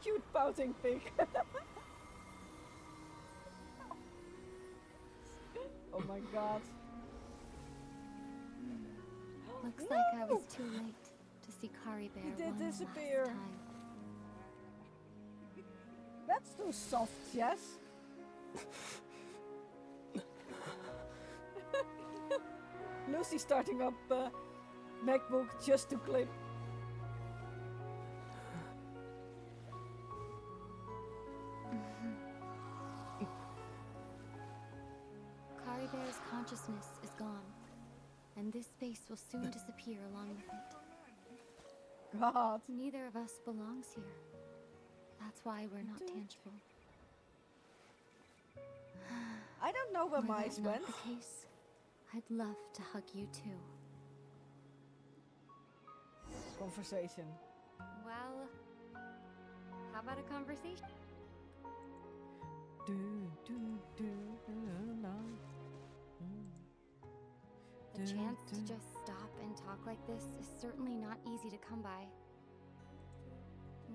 Cute pouting pic. Oh my god. Looks like I was too late to see Kari Bear He did one disappear. last time. That's too soft, Jess. Lucy starting up MacBook just to clip. Kari Bear's consciousness is gone, and this space will soon disappear along with it. God. Neither of us belongs here. That's why we're not tangible. I don't know where Were Mice that not went. the case, I'd love to hug you too. Conversation. Well, how about a conversation? The chance to just stop and talk like this is certainly not easy to come by.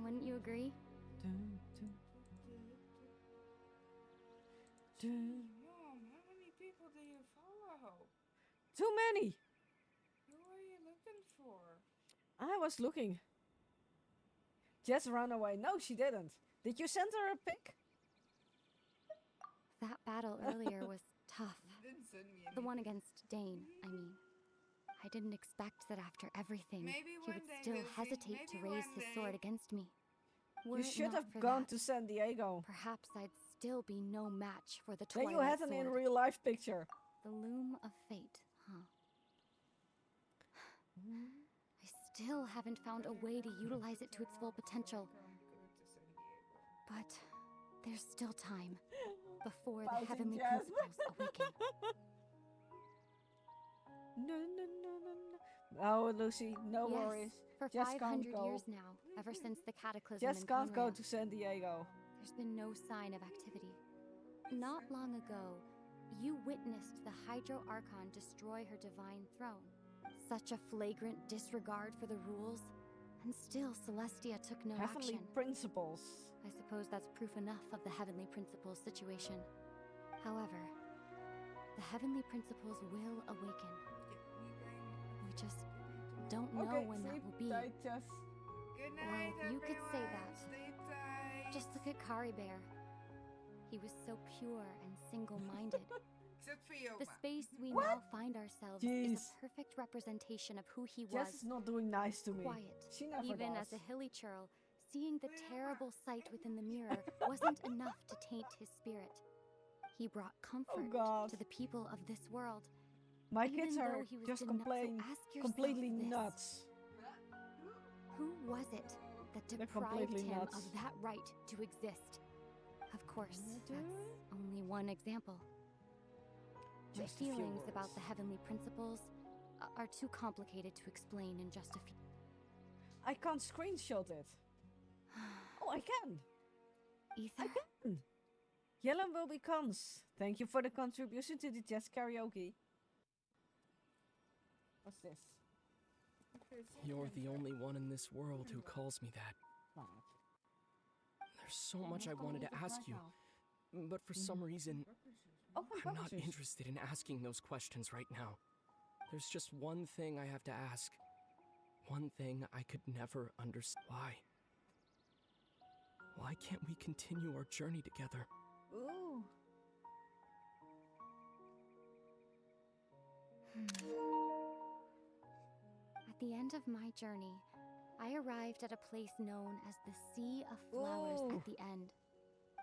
Wouldn't you agree? Mom, how many people do you follow? Too many. Who are you looking for? I was looking. Jess ran away. No, she didn't. Did you send her a pic? That battle earlier was tough. Didn't send me The one anything. against Dane, I mean. I didn't expect that after everything, Maybe he one would day, still Lucy. hesitate to Maybe raise one his day. sword against me. Were You it should not have for gone that, to San Diego. perhaps I'd still be no match for the Then Twilight you had an Sword. in real life picture. The loom of fate, huh? I still haven't found a way to utilize it to its full potential. But there's still time before the Pouting heavenly Jess. principles awaken. No, no, no, no, no. Oh, Lucy, no Yes, worries. for Jess can't 500 go. years now, ever since the cataclysm Jess in can't go Conria, to San Diego. there's been no sign of activity. Not long ago, you witnessed the Hydro Archon destroy her divine throne. Such a flagrant disregard for the rules, and still Celestia took no Heavenly action. principles. I suppose that's proof enough of the Heavenly Principles situation. However, the Heavenly Principles will awaken. We just don't know Okay, when that sleep will be. tight, Jess. Good night, Well, you could say everyone. that. Sleep tight. Just look at Kari Bear. He was so pure and single-minded. Except for you. The space we What? now find ourselves is Jeez. a perfect representation of who he Jess was. is not doing nice to me. Quiet. She never Even does. as a hilly churl, seeing the terrible sight within the mirror wasn't enough to taint his spirit. He brought comfort God. to the people of this world. My even kids though are he was just denied. So complain, ask yourself completely this. nuts. Who was it that They're deprived completely him nuts. of that right to exist? Of course, that's only one example. My Just a few feelings about words. the heavenly principles are too complicated to explain in just a few. I can't screenshot it. Oh, I can. Ether? I can. Yellen will be cons. Thank you for the contribution to the jazz karaoke. What's this? You're the only one in this world who calls me that. There's so much I wanted to ask you, but for some reason, Oh, my I'm not publishers. interested in asking those questions right now. There's just one thing I have to ask. One thing I could never understand. Why? Why can't we continue our journey together? Ooh. At the end of my journey, I arrived at a place known as the Sea of Flowers Ooh. at the end.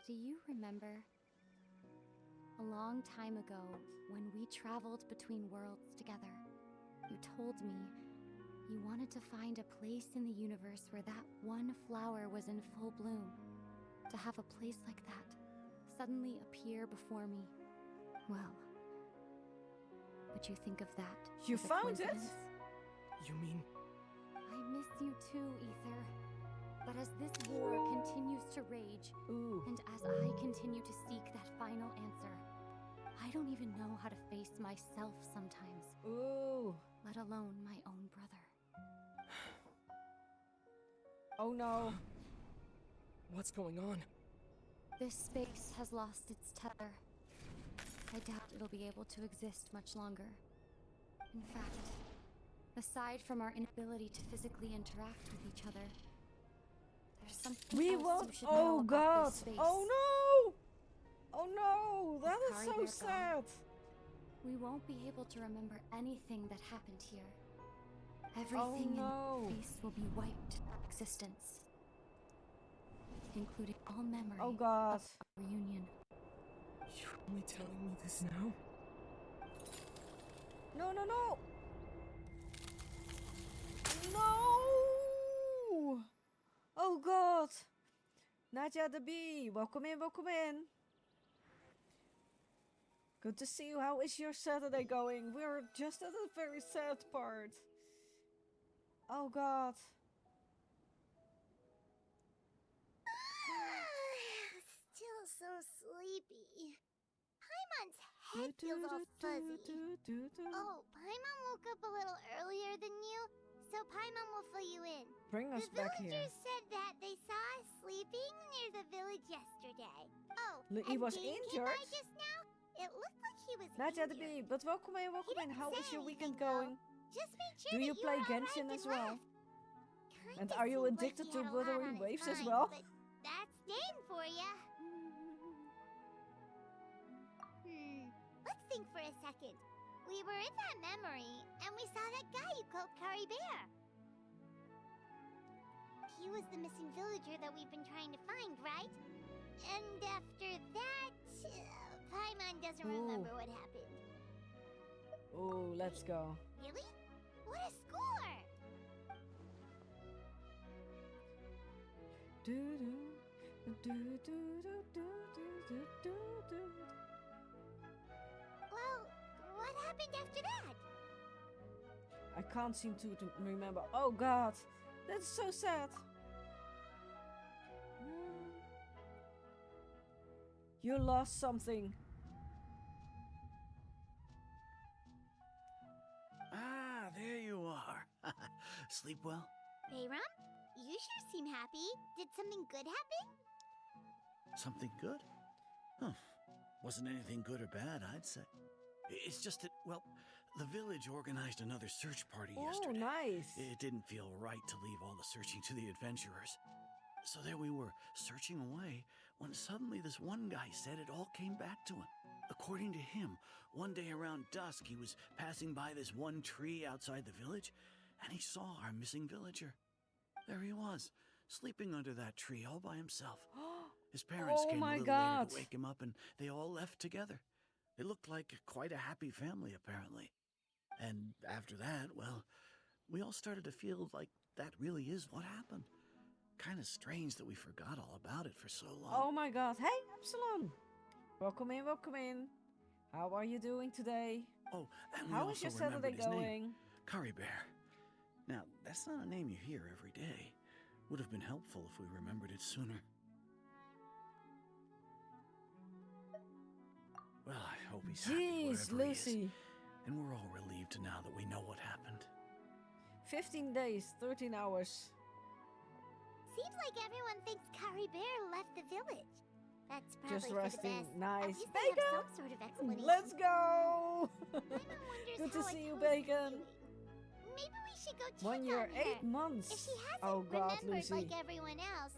Do you remember? A long time ago, when we traveled between worlds together, you told me you wanted to find a place in the universe where that one flower was in full bloom. To have a place like that suddenly appear before me. Well, would you think of that? You as a found it? coincidence? You mean I miss you too, Ether. But as this war continues to rage, Ooh. and as I continue to seek that final answer, I don't even know how to face myself sometimes, Ooh. let alone my own brother. Oh no. what's going on? This space has lost its tether. I doubt it'll be able to exist much longer. In fact, aside from our inability to physically interact with each other, there's something We else won't. you should Oh know about god. this space. Oh no. Oh no. That is Kari so Bear sad. We won't be able to remember anything that happened here. Oh Everything no. in this space will be wiped from existence, including all memory Oh god. of our reunion. You're only telling me this now? No, no, no. No. Oh god. Nadia the Bee. Welcome in, welcome in. Good to see you. How is your Saturday going? We're just at a very sad part. Oh god. Still so sleepy. Paimon's head feels all fuzzy. Oh, Paimon woke up a little earlier than you, so Paimon will fill you in. Bring us The back here. villagers said that they saw us sleeping near the village yesterday. Oh, He and was Dane came by injured? just now? It looked like he was Nadia the injured. Bee, but welcome in, welcome in. didn't How is say your weekend anything, though. going? Just made sure Do that you you play were alright Genshin and as well? left. And Kinda are you seemed like addicted he to had a lot Wuthering on his Waves as mind, well? But that's Dane for ya. Let's think for a second. We were in that memory, and we saw that guy you called Kari Bear. He was the missing villager that we've been trying to find, right? And after that, Paimon doesn't remember what happened. Oh, let's go. Really? What a score! Do do do do do do do do do. Well, what happened after that? I can't seem to remember. Oh god, that's so sad. You lost something. Ah, there you are. Sleep well? Bayram, you sure seem happy. Did something good happen? Something good? Huh. Wasn't anything good or bad, I'd say. It's just that, well, the village organized another search party Oh, yesterday. nice. It didn't feel right to leave all the searching to the adventurers. So there we were, searching away, when suddenly this one guy said it all came back to him. According to him, one day around dusk, he was passing by this one tree outside the village, and he saw our missing villager. There he was, sleeping under that tree all by himself. His parents Oh came a my little God. later to wake him up, and they all left together. They looked like quite a happy family, apparently. And after that, well, we all started to feel like that really is what happened. Kind of strange that we forgot all about it for so long. Oh my god. Hey, Epsilon. Welcome in, welcome in. How are you doing today? Oh, and we How also is your Saturday remembered his name, going? Curry Bear. Now, that's not a name you hear every day. Would have been helpful if we remembered it sooner. Well, I hope he's happy Jeez, wherever he is. Lucy. And we're all relieved now that we know what happened. 15 days, 13 hours. Seems like everyone thinks Kari Bear left the village. That's probably Just for the resting. best. At Nice. least they have Bacon! some sort of explanation. Let's go! Paimon wonders Good to how see you, Ato's Bacon. doing. Maybe we should go check 1 year, on her. 8 months. If she hasn't Oh god, remembered Lucy. like everyone else,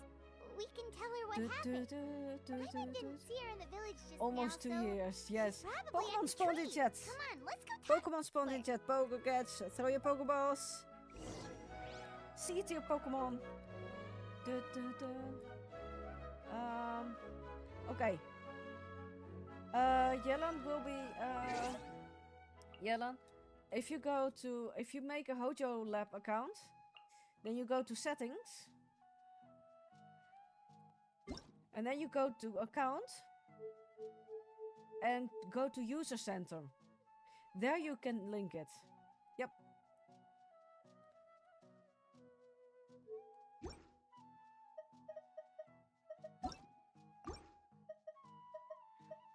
we can tell her what happened. Paimon didn't see her in the village just Almost now, 2 so years, yes. probably Pokemon at the spawned in tree. chat. Come on, let's go talk Pokemon spawned to in her. chat. Pokecats. Throw your Pokeballs. See it, your Pokemon. Okay. Yelan will be. Yelan, if you make a Hojo Lab account, then you go to settings, and then you go to account, and go to user center. There you can link it. Yep.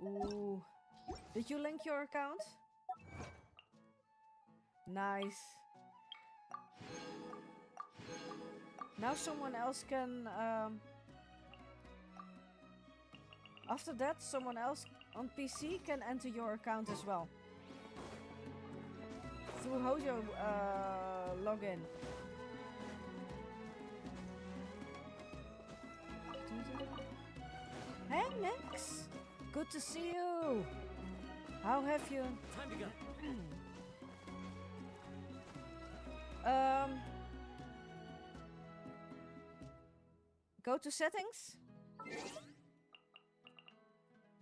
Ooh. Did you link your account? Nice. Now someone else can... after that, someone else on PC can enter your account as well. Through Hojo login. Hey Max! Good to see you! How have you... Time to go. Go to settings.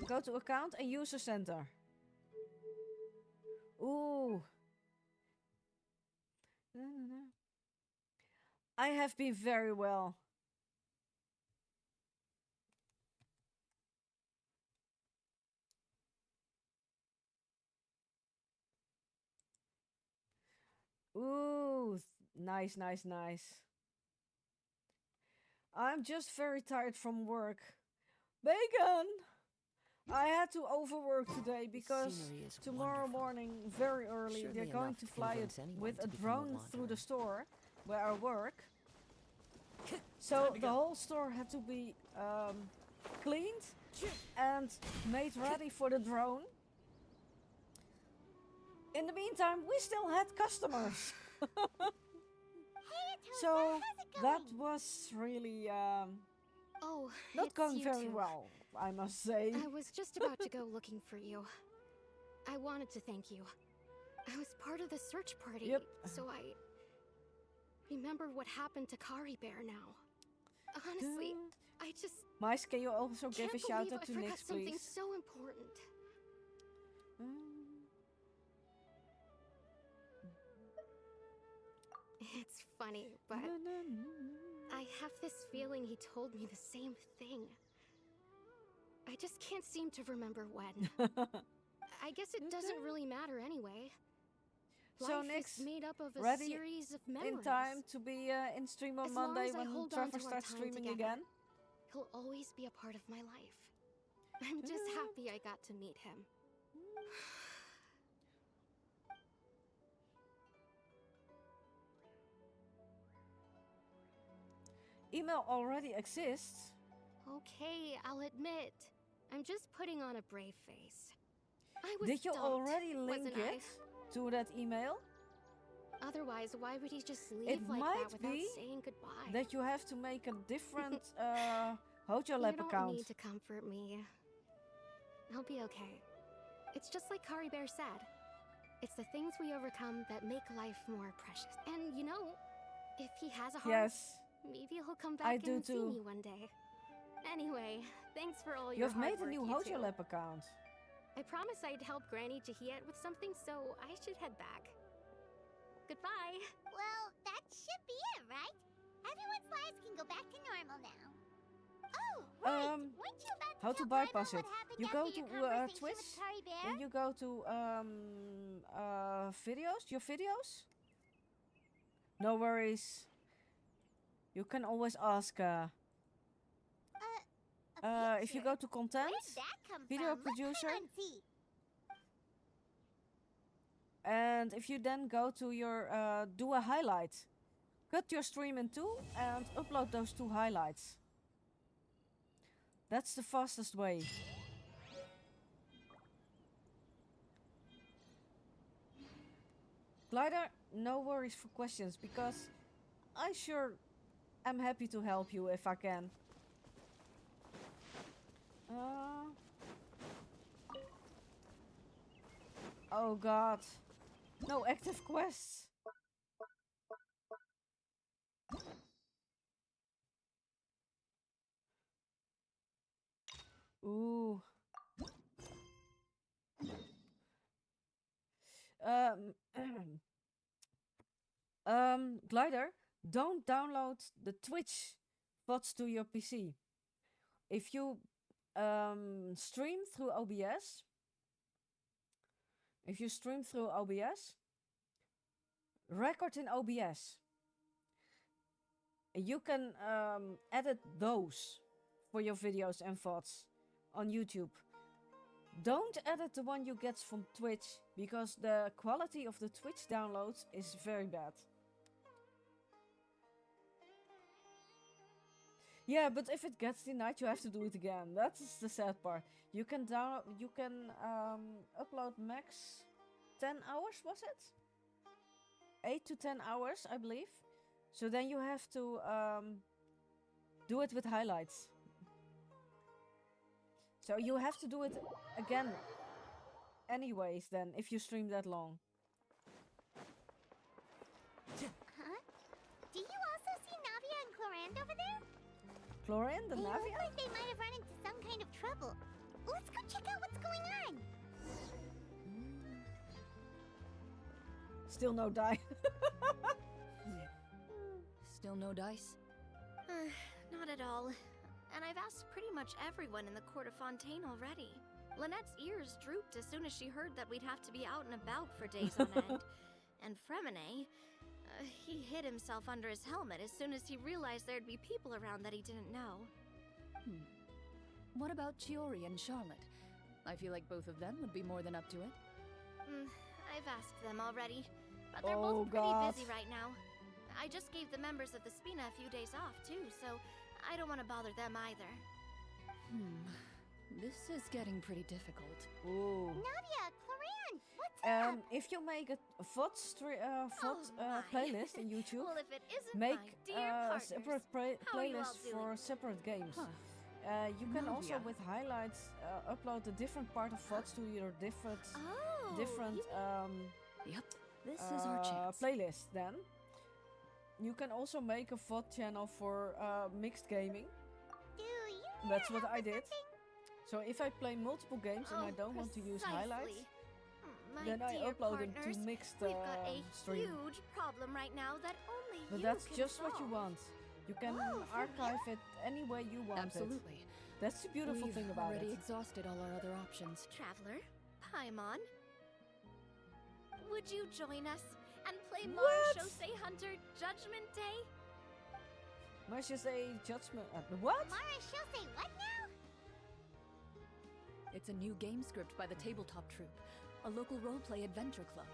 Go to account and user center. Ooh. I have been very well. Ooh, nice, nice, nice. I'm just very tired from work. Bacon! I had to overwork today because tomorrow morning, very early, they're going to fly it with a drone through the store where I work. So the whole store had to be cleaned and made ready for the drone. In the meantime, we still had customers. So that was really Oh, not it's going you very two. well, I must say. I was just about to go looking for you. I wanted to thank you. I was part of the search party, Yep. so I remember what happened to Kari Bear now. Honestly, I just Mice, can you also give can't a shout believe out I to forgot Nix, something please? so important. It's funny, but I have this feeling he told me the same thing. I just can't seem to remember when. I guess it doesn't really matter anyway. So Life Nix, is made up of a ready series of memories. in time to be in stream on As long Monday as I when hold on Trevor to our starts time streaming together, again? He'll always be a part of my life. I'm just happy I got to meet him. Email already exists. Okay, I'll admit. I'm just putting on a brave face. I was Did you stumped, already link wasn't it to that email? Otherwise, why would he just leave It like might that without be saying goodbye? that you have to make a different Hojo You Lab don't account. need to comfort me. I'll be okay. It's just like Kari Bear said. It's the things we overcome that make life more precious. And you know, if he has a heart, Yes, maybe he'll come I back do and see too. me one day. Anyway, thanks for all You your have hard made a work, new you Hojo two. Lab account. I promised I'd help Granny Jahiet with something, so I should head back. Goodbye. Well, that should be it, right? Everyone's lives can go back to normal now. Oh, right. Weren't you about to How to tell Paimon bypass it? what happened You after go your to conversation Twitch, with Kari Bear? then you go to videos, your videos. No worries. You can always ask. If you go to content, Where did that come video from? producer, Let Paimon see. and if you then go to your do a highlight, cut your stream in two and upload those two highlights. That's the fastest way. Glider, no worries for questions because I sure am happy to help you if I can. Oh god. No active quests. Ooh. Glider, don't download the Twitch VODs to your PC. If you stream through OBS, record in OBS. You can edit those for your videos and VODs on YouTube. Don't edit the one you get from Twitch, because the quality of the Twitch downloads is very bad. Yeah, but if it gets denied, you have to do it again. That's the sad part. You can upload max 10 hours, was it? 8 to 10 hours, I believe. So then you have to do it with highlights. So you have to do it again anyways then, if you stream that long. Huh? Do you also see Navia and Clorand over there? Chlorine, the They look Navia? like they might have run into some kind of trouble. Let's go check out what's going on. Still no die. Still no dice? Not at all. And I've asked pretty much everyone in the court of Fontaine already. Lynette's ears drooped as soon as she heard that we'd have to be out and about for days on end. And Fremine, he hid himself under his helmet as soon as he realized there'd be people around that he didn't know. What about Chiori and Charlotte? I feel like both of them would be more than up to it. I've asked them already, but they're Oh, both pretty God. busy right now. I just gave the members of the Spina a few days off too, so I don't want to bother them either. This is getting pretty difficult. Ooh. Navia, Clorand, what's up? If you make a VOD playlist in YouTube, Well, if it isn't make my dear partners, separate how are you all playlists doing? for separate games. Huh. You can also, Navia. with highlights, upload a different part of VODs to your different Yep, this is our chance. playlist. Then you can also make a VOD channel for mixed gaming. Do you That's need what help I with did. something? So if I play multiple games and I don't want to use highlights, Precisely. My then I dear upload them partners, to mixed we've got a stream. huge problem right now that only But you that's can just solve. what you want. You can Oh, for archive it any way you want Absolutely. it. That's the beautiful We've thing about already it. exhausted all our other options. Traveler, Paimon, would you join us and play What? Marshose Hunter Judgment Day? Must you say judgment? What? Mara, she'll say what now? It's a new game script by the Tabletop Troupe, a local roleplay adventure club.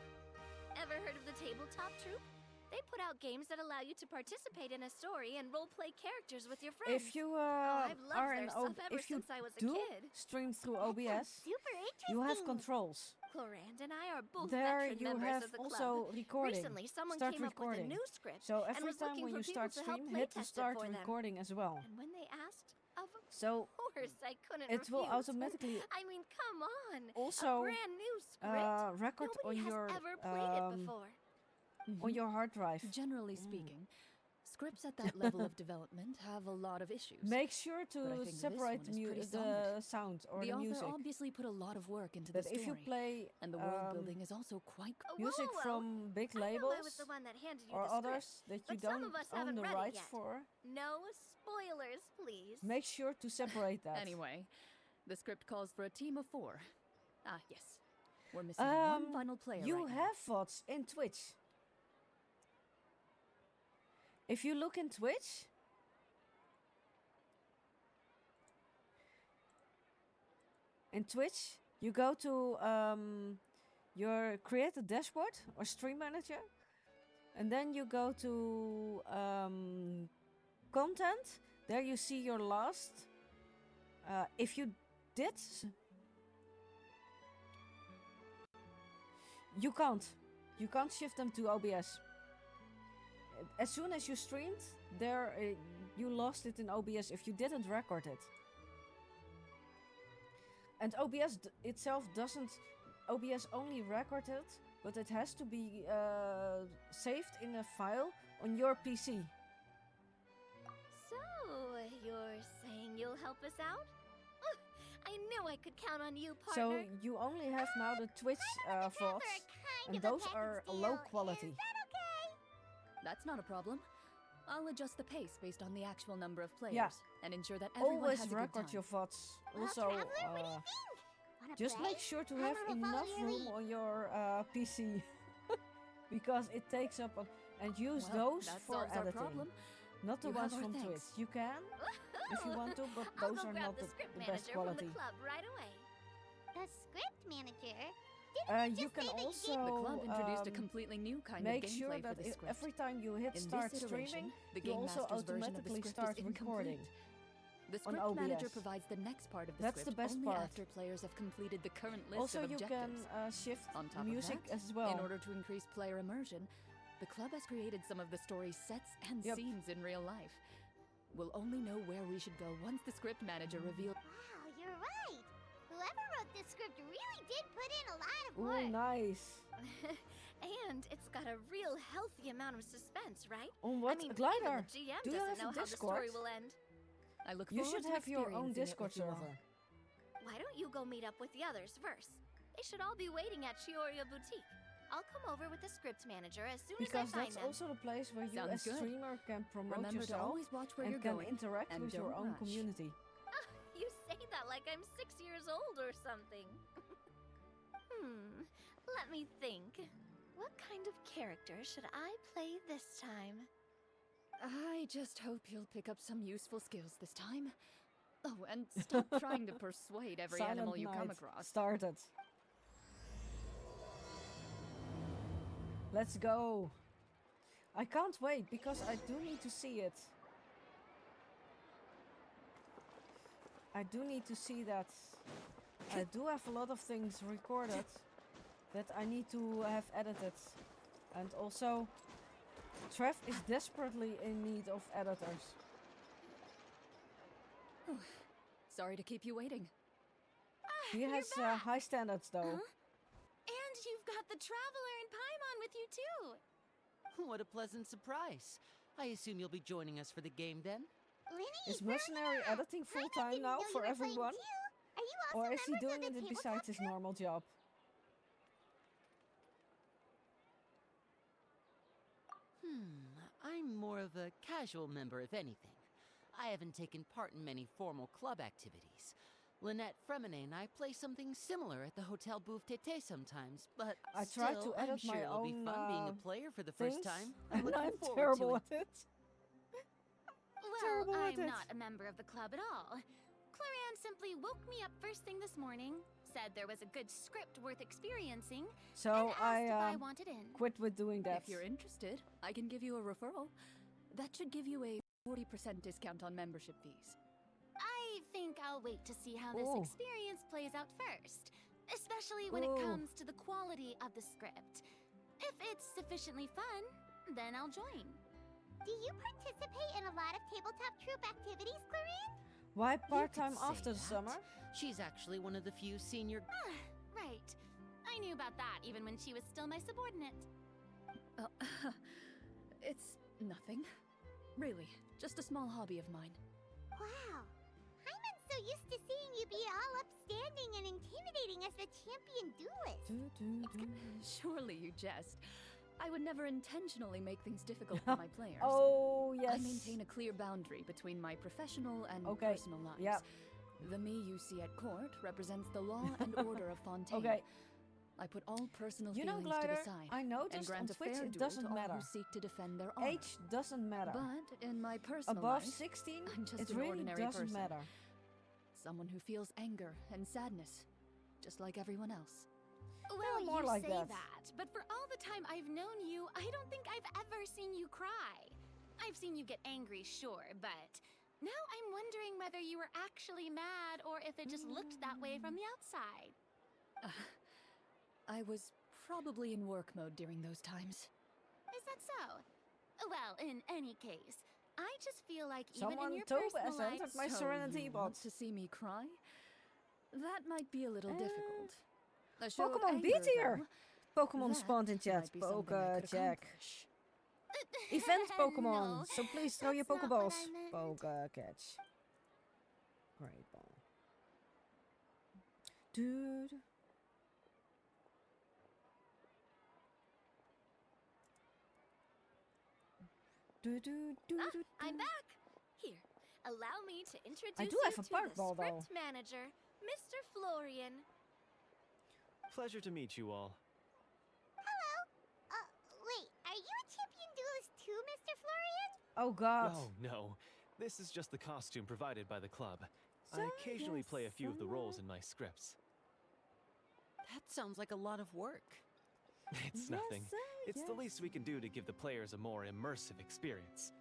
Ever heard of the Tabletop Troupe? They put out games that allow you to participate in a story and roleplay characters with your friends. If you I've loved are their in stuff ever if you since I was a do kid. stream through That OBS, sounds super interesting. you have controls. Clorand and I are both There veteran you members have of the also club. recording. Recently, someone Start came up with recording. a new script So and every was time looking when for you people start to help stream, play hit the test it start for them. recording as well. And when they asked, of So course I couldn't it will refuse. automatically I mean, come on. also a brand new script. record Nobody on has your ever played it before. on your hard drive. Generally speaking, scripts at that level of development have a lot of issues. Make sure But I to think this separate one is pretty the solid. sound or the the author music. obviously put a lot of work into But the if story, you play and the world building is also quite music Whoa, whoa. from big I know labels I was the one that handed you or the script, others that you but some don't of us own haven't the read it rights yet. for, No spoilers, please. make sure to separate that. Anyway, the script calls for a team of 4. Ah, yes. We're missing one final player You right now. have VODs in Twitch. If you look in Twitch, you go to your create a dashboard or stream manager, and then you go to content. There you see your last. If you did, you can't shift them to OBS. As soon as you streamed, there you lost it in OBS if you didn't record it. And OBS itself doesn't. OBS only record it, but it has to be saved in a file on your PC. So, you're saying you'll help us out? I knew I could count on you, So partner. you only have now the Twitch VODs, and those are low quality. That's not a problem. I'll adjust the pace based on the actual number of players Yeah. and ensure that everyone Always has a good record time. your VODs. Well, Also, Traveler, what do you think? Wanna just play? make sure to I'm have gonna follow enough your room lead. on your PC. Because it takes up and use Well, those that for solves our editing. problem. Not the You ones have our from thanks. Twitch. You can if you want to, but I'll those go are grab not the the script best manager quality. from the club right away. The script manager? You can also The club introduced a completely new kind make of sure gameplay that for the script. every time you hit In start this iteration, streaming, the you game also master's version of the automatically script start is recording. incomplete. The on script manager OBS. provides the next part of the That's script the best only part. after players have completed the current list Also, of you objectives. can shift On top music of that, as well. in order to increase player immersion, the club has created some of the story's sets and Yep. scenes in real life. We'll only know where we should go once the script manager reveals. Wow, you're right. Whoever wrote this script really did put in a lot of Ooh, work. nice. And it's got a real healthy amount of suspense, right? On what? I mean, Glider, even the GM do you doesn't have a know how the Discord? story will end. I look You forward should to have your own experiencing it Discord with you all. server. Why don't you go meet up with the others first? They should all be waiting at Chioria Boutique. I'll come over with the script manager as soon Because as I find that's them. also the place where you Sounds as good. streamer can promote Remember to yourself always watch where and you're can going interact and with your don't own rush. community. You say that like I'm 6 years old or something. Let me think. What kind of character should I play this time? I just hope you'll pick up some useful skills this time. Oh, and stop trying to persuade every Silent animal you come Night across. started. Let's go. I can't wait because I do need to see it. I do need to see that. I do have a lot of things recorded that I need to have edited. And also, Trev is desperately in need of editors. Sorry to keep you waiting. He has high standards though. And you've got the Traveler and Paimon with you too. What a pleasant surprise. I assume you'll be joining us for the game then? Linny, Is mercenary editing full time now for everyone? Are you also Or is he members doing of the it besides his normal job? I'm more of a casual member, if anything. I haven't taken part in many formal club activities. Lynette, Fremine, and I play something similar at the Hotel Bouffe Tété sometimes, but I tried to still, edit I'm sure my it'll be own, fun being a player for the first things, time. I'm and looking I'm forward terrible to at it. Well, Terrible at I'm it. not a member of the club at all. Clarianne simply woke me up first thing this morning, said there was a good script worth experiencing, So and asked if I I wanted in. quit with doing that. If you're interested, I can give you a referral. That should give you a 40% discount on membership fees. I think I'll wait to see how this Ooh. experience plays out first, especially when Ooh. it comes to the quality of the script. If it's sufficiently fun, then I'll join. Do you participate in a lot of tabletop troop activities, Clarion? Why You could part-time say after the that. summer? She's actually one of the few senior... Right. I knew about that even when she was still my subordinate. It's nothing. Really, just a small hobby of mine. Wow. Hyman's so used to seeing you be all upstanding and intimidating as the champion duelist. Surely you jest. I would never intentionally make things difficult for my players. Oh, yes. I maintain a clear boundary between my professional and Okay, personal lives. yep. The me you see at court represents the law and order of Fontaine. Okay. I put all personal You know, feelings to Glider, the side I and noticed grant on a Twitch fair it duel doesn't to all matter. who seek to defend their honor. Age doesn't matter. But in my personal Above life, 16, I'm just it an really ordinary doesn't person. matter. Someone who feels anger and sadness, just like everyone else. Well, more you like say that. that, but for all the time I've known you, I don't think I've ever seen you cry. I've seen you get angry, sure, but now I'm wondering whether you were actually mad or if it just looked that way from the outside. I was probably in work mode during those times. Is that so? Well, in any case, I just feel like even Someone in your told personal us life, entered my So Serenity you bot. want to see me cry? That might be a little difficult. A show of Pokemon anger, beat here. though, Pokemon that spawned in chat. might be something I could Jack. accomplish. Event Pokemon. No, So please throw your that's not what Pokeballs. I meant. Poke catch. Great ball. Dude. I'm back. Here, allow me to introduce I do you have a to park the ball, though. script manager, Mr. Florian. Pleasure to meet you all. Hello. Wait, are you a champion duelist too, Mr. Florian? Oh god. Oh, no. This is just the costume provided by the club. I So, occasionally yes, play a few of the so roles in my scripts. That sounds like a lot of work. It's nothing. It's the least we can do to give the players a more immersive experience.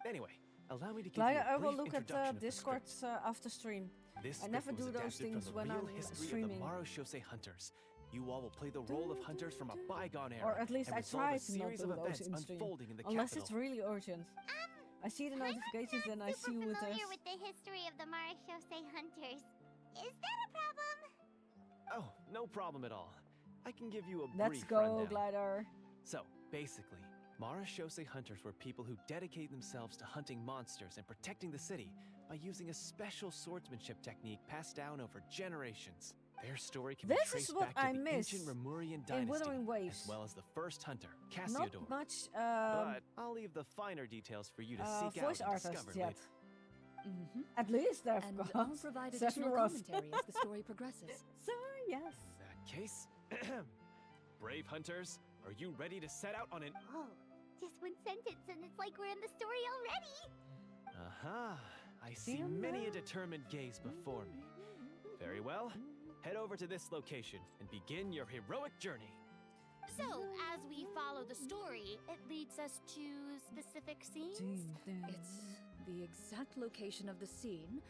Anyway, allow me to give you Like, a I will brief look at introduction of the Discord script. after stream. This I script never was do those adapted from things the when real I'm history streaming. of the Marushose Hunters. You all will play the role of hunters from a bygone era, Or at least and I resolve try a to not series do of those events in stream. unfolding in the Unless capital. it's really urgent. I see the notifications and I see who it Familiar is. with the history of the Marashose hunters. Is that a problem? Oh, no problem at all. I can give you a Let's brief go, rundown. Glider. So, basically, Marushose hunters were people who dedicate themselves to hunting monsters and protecting the city by using a special swordsmanship technique passed down over generations. Their story can be This is traced what back to I the miss ancient Remurian in dynasty, Wuthering Waves. as well as the first hunter, Not Cassiodor. much But I'll leave the finer details for you to seek out voice and artists discover yet. later. Mm-hmm. At least they've And got I'll provide additional Sephiroth. commentary as the story progresses. So, yes. In that case, brave hunters, are you ready to set out on an... Whoa, just one sentence and it's like we're in the story already. Aha! I see many a determined gaze before me. Very well. Head over to this location and begin your heroic journey. So, as we follow the story, it leads us to specific scenes? It's the exact location of the scene,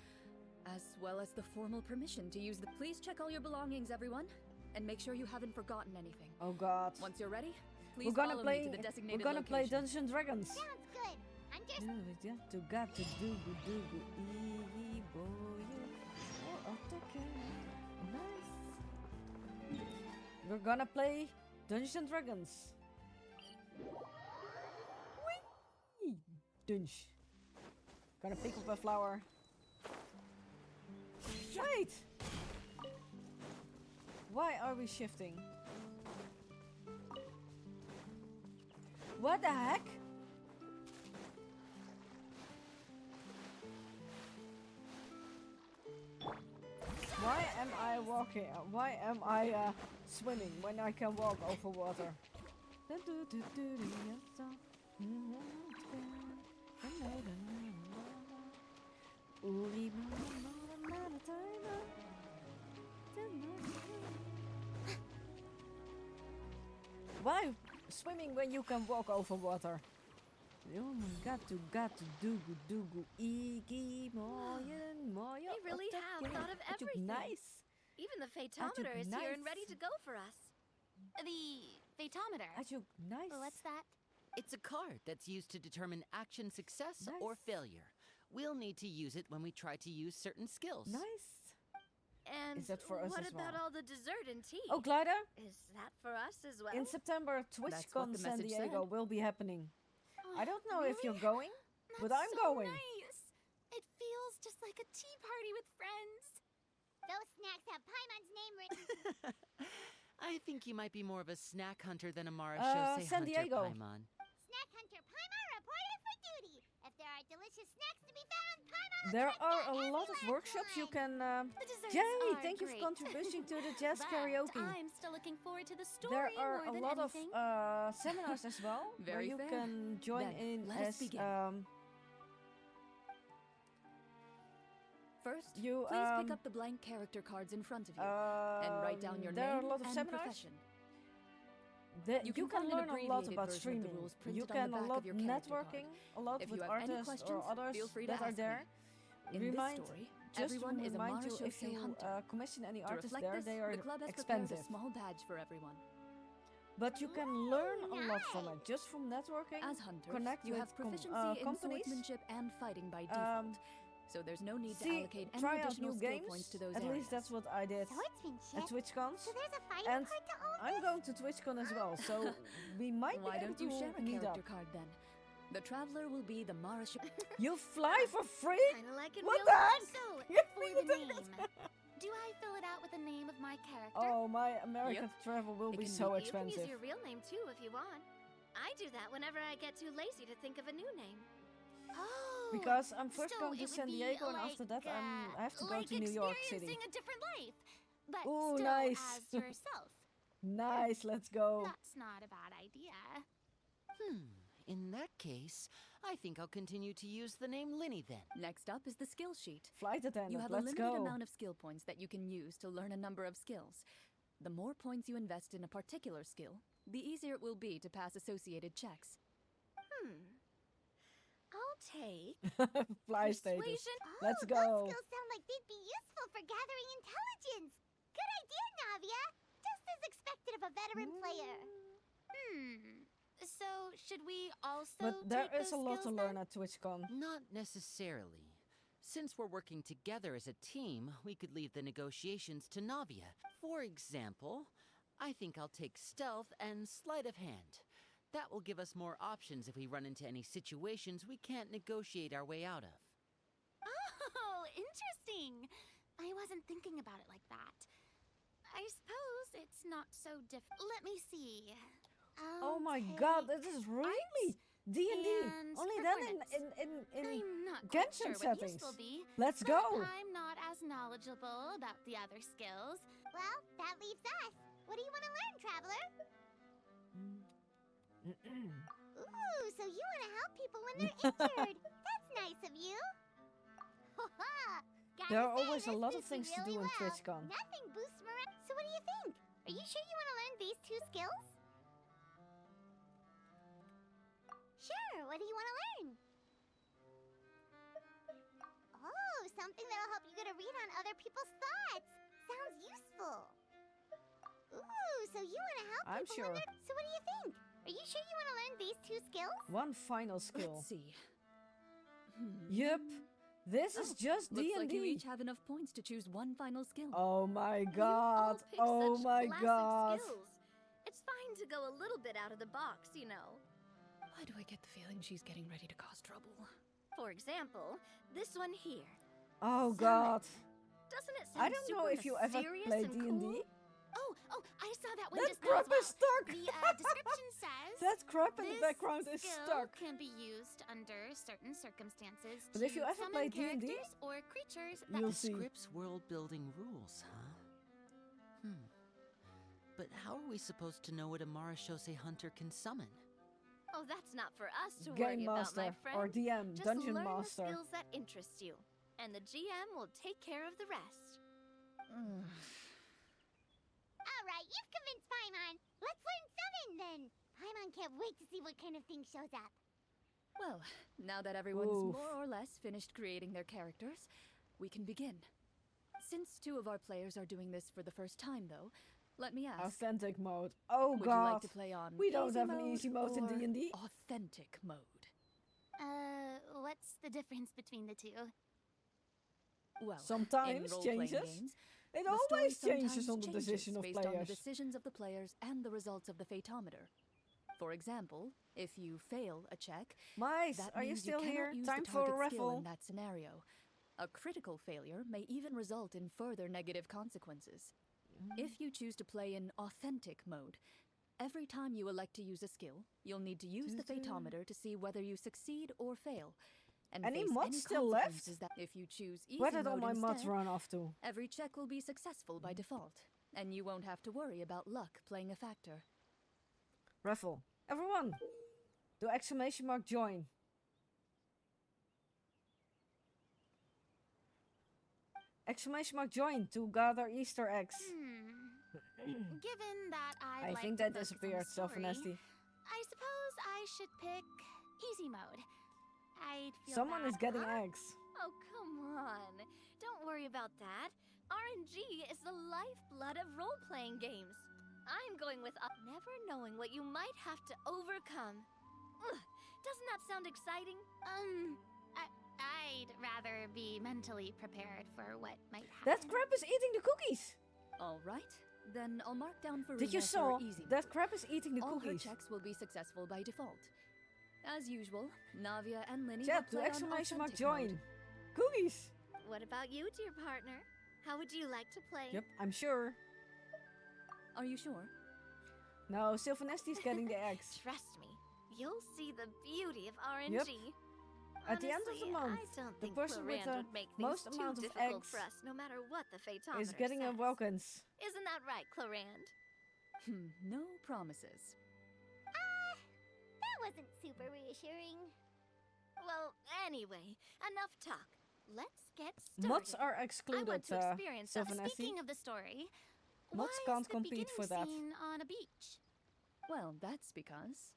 as well as the formal permission to use the... Please check all your belongings, everyone, and make sure you haven't forgotten anything. Oh god. Once you're ready, please We're gonna follow play. me to the designated We're gonna play location. Dungeons and Dragons. Sounds good. Hunters. Do it, yeah, got to do ee boy. Oh, okay. Nice. We're gonna play Dungeons and Dragons. Whee! Dunge. Gonna pick up a flower. Wait! Why are we shifting? What the heck? Why am I walking? Why am I swimming when I can walk over water? Why swimming when you can walk over water? Oh my got to do iggy moyen. They really have thought of everything. Nice. Even the phaetometer is here and ready nice. to go for us. The phaetometer. Nice. What's that? It's a card that's used to determine action success or Nice. failure. We'll need to use it when we try to use certain skills. Nice. And Is that for us what as about well? all the dessert and tea? Oh, Glider. Is that for us as well? In September, what TwitchCon the San message Diego said. will be happening. Oh, I don't know if you're really? going, but That's I'm so going. Nice. It feels just like a tea party with friends. Those snacks have Paimon's name written. I think you might be more of a snack hunter than a Marushose San hunter, Diego. Paimon. Snack hunter Paimon reported for duty. If there are delicious snacks to be found, Paimon. There are a lot of workshops you can. The desserts Jay, are thank you great. for contributing to the jazz But karaoke. I'm still looking forward to the story There are more a than lot anything. of seminars as well where Very you fair. can join Then, in let us as begin. First, you, please pick up the blank character cards in front of you and write down your there are name a lot of and seminars. profession. You You can can find an learn a lot abbreviated about version of the streaming. rules You printed on can the a back lot of your character networking, a lot If with you have any artists questions, or others feel free to that are ask me. there. In Remind, this story, just everyone to is a remind you, Marushose if you hunter. commission any To artists reflect there, this, they are the club has expensive. prepared a small badge for everyone. But you can learn a lot from it, just from networking. As hunters, connect you with have proficiency in companies. swordsmanship and fighting by default. So there's no need to See, allocate any try out additional new skill games. points to those At areas. least that's what I did Swordsmanship. at TwitchCon. So there's a fighting And part to all I'm going to TwitchCon as well, so we might Why be able don't you to share a meet character up. card then? The traveler will be the Marushose. You fly for free? Kinda like in What real the life. heck? So, You for need the to do name, do Do I fill it out with the name of my character? Oh, my American travel will be so You expensive. can use your real name too if you want. I do that whenever I get too lazy to think of a new name. Oh, Because I'm first so going to it would San be Diego, and like, after that I have to go like to New York City. experiencing a different life, but Ooh, still nice. as yourself. Nice, let's go. That's not a bad idea. In that case, I think I'll continue to use the name Linny then. Next up is the skill sheet. Flight attendant, You have let's a limited go. amount of skill points that you can use to learn a number of skills. The more points you invest in a particular skill, the easier it will be to pass associated checks. I'll take Fly status. persuasion. Let's Those go. skills sound like they'd be useful for gathering intelligence. Good idea, Navia. Just as expected of a veteran player. So, should we also But there take is those a lot to skills learn then? at TwitchCon. Not necessarily. Since we're working together as a team, we could leave the negotiations to Navia. For example, I think I'll take stealth and sleight of hand. That will give us more options if we run into any situations we can't negotiate our way out of. Oh, interesting. I wasn't thinking about it like that. I suppose it's not so Let me see. Oh my I'll god, take this is really D&D. and Only then performance. in I'm not quite Genshin sure what settings. use will be. Let's but go. I'm not as knowledgeable about the other skills. Well, that leaves us. What do you want to learn, Traveler? Ooh, so you want to help people when they're injured. That's nice of you. There are always a lot of things to do in TwitchCon. Nothing boosts morale. So what do you think? Are you sure you want to learn these two skills? Sure, what do you want to learn? Oh, something that'll help you get a read on other people's thoughts. Sounds useful. Ooh, so you want to help I'm people sure. when they're... So what do you think? Are you sure you want to learn these two skills? One final skill. Let's see. Yep. This is just D&D. Looks like you each have enough points to choose one final skill. Oh my god. Pick Oh such my classic god. skills. It's fine to go a little bit out of the box, you know. Why do I get the feeling she's getting ready to cause trouble? For example, this one here. Oh Summon. god. Doesn't it sound I don't know super if you ever mysterious played and D&D. cool? Oh, I saw that one That just now as crap well. is stuck. The description says That crap in the this background is skill stuck. can be used under certain circumstances But to if you ever summon played D&D, characters or creatures that you'll see. Script's world-building rules, huh? But how are we supposed to know what a Marashose hunter can summon? Oh, that's not for us to Game worry about, Master my friend. or DM, Just Dungeon learn Master. the skills that interest you, and the GM will take care of the rest. All right, you've convinced Paimon. Let's learn summon then. Paimon can't wait to see what kind of thing shows up. Well, now that everyone's Oof. more or less finished creating their characters, we can begin. Since two of our players are doing this for the first time, though, let me ask. Authentic mode. Oh would god. you like to play on We don't easy have an mode easy mode in or D&D. authentic mode? What's the difference between the two? Well, Sometimes in role-playing changes. games, It the story always changes sometimes on the changes decision of based on the players. decisions of the players and the results of the fathometer. For example, if you fail a check, Mice, that are you means still cannot here? use Time the for a target skill raffle. in that scenario. A critical failure may even result in further negative consequences. If you choose to play in authentic mode, every time you elect to use a skill, you'll need to use the fathometer to see whether you succeed or fail. And Any face mods any still left? consequences that if you choose easy Where did all mode my mods instead, run off to? every check will be successful by default, and you won't have to worry about luck playing a factor. Raffle. Everyone, do exclamation mark join. Exclamation mark join to gather Easter eggs. Given that I I'd like think to that focus on disappeared, the story, Self-Nasty. I suppose I should pick easy mode. I'd feel Someone bad. is getting Huh? eggs. Oh, come on. Don't worry about that. RNG is the lifeblood of role-playing games. I'm going with never knowing what you might have to overcome. Ugh, doesn't that sound exciting? I'd rather be mentally prepared for what might happen. That crab is eating the cookies. All right, then I'll mark down for Did you Rena saw for easy that mode. crab is eating the All cookies? her checks will be successful by default. As usual, Navia and Linny Chat, will do play exclamation on mark authentic join. mode. Cookies. What about you, dear partner? How would you like to play? Yep, I'm sure. Are you sure? No, Sylvanesti's getting the eggs. Trust me, you'll see the beauty of RNG. At the end of the month, I don't the think person with Clorand the would make most things too amount of difficult eggs for us, no matter what the phaetometer is getting a says. Welkins. Isn't that right, Clorand? No promises. That wasn't super reassuring. Well, anyway, enough talk. Let's get started. Mods are I excluded, want to experience that. Sylvanesti. Speaking of the story, Mods why can't is the compete for beginning that. scene on a beach? Well, that's because.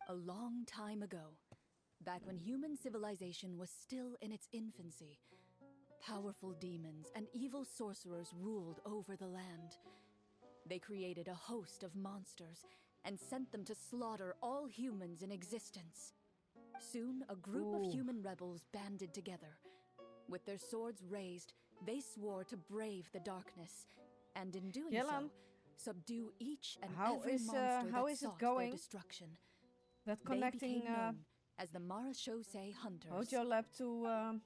A long time ago, back when human civilization was still in its infancy, powerful demons and evil sorcerers ruled over the land. They created a host of monsters and sent them to slaughter all humans in existence. Soon, a group of human rebels banded together. With their swords raised, they swore to brave the darkness, and in doing so, subdue each and every monster how that is it sought going? their destruction. That They connecting became known as the Marachose Hunters. Mojo Lab to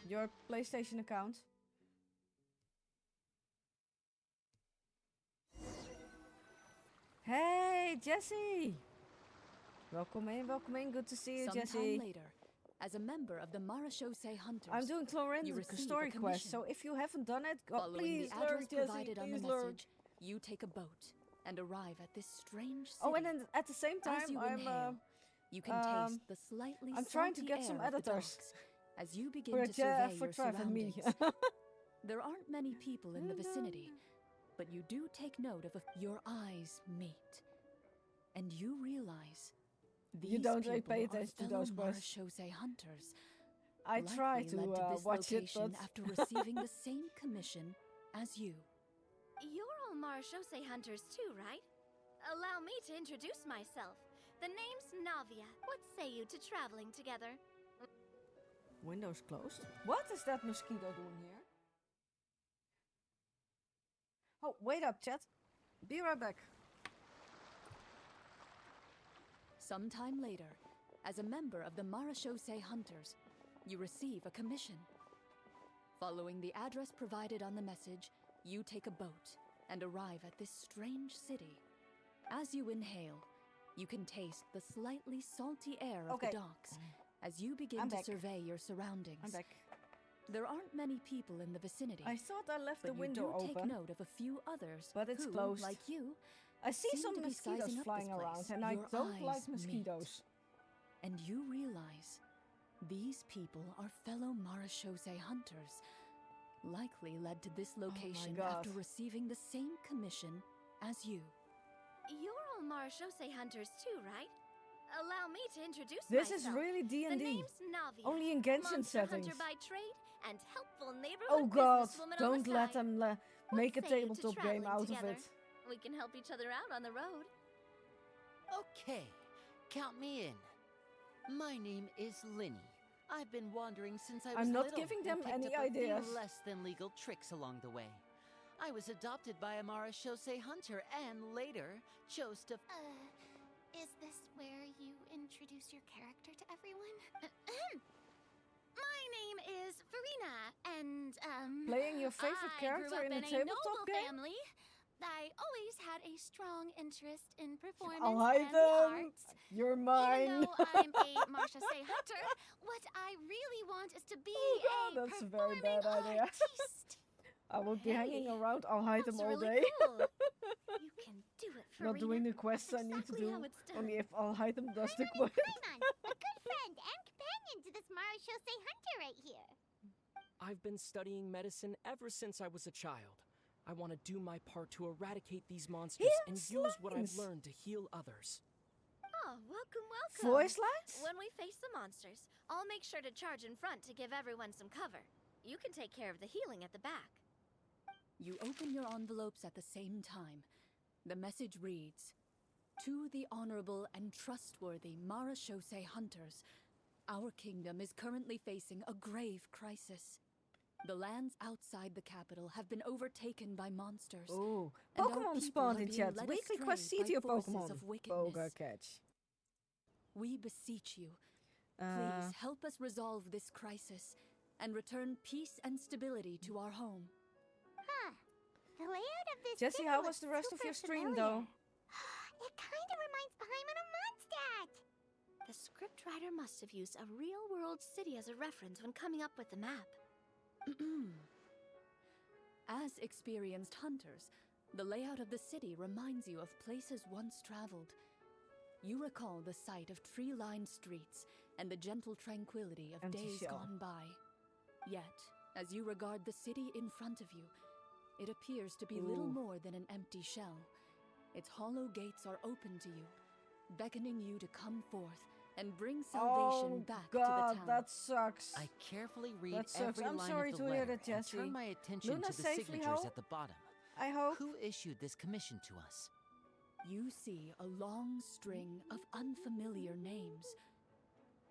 your PlayStation account. Hey, Jesse! Welcome in, welcome in. Good to see you, Sometime Jesse. later, as a member of the Marachose Hunters, I'm doing you Clorinda's receive story a quest, commission. so if you haven't done it, Following please the lurk, address Jesse, provided on the please lurk. message, you take a boat and arrive at this strange city. Oh, and then at the same time, As you I'm inhale, you can taste the slightly I'm trying to salty get some air of the editors docks as you begin for to survey for your Trev and me. surroundings. There aren't many people in the vicinity, but you do take note of your eyes meet, and you realize these You don't really people pay are attention to fellow those quests. Marachose hunters. I try likely to led to this watch it, location but after receiving the same commission as you. You're all Marachose hunters too, right? Allow me to introduce myself. The name's Navia. What say you to traveling together? Windows closed. What is that mosquito doing here? Oh, wait up, chat. Be right back. Sometime later, as a member of the Marachose Hunters, you receive a commission. Following the address provided on the message, you take a boat and arrive at this strange city. As you inhale, you can taste the slightly salty air of the docks as you begin to survey your surroundings. I'm back. There aren't many people in the vicinity. I thought I left but the window you do open. take note of a few others But it's who, closed. like you, I see seem some to be mosquitoes sizing up flying this around, place. and I Your don't like eyes meet. mosquitoes. And you realize these people are fellow Marachose hunters, likely led to this location after receiving the same commission as you. You're all Marachose hunters too, right? Allow me to introduce This myself. is really D&D. The name's Navia. Only in Genshin Monster settings. hunter by trade and helpful neighborhood Oh god, businesswoman on don't the let side. them make a What say you to tabletop game traveling out together? of it. We can help each other out on the road. Okay, count me in. My name is Linny. I've been wandering since I was I'm not little giving and them picked any up a few ideas. less than legal tricks along the way. I was adopted by a Marachose hunter and later chose to Is this where you introduce your character to everyone? My name is Farina, and Playing your favorite I character grew up in a a tabletop noble game? family. I always had a strong interest in performance I'll and hide the them. arts. You're mine. Even though I'm a Marachose hunter, what I really want is to be That's a a very bad idea. artiste. I will be hanging around. I'll hide them all really day. cool. You can do it, Farina. Not doing the quests I need to exactly do. how it's done. Only if I'll hide them does the quest. A good friend and companion to this Marachose hunter right here. I've been studying medicine ever since I was a child. I want to do my part to eradicate these monsters and use what I've learned to heal others. Oh, welcome, welcome. Voice lines? When we face the monsters, I'll make sure to charge in front to give everyone some cover. You can take care of the healing at the back. You open your envelopes at the same time. The message reads, "To the honorable and trustworthy Marachose hunters, our kingdom is currently facing a grave crisis. The lands outside the capital have been overtaken by monsters. Oh, and our Pokemon people spawned are in being chat. led Weekly astray quest, see by to your forces Pokemon. of wickedness. Boga catch. We beseech you, please help us resolve this crisis and return peace and stability to our home. Huh. The layout of this Jesse, city how looks was the rest of super your stream, familiar. though? It kind of reminds Paimon of Mondstadt. The scriptwriter must have used a real-world city as a reference when coming up with the map. As experienced hunters, the layout of the city reminds you of places once traveled. You recall the sight of tree-lined streets and the gentle tranquility of Empty days shell. gone by. Yet, as you regard the city in front of you, it appears to be little Ooh. more than an empty shell. Its hollow gates are open to you, beckoning you to come forth and bring salvation back God, to the town. that sucks. I carefully read That sucks. every I'm line sorry of the to hear letter that, Jesse. and turn my attention Luna to the safely signatures home? at the bottom. I hope. Who issued this commission to us? You see a long string of unfamiliar names.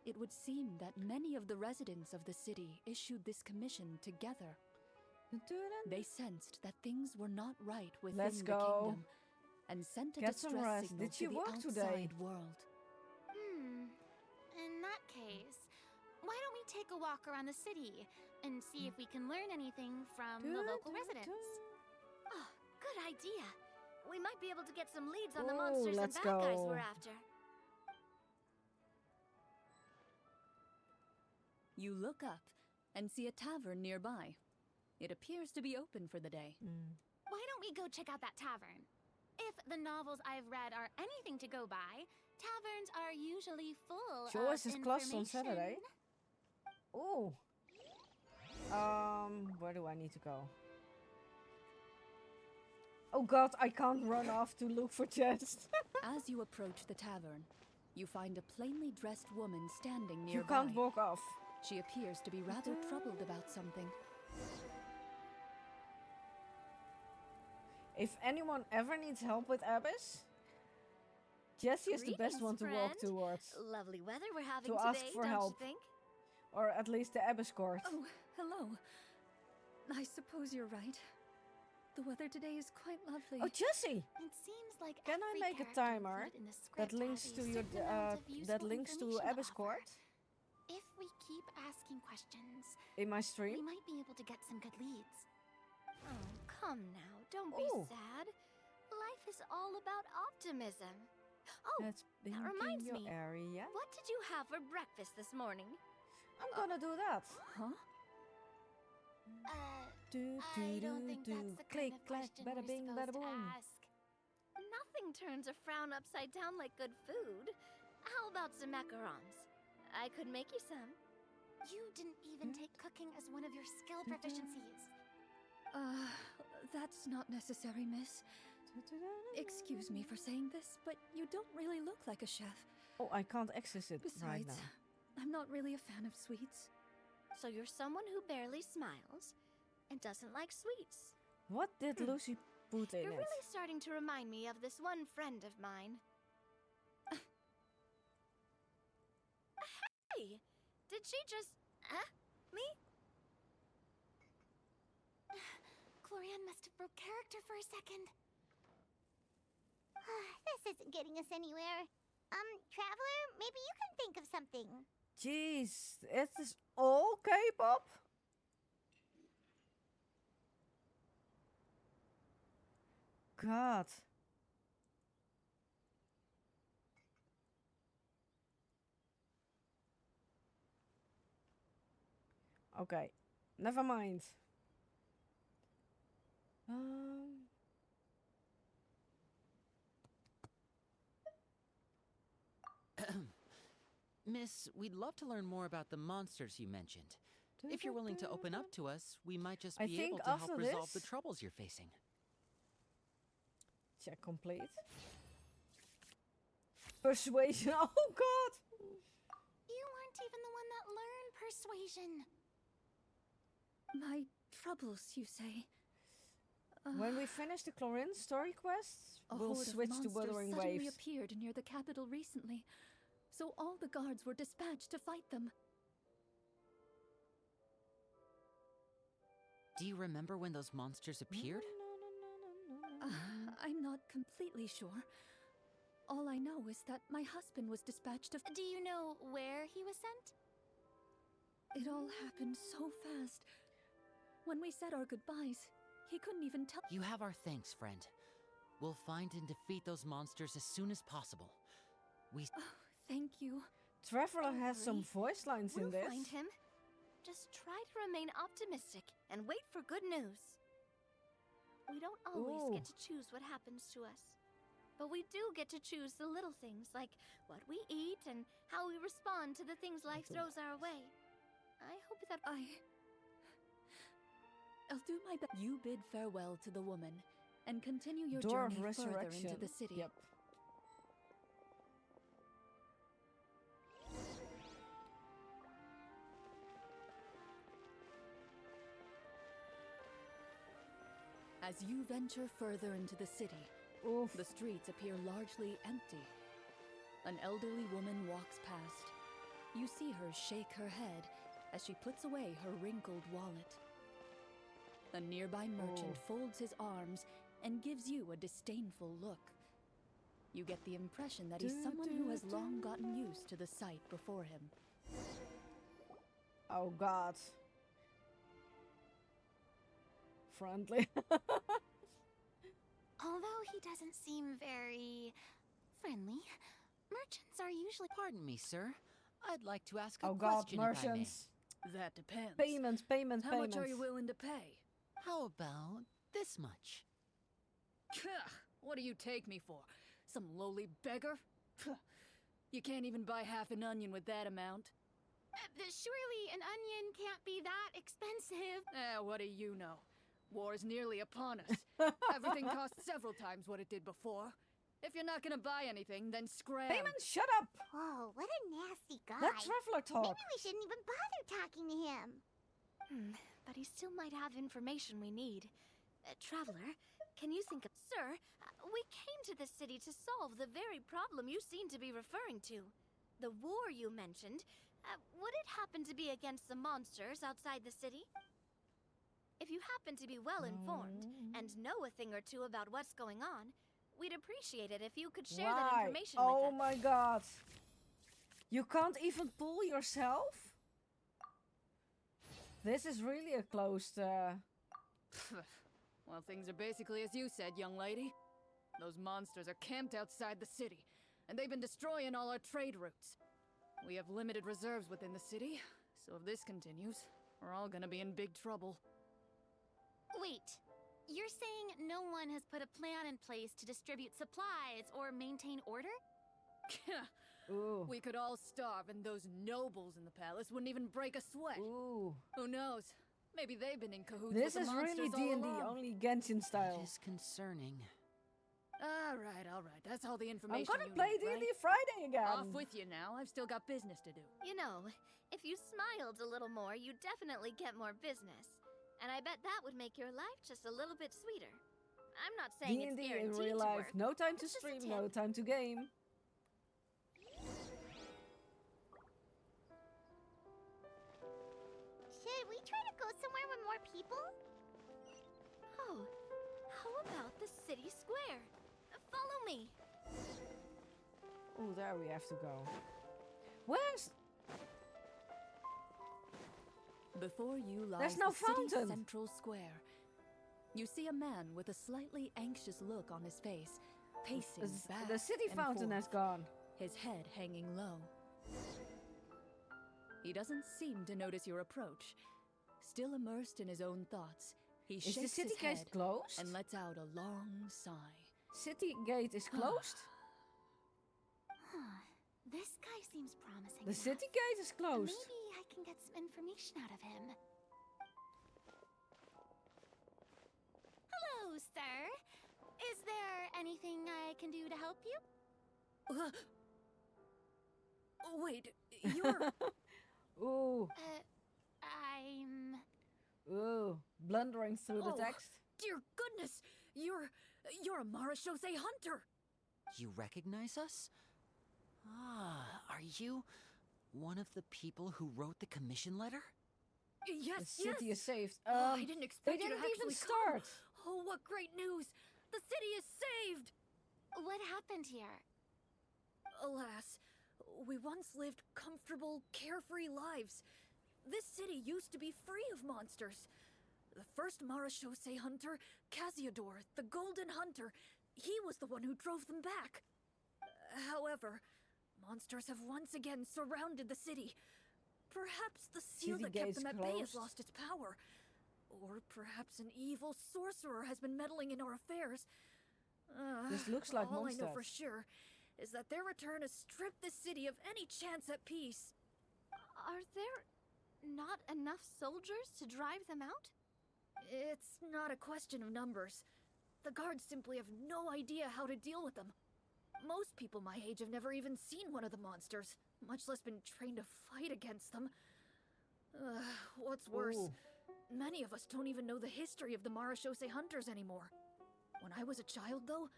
It would seem that many of the residents of the city issued this commission together. They sensed that things were not right within Let's the go. kingdom and sent a Get some distress rest. signal Did to she the work outside today? world. In that case, why don't we take a walk around the city and see if we can learn anything from the local residents? Oh, good idea. We might be able to get some leads on the Ooh, monsters and let's bad guys go. we're after. You look up and see a tavern nearby. It appears to be open for the day. Why don't we go check out that tavern? If the novels I've read are anything to go by, taverns are usually full She of always is closed on information. Saturday. Oh. Where do I need to go? Oh god, I can't run off to look for chests. As you approach the tavern, you find a plainly dressed woman standing nearby. You can't walk off. She appears to be rather troubled about something. If anyone ever needs help with Abyss, Jessie is the best one to walk friend. towards. Lovely weather we're having To today, ask for don't help. you think? Or at least the Abyss court. Oh, hello. I suppose you're right. The weather today is quite lovely. Oh, Jessie! It seems like Can I every make a character timer included in the that script links has to a your certain amount of that useful links to information Abyss offer. court If we keep asking questions, in my we stream? might be able to get some good leads. Oh, come now. Don't be Ooh. sad. Life is all about optimism. Oh, That's that in reminds your me. area. What did you have for breakfast this morning? I'm gonna do that. Huh? I don't think that's the Click, kind of clack, question bada we're bing, supposed bada to boom. ask. Nothing turns a frown upside down like good food. How about some macarons? I could make you some. You didn't even take cooking as one of your skill proficiencies. That's not necessary, miss. Excuse me for saying this, but you don't really look like a chef. Oh, I can't access it right Besides, now. I'm not really a fan of sweets. So you're someone who barely smiles and doesn't like sweets. What did Lucy put in You're it? really starting to remind me of this one friend of mine. Hey! Did she just... Me? Glorianne must have broke character for a second. This isn't getting us anywhere. Traveler, maybe you can think of something. Jeez, it is all K-pop? God. Okay, never mind. Miss, we'd love to learn more about the monsters you mentioned. If you're willing to open up to us, we might just I be think able to help after resolve the this- troubles you're facing. Check complete. Persuasion. Oh god. You weren't even the one that learned persuasion. My troubles, you say? When we finish the Chlorine story quests, A we'll horde switch of to monsters Wuthering suddenly Waves. appeared near the capital recently, so all the guards were dispatched to fight them. Do you remember when those monsters appeared? I'm not completely sure. All I know is that my husband was dispatched to... Do you know where he was sent? It all happened so fast. When we said our goodbyes, he couldn't even tell. You have our thanks, friend. We'll find and defeat those monsters as soon as possible. We. Oh, thank you. Traveler has some voice lines in We'll this. find him. Just try to remain optimistic and wait for good news. We don't always get to choose what happens to us. But we do get to choose the little things, like what we eat and how we respond to the things life throws our way. I hope that I'll do my best. You bid farewell to the woman and continue your Door journey of further Resurrection. into the city. Yep. As you venture further into the city, the streets appear largely empty. An elderly woman walks past. You see her shake her head as she puts away her wrinkled wallet. A nearby merchant folds his arms and gives you a disdainful look. You get the impression that he's someone who has long gotten used to the sight before him. Oh god. Friendly. although he doesn't seem very friendly, merchants are usually. Pardon me, sir. I'd like to ask a Oh god, question if I may. merchants. That depends. Payments. How much are you willing to pay? How about this much? What do you take me for? Some lowly beggar? You can't even buy half an onion with that amount. Surely an onion can't be that expensive. What do you know? War's nearly upon us. Everything costs several times what it did before. If you're not gonna buy anything, then scram. Payments, shut up! Whoa, what a nasty guy. Let Traveler talk. Maybe we shouldn't even bother talking to him. But he still might have information we need. Traveler, can you think of... Sir, we came to this city to solve the very problem you seem to be referring to. The war you mentioned. Would it happen to be against the monsters outside the city? If you happen to be well informed and know a thing or two about what's going on, we'd appreciate it if you could share that information with us. Oh my god. You can't even pull yourself? This is really a closed... Well, things are basically as you said, young lady. Those monsters are camped outside the city, and they've been destroying all our trade routes. We have limited reserves within the city, so if this continues, we're all gonna be in big trouble. Wait, you're saying no one has put a plan in place to distribute supplies or maintain order? Ooh. We could all starve, and those nobles in the palace wouldn't even break a sweat. Ooh. Who knows? Maybe they've been in cahoots This with the is really monsters all D&D, along. only Genshin style. It is concerning. All right. That's all the information I'm gonna you play need, D&D right? Friday again. Off with you now. I've still got business to do. You know, if you smiled a little more, you'd definitely get more business. And I bet that would make your life just a little bit sweeter. I'm not saying it's D&D guaranteed in real to life. work. No time to It's just a stream, tip. no time to game. Should we try to go somewhere with more people? Oh, how about the city square? Follow me. Oh, there we have to go. Where's... Before you lies There's no the city's fountain. central square. You see a man with a slightly anxious look on his face, pacing back The city and fountain has forth, gone. his head hanging low. He doesn't seem to notice your approach. Still immersed in his own thoughts, he Is the shakes city his gate head closed? and lets out a long sigh. City gate is closed? This guy seems promising. The city gate is closed. Maybe I can get some information out of him. Hello, sir. Is there anything I can do to help you? Wait, you're... Ooh. I'm... Ooh. Blundering through the Oh, text. Dear goodness! You're a Marashose hunter! You recognize us? Are you one of the people who wrote the commission letter? Yes, The city yes! is saved. I didn't expect they you to didn't even actually start. come. Oh, what great news! The city is saved! What happened here? Alas, we once lived comfortable, carefree lives. This city used to be free of monsters. The first Marachose hunter, Casiodor, the Golden Hunter, he was the one who drove them back. However, monsters have once again surrounded the city. Perhaps the seal City that kept gates them at bay has closed. lost its power. Or perhaps an evil sorcerer has been meddling in our affairs. This looks like all I know for monsters. sure is that their return has stripped the city of any chance at peace. Are there not enough soldiers to drive them out? It's not a question of numbers. The guards simply have no idea how to deal with them. Most people my age have never even seen one of the monsters, much less been trained to fight against them. What's worse, Ooh. many of us don't even know the history of the Marachose hunters anymore. When I was a child, though,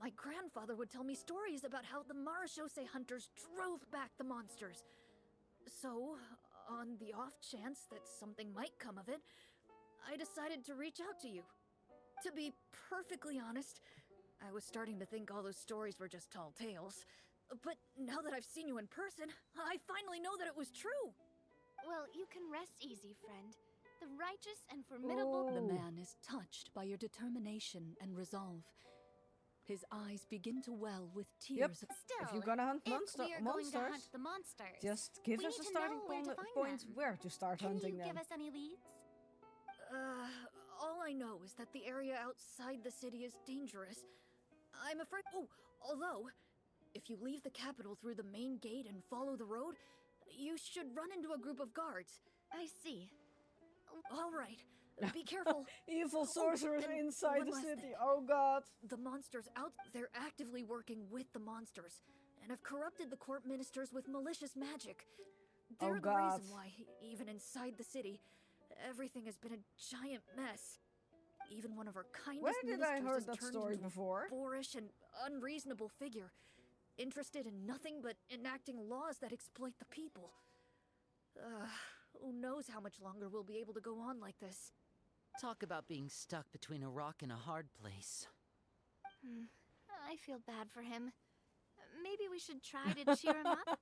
my grandfather would tell me stories about how the Marachose hunters drove back the monsters. So, on the off chance that something might come of it, I decided to reach out to you. To be perfectly honest, I was starting to think all those stories were just tall tales. But now that I've seen you in person, I finally know that it was true. Well, you can rest easy, friend. The righteous and formidable... The man is touched by your determination and resolve. His eyes begin to well with tears. Yep. Still, If you're gonna hunt if we are going to monsters, hunt the monsters, just give we us need a to starting know where to find point them. where to start Can hunting you them. give us any leads? All I know is that the area outside the city is dangerous. I'm afraid. Oh, although, if you leave the capital through the main gate and follow the road, you should run into a group of guards. I see. All right. Be careful. Evil sorcerers and inside one the last city. thing. Oh god. The monsters out, they're actively working with the monsters and have corrupted the court ministers with malicious magic. They're the God. reason why, even inside the city, everything has been a giant mess. Even one of our kindest Where did I ministers heard has that turned story into before? a boorish and unreasonable figure, interested in nothing but enacting laws that exploit the people. Who knows how much longer we'll be able to go on like this. Talk about being stuck between a rock and a hard place. I feel bad for him. Maybe we should try to cheer him up?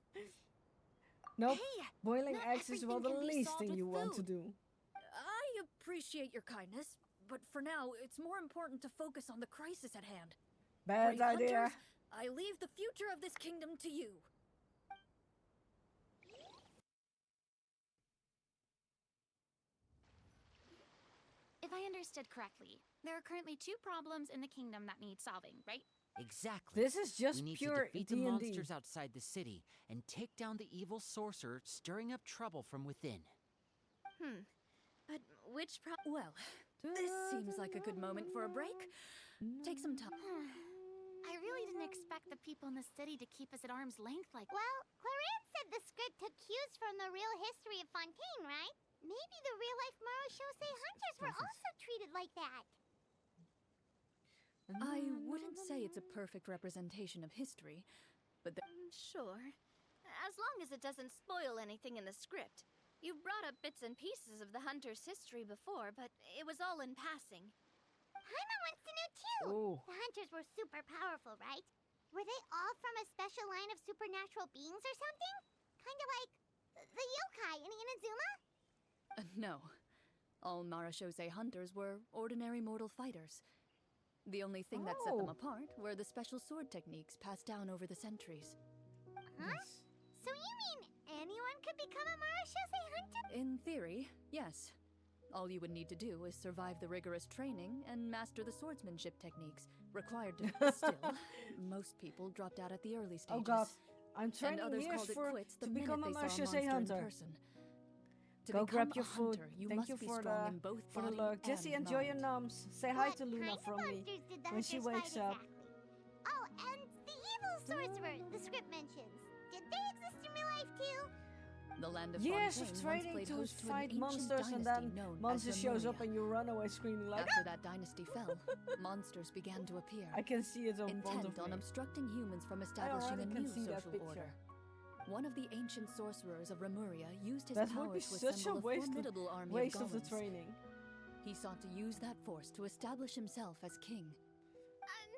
Nope. Hey, Boiling not eggs is well everything the can be least solved thing with you want to food. do. I appreciate your kindness, but for now, it's more important to focus on the crisis at hand. Bad Brave idea. hunters, I leave the future of this kingdom to you. If I understood correctly, there are currently 2 problems in the kingdom that need solving, right? Exactly. This is just we need pure to defeat D&D. the monsters outside the city and take down the evil sorcerer stirring up trouble from within. But which Well, this seems like a good moment for a break. Take some time. I really didn't expect the people in the city to keep us at arm's length like... Well, Clarence said the script took cues from the real history of Fontaine, right? Maybe the real-life Marachose hunters were also treated like that. I wouldn't say it's a perfect representation of history, but Sure. As long as it doesn't spoil anything in the script. You brought up bits and pieces of the hunter's history before, but it was all in passing. Paimon wants to know too. Ooh. The hunters were super powerful, right? Were they all from a special line of supernatural beings or something? Kind of like the yokai in Inazuma? no. All Marachose hunters were ordinary mortal fighters. The only thing that set them Oh. apart were the special sword techniques passed down over the centuries. Huh? So you mean anyone could become a Marachose hunter? In theory, yes. All you would need to do is survive the rigorous training and master the swordsmanship techniques required to. Still, most people dropped out at the early stages. Oh god. I'm And training others years called it for quits the to minute become a they saw a Marachose monster in hunter. person. To Go become grab a your food. hunter, you Thank must you be for strong the in both for the body look. Jessie, and enjoy your mind. nums. Say hi What to Luna kind of from me monsters did the when she hunters wakes fight up. exactly? Oh, and the evil sorcerer the script mentions. Did they exist in real life too? The land of Years Fontaine of once training played to host to an fight ancient monsters and dynasty then known monster as shows up Lemuria. and you run away screaming like After that dynasty fell, monsters began to appear. I can see it in front Intent of on me. obstructing humans from establishing a already can new see that social picture. order. One of the ancient sorcerers of Remuria used his That power would be to such a assemble a waste formidable army of of the golems. training. He sought to use that force to establish himself as king.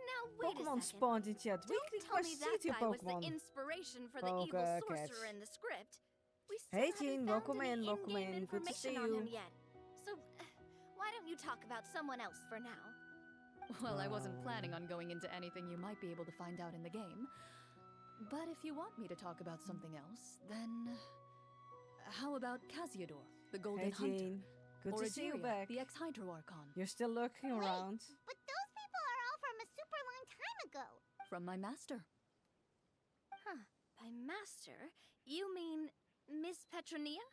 Now wait Pokemon a second. spawned in chat. Don't Weekly tell me quest that CT guy was the Pokemon. inspiration for the evil Pokécats. sorcerer in the script. We still Hey haven't Jean, found welcome any in, welcome in-game in. Good to see information on him you. yet. So, why don't you talk about someone else for now? Well, I wasn't planning on going into anything you might be able to find out in the game. But if you want me to talk about something else, then how about Casiodor, the Golden Hey Hunter? Jean, good or to see you Egeria, back. the ex-Hydro Archon? You're still lurking around. But those people are all from a super long time ago. From my master. Huh. By master, you mean Miss Petronia?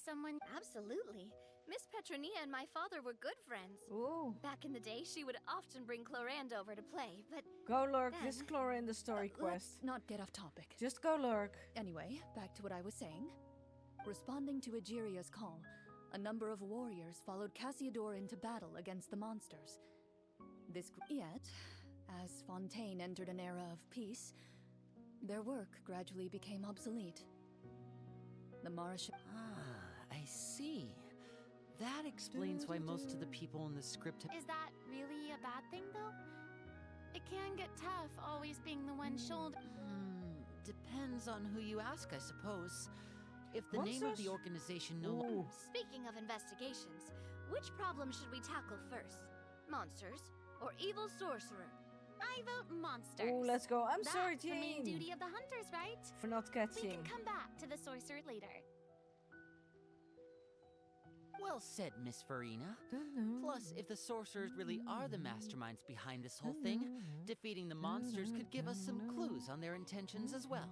Someone... Absolutely. Miss Petronia and my father were good friends. Ooh. Back in the day, she would often bring Clorand over to play, but Go lurk, then... this Chlora in the story quest. Let's not get off topic. Just go lurk. Anyway, back to what I was saying. Responding to Egeria's call, a number of warriors followed Casiodor into battle against the monsters. Yet, as Fontaine entered an era of peace, their work gradually became obsolete. The Marish... I see. That explains why most of the people in the script have... Is that really a bad thing, though? It can get tough, always being the one shoulder... Depends on who you ask, I suppose. If the name of the organization Speaking of investigations, which problem should we tackle first? Monsters or evil sorcerer? I vote monsters. Oh, let's go. I'm That's sorry, the main Jean. duty of the hunters, right? For not We catching. can come back to the sorcerer later. Well said, Miss Farina. Plus, if the sorcerers really are the masterminds behind this whole thing, defeating the monsters could give us some clues on their intentions as well.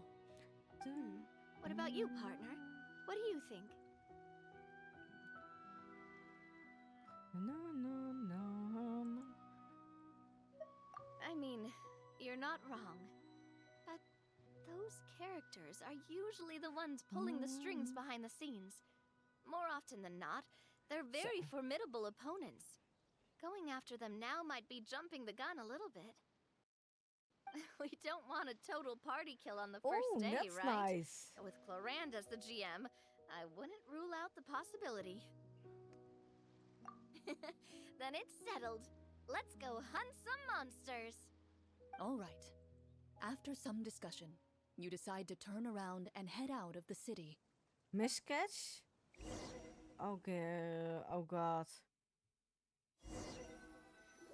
What about you, partner? What do you think? I mean, you're not wrong. But those characters are usually the ones pulling the strings behind the scenes. More often than not, they're very formidable opponents. Going after them now might be jumping the gun a little bit. We don't want a total party kill on the first day, that's right? nice. With Clorand as the GM, I wouldn't rule out the possibility. Then it's settled. Let's go hunt some monsters. All right. After some discussion, you decide to turn around and head out of the city. Miscatch? Okay. Oh god.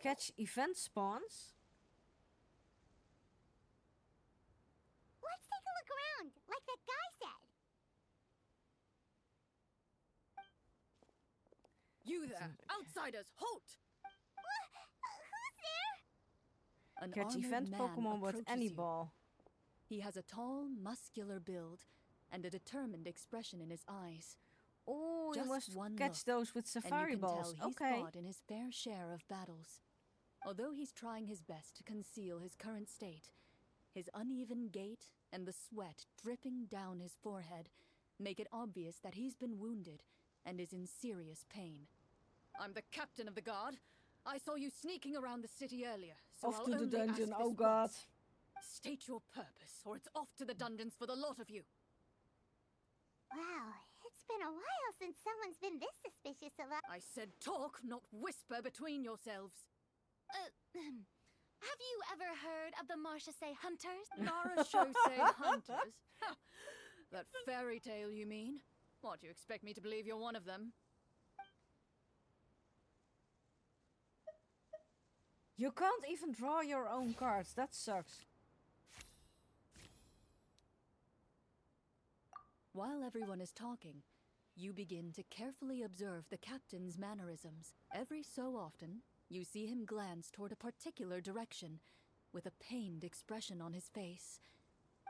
Catch event spawns? Let's take a look around, like that guy said. You there! Outsiders, halt! Who's there? An Catch armored event man Pokemon with approaches any you. ball. He has a tall, muscular build and a determined expression in his eyes. Oh, you Just must one catch look, those with and safari you can balls. tell he's Okay. fought in his fair share of battles. Although he's trying his best to conceal his current state, his uneven gait and the sweat dripping down his forehead make it obvious that he's been wounded and is in serious pain. I'm the captain of the guard. I saw you sneaking around the city earlier, so Off I'll to the only dungeon. ask Oh this god. once. State your purpose, or it's off to the dungeons for the lot of you. Wow, it's been a while since someone's been this suspicious of us. I said talk, not whisper between yourselves. Have you ever heard of the Marchese Hunters? Marachose hunters? Ha! That fairy tale, you mean? What, do you expect me to believe you're one of them? You can't even draw your own cards. That sucks. While everyone is talking, you begin to carefully observe the captain's mannerisms. Every so often, you see him glance toward a particular direction, with a pained expression on his face.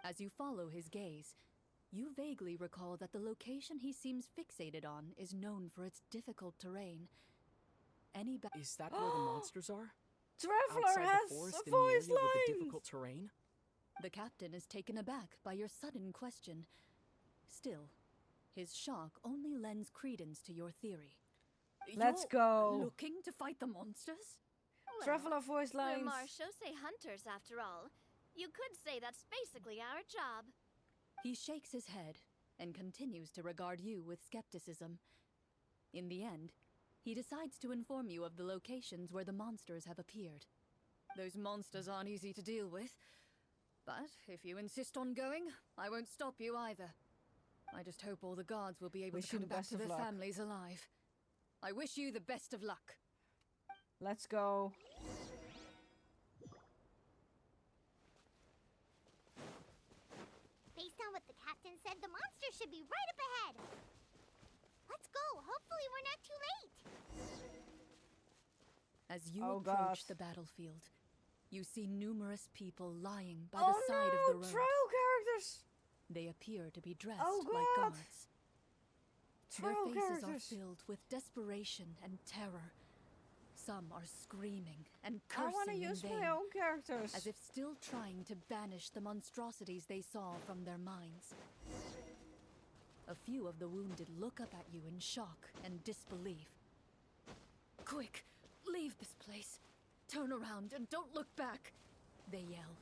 As you follow his gaze, you vaguely recall that the location he seems fixated on is known for its difficult terrain. Is that where the monsters are? Traveler Outside has the forest a in the voice area with the line. difficult terrain? The captain is taken aback by your sudden question. Still, his shock only lends credence to your theory. Let's You're go. Looking to fight the monsters? Well, Traveler voice we're lines. Marchese Hunters, after all. You could say that's basically our job. He shakes his head and continues to regard you with skepticism. In the end, he decides to inform you of the locations where the monsters have appeared. Those monsters aren't easy to deal with. But if you insist on going, I won't stop you either. I just hope all the guards will be able Wish to you come the back best to of their luck. families alive. I wish you the best of luck. Let's go. Based on what the captain said, the monster should be right up ahead. Let's go. Hopefully we're not too late. As you Oh, approach God. the battlefield, you see numerous people lying by Oh the side no, of the road. troll characters. They appear to be dressed Oh, like God. guards. Troll Their faces characters. are filled with desperation and terror. Some are screaming and I want to cursing in use vain, my own characters. as if still trying to banish the monstrosities they saw from their minds. A few of the wounded look up at you in shock and disbelief. Quick, leave this place. Turn around and don't look back, they yell.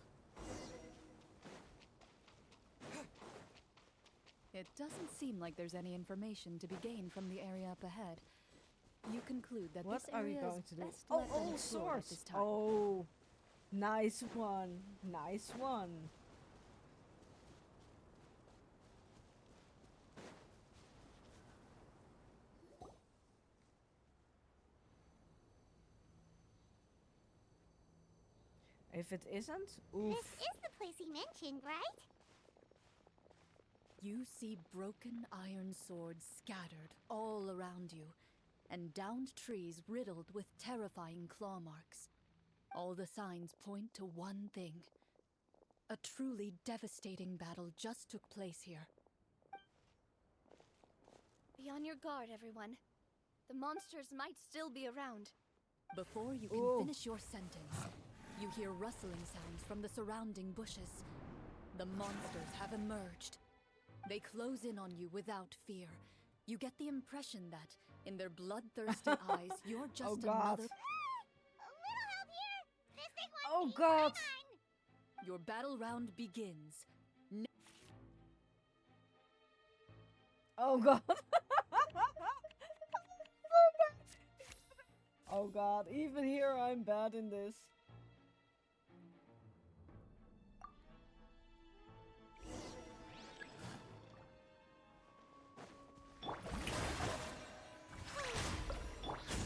It doesn't seem like there's any information to be gained from the area up ahead. You conclude that What this are we area going is to do? best Oh, left all unexplored at sorts. this time. Oh, nice one. Nice one. If it isn't, oof. This is the place he mentioned, right? You see broken iron swords scattered all around you, and downed trees riddled with terrifying claw marks. All the signs point to one thing. A truly devastating battle just took place here. Be on your guard, everyone. The monsters might still be around. Before you can Ooh. finish your sentence, you hear rustling sounds from the surrounding bushes. The monsters have emerged. They close in on you without fear. You get the impression that, in their bloodthirsty eyes, you're just Oh, God. another. A little help here. This thing wants Oh, me. God. Come on. Your battle round begins. Oh, God. Oh, God. Even here, I'm bad in this.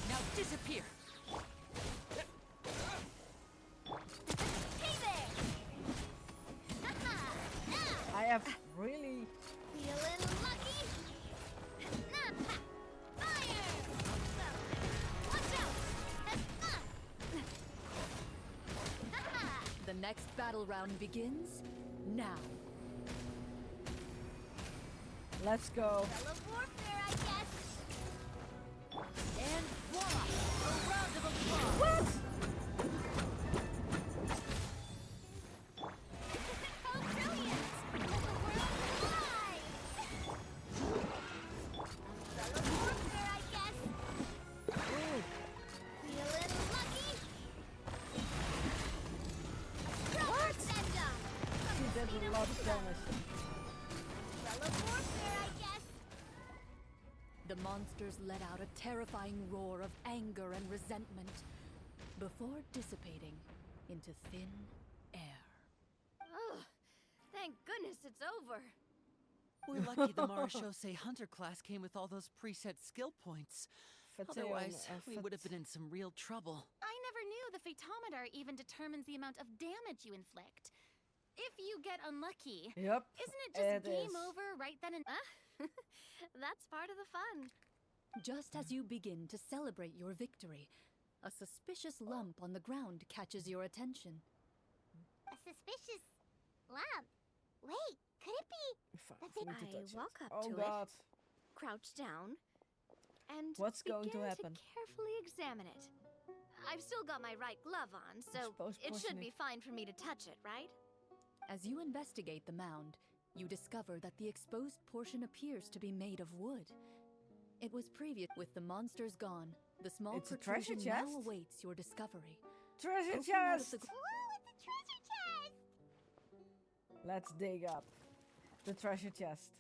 Now disappear! Hey there. Haha. Now. I have really... Feeling lucky? Nah. Ha. Fire! Watch out! Haha. The next battle round begins now. Let's go. Fellow warfare, I guess. And voila! A round of applause! What? How brilliant! Let the world fly! Fellow warfare, I guess. Ooh. Feeling lucky? Proper send-up! She did a lot of damage. Fellow warfare, I guess. The monsters let out a terrifying roar of anger and resentment before dissipating into thin air. Ugh. Thank goodness it's over. We're lucky the Marashose Hunter class came with all those preset skill points. Otherwise, we would have been in some real trouble. I never knew the photometer even determines the amount of damage you inflict. If you get unlucky, Yep. isn't it just it game is. over right then and That's part of the fun. Just as you begin to celebrate your victory, a suspicious lump on the ground catches your attention. A suspicious lump. Wait, could it be? If That's we it. need to touch it. walk up Oh, to God. it, crouch down, and What's going to begin happen? carefully examine it. I've still got my right glove on, so Exposed it should portion be fine for me to touch it, right? As you investigate the mound, you discover that the exposed portion appears to be made of wood. It was previous. With the monsters gone, the small It's a treasure protrusion now chest? awaits your discovery. Treasure Poking out of chest! the Ooh, it's a treasure chest! Let's dig up the treasure chest.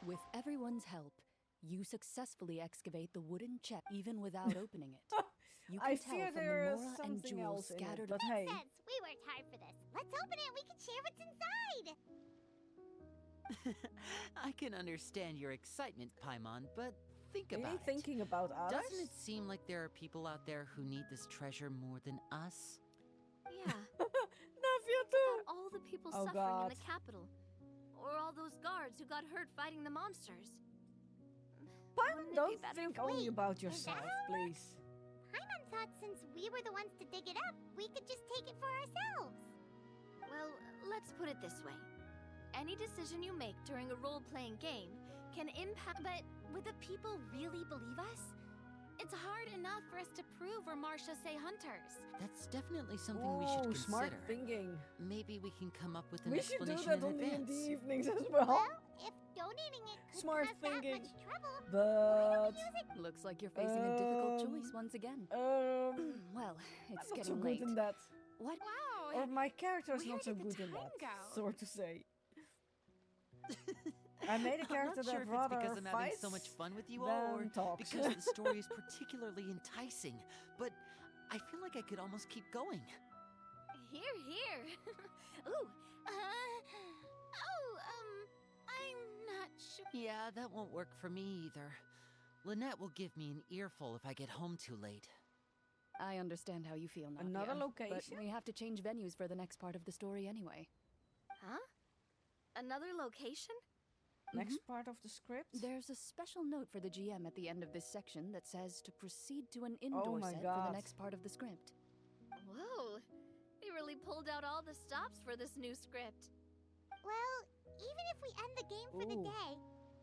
With everyone's help, you successfully excavate the wooden chest even without opening it. You I can tell fear from the there is Mora and something jewels else in it, scattered. but Makes hey. sense. We worked hard for this. Let's open it and we can share what's inside. I can understand your excitement, Paimon, but think Really about thinking about it. others? Doesn't it seem like there are people out there who need this treasure more than us? Yeah. Navia Think too. about all the people Oh, suffering God. in the capital. Or all those guards who got hurt fighting the monsters. Paimon, Wouldn't it be don't better think if- only Wait, about is yourself, that- please. Paimon thought since we were the ones to dig it up, we could just take it for ourselves. Well, let's put it this way. Any decision you make during a role-playing game can impact... But would the people really believe us? It's hard enough for us to prove we're Marcia Say hunters. That's definitely something we should Ooh, consider. smart thinking. Maybe we can come up with an We should do explanation that in on advance. D&D evenings as well. Well, if donating it could Smart cause thinking. that much trouble, But Looks like you're facing a difficult choice once again. Well, it's I'm not so getting good late. in that. What? Wow. Or my character is Where not so did the good in time that, go? sort to say. I made a I'm character not sure that if it's rather because I'm having fights so much fun with you all, or than talks. because the story is particularly enticing. But I feel like I could almost keep going. Here, here. Ooh. I'm not sure. Yeah, that won't work for me either. Lynette will give me an earful if I get home too late. I understand how you feel, Nadia. Another But location? we have to change venues for the next part of the story anyway. Huh? Another location? Next part of the script? There's a special note for the GM at the end of this section that says to proceed to an indoor my set for God. the next part of the script. Whoa. He really pulled out all the stops for this new script. well, even if we end the game for the Ooh. day,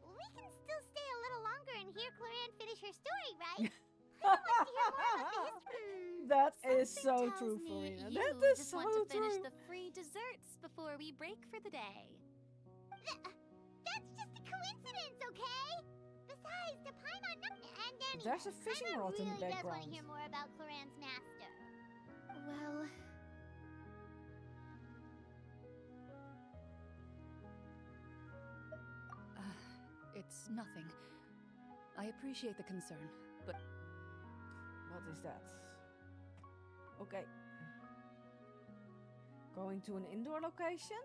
we can still stay a little longer and hear Cloran finish her story, right? I would like to hear more about the history. That is so Tells true, me Farina. you That is just so want to finish true. the free desserts before we break for the day. That's just a coincidence, okay? Besides, the Paimon and Danny. There's a fishing Paimon rod in the really does want background. to hear more about Cloran's master. Well, It's nothing. I appreciate the concern, but What is that? Okay. Going to an indoor location?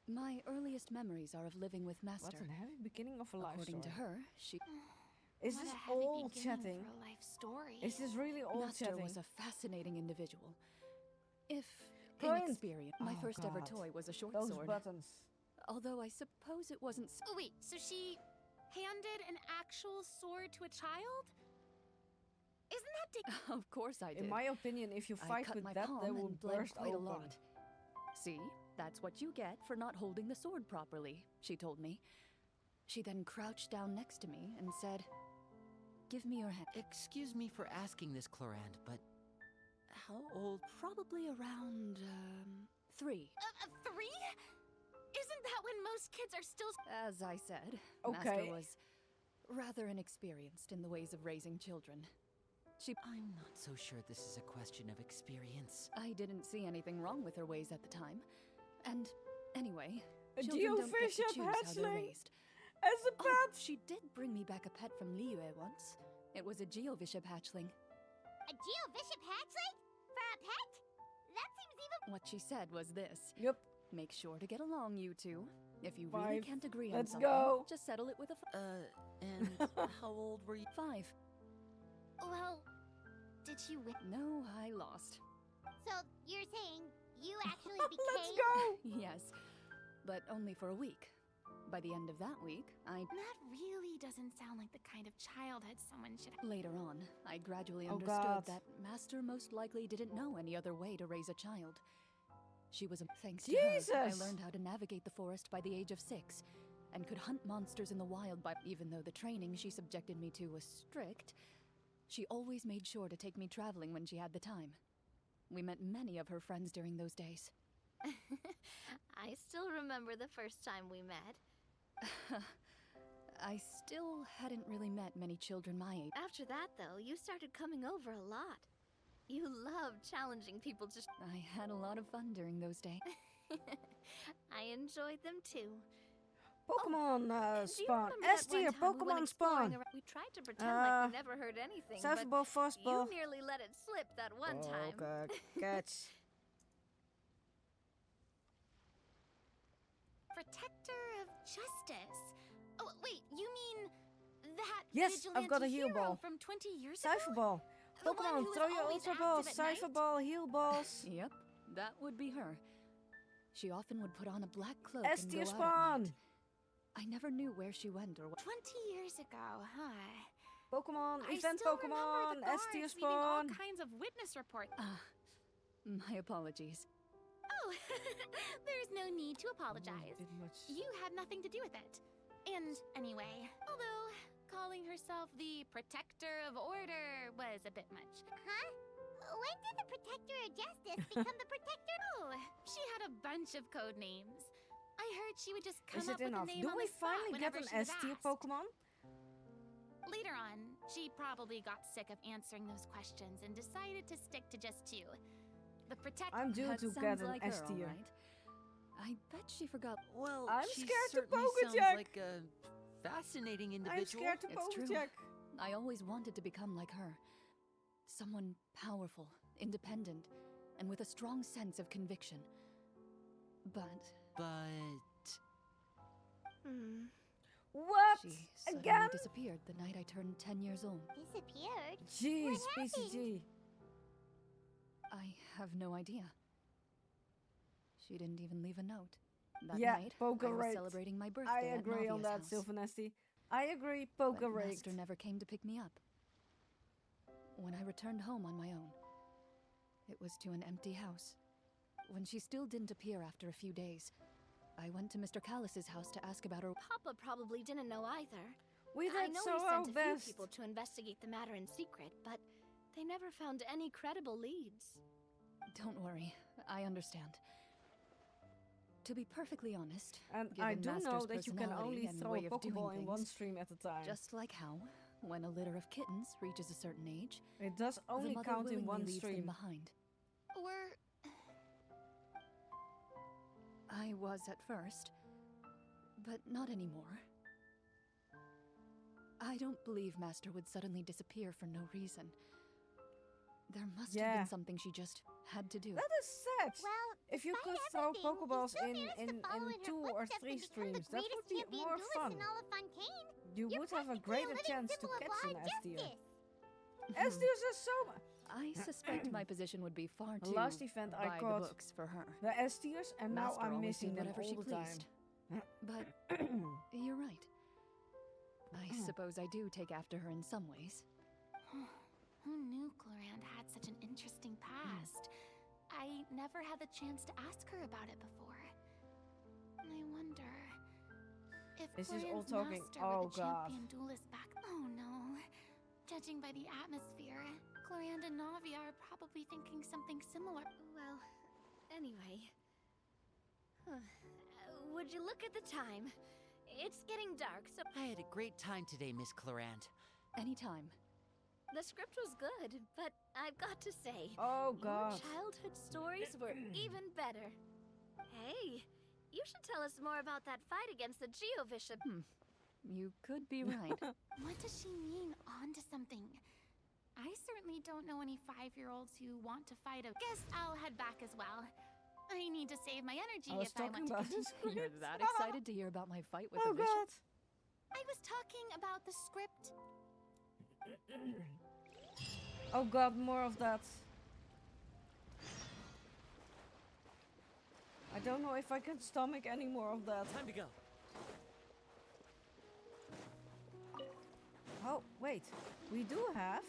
my earliest memories are of living with What Master. an heavy beginning of a life According story. to her, she Is What this a heavy all beginning chatting? for a life story. Is this really all Master chatting? was a fascinating individual. If Client- inexperienced, my Oh, first ever God. toy was a short Those sword. buttons. Although I suppose it wasn't. Oh wait, so she handed an actual sword to a child? Isn't that Of course I did. In my opinion, if you I fight cut with my that, palm they and will bled burst quite open. a lot. See, that's what you get for not holding the sword properly, she told me. She then crouched down next to me and said, "Give me your hand." Excuse me for asking this, Clorand, but how old? Probably around 3. 3? Isn't that when most kids are still... As I said, Okay. Master was rather inexperienced in the ways of raising children. I'm not so sure this is a question of experience. I didn't see anything wrong with her ways at the time. And anyway, A children don't get to geofish choose how they're hatchling raised. as a pet. Oh, she did bring me back a pet from Liyue once. It was a geovishap hatchling. A geovishap hatchling? For a pet? That seems even... What she said was this. Yep. Make sure to get along, you two. If you really 5. can't agree on Let's something, go. just settle it with a And how old were you? 5. Well, did you win? No, I lost. So, you're saying you actually Let's became... go. Yes, but only for a week. By the end of that week, That really doesn't sound like the kind of childhood someone should have. Later on, I gradually Oh, understood God. that Master most likely didn't know any other way to raise a child. She was a... Thanks to her, I Jesus! learned how to navigate the forest by the age of 6, and could hunt monsters in the wild by... Even though the training she subjected me to was strict, she always made sure to take me traveling when she had the time. We met many of her friends during those days. I still remember the first time we met. I still hadn't really met many children my age. After that, though, you started coming over a lot. You loved challenging people to... I had a lot of fun during those days. I enjoyed them too. Pokemon Do you spawn. remember that S tier one time we went Pokemon exploring spawn. We tried to pretend like we never heard anything, Cypher but ball, fast ball. you nearly let it slip that one time. Catch. Protector of justice. Oh, wait, you mean that Yes, I've got a vigilante heal hero ball. from 20 years Cypher ago? ball. The one Pokemon, who was throw your always ultra balls. active at Cypher night? ball, heal balls. Yep, that would be her. She often would put on a black cloak S and tier go out at spawn. night. I never knew where she went or what. 20 years ago, huh? Pokemon, I event still Pokemon, remember the S tier guards leaving all spawn. kinds of witness reports. My apologies. Oh, there's no need to apologize. You had nothing to do with it. And anyway, although calling herself the Protector of Order was a bit much. Huh? When did the Protector of Justice become the Protector? Oh, she had a bunch of code names. I heard she would just come Is up it with enough? a name Do on we the spot finally get whenever an she was S tier asked. Pokemon? Later on, she probably got sick of answering those questions and decided to stick to just two. The Protector. I'm due That to sounds get an like S her, tier. alright. I bet she forgot. Well, I'm she scared to certainly sounds Pokecheck. like a fascinating individual. I'm scared to It's true. Pokecheck. I always wanted to become like her. Someone powerful, independent, and with a strong sense of conviction. But What? she suddenly Again? disappeared the night I turned 10 years old. Disappeared? Jeez, What happened? PCG. I have no idea. She didn't even leave a note. That Yeah, night, poker I was rigged. celebrating my birthday I at agree on Navia's that, house. Sylvanesti. I agree, poker But rigged. Master never came to pick me up. When I returned home on my own, it was to an empty house. When she still didn't appear after a few days, I went to Mr. Callis's house to ask about her. Papa probably didn't know either. We I did know so he our sent a best. few people to investigate the matter in secret, but they never found any credible leads. Don't worry, I understand. To be perfectly honest, And given I do know Master's that you can personality only and throw a way of doing Pokeball in one things, stream at a time. just like how, when a litter of kittens reaches a certain age, It does the only mother count in willingly one leaves them stream. behind. Or I was at first, but not anymore. I don't believe Master would suddenly disappear for no reason. There must have Yeah. been something she just had to do. That is sad. Well, If you could despite throw everything, he Pokeballs still in, managed to in, follow in in her 2 or footsteps 3 and become streams, the that would greatest be champion more duelist fun. in all of Fontaine. You You're would have a practically greater living chance to symbol of catch law an and S tier. justice. S tiers are so much. I suspect my position would be far The too last event I by the caught books for her. the S tiers, and now Master I'm always missing did them whatever all she the pleased. time. But you're right. I suppose I do take after her in some ways. who knew Clorand had such an interesting past? I never had the chance to ask her about it before. And I wonder if This is all Clorand's talking. master Oh were the god. champion duelist back. Oh no. Judging by the atmosphere, Clorand and Navia are probably thinking something similar. Well, anyway. Would you look at the time? It's getting dark, so I had a great time today, Miss Clorand. Anytime. the script was good, but I've got to say, Oh god. your childhood stories were even better. Hey, you should tell us more about that fight against the Geovishap. You could be right. What does she mean, on to something? I certainly don't know any 5-year-olds who want to fight a... Guess I'll head back as well. I need to save my energy I was if I talking want to about continue. You're that excited to hear about my fight with Oh the bishop? god. I was talking about the script. Oh god, more of that. I don't know if I can stomach any more of that. Time to go. Oh, wait. We do have...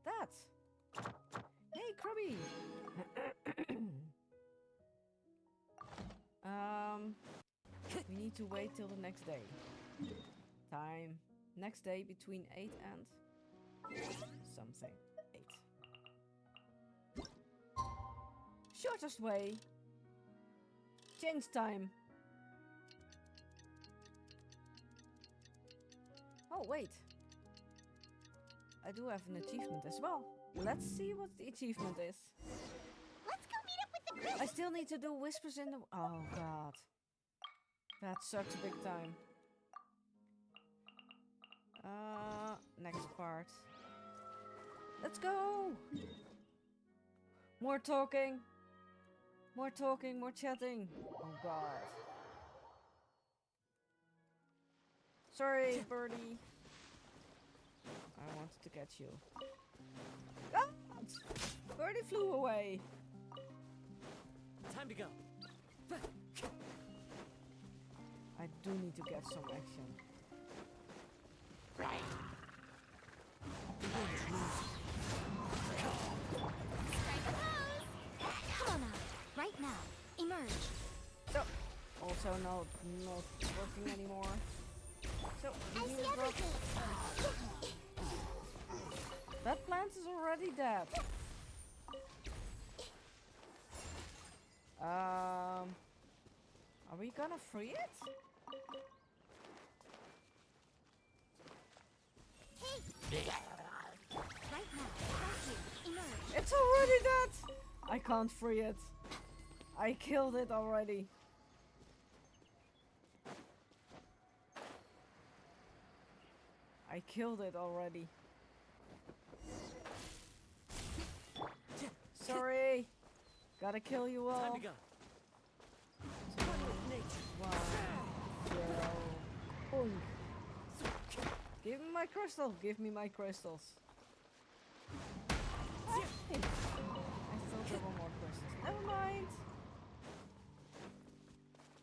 that. Hey, Krabby! We need to wait till the next day. Time. Next day between 8 and... something. 8. Shortest way. Change time. Oh, wait. I do have an achievement as well. Let's see what the achievement is. Let's go meet I still need to do whispers in the... Oh, God. That sucks big time. Next part. Let's go! More talking. More talking, more chatting. Oh, God. Sorry, birdie. I wanted to catch you. God! Birdie flew away. Time to go. I do need to get some action. Come on out, right now. Emerge. So, also not working anymore. So, I see everything. that plant is already dead. Are we gonna free it? Right now, right here. Emerge. It's already dead! I can't free it. I killed it already. I killed it already. Sorry. Gotta kill you all. Time to go. One, zero, boom. Give me my crystal. Give me my crystals. I still have one more crystals. Never mind.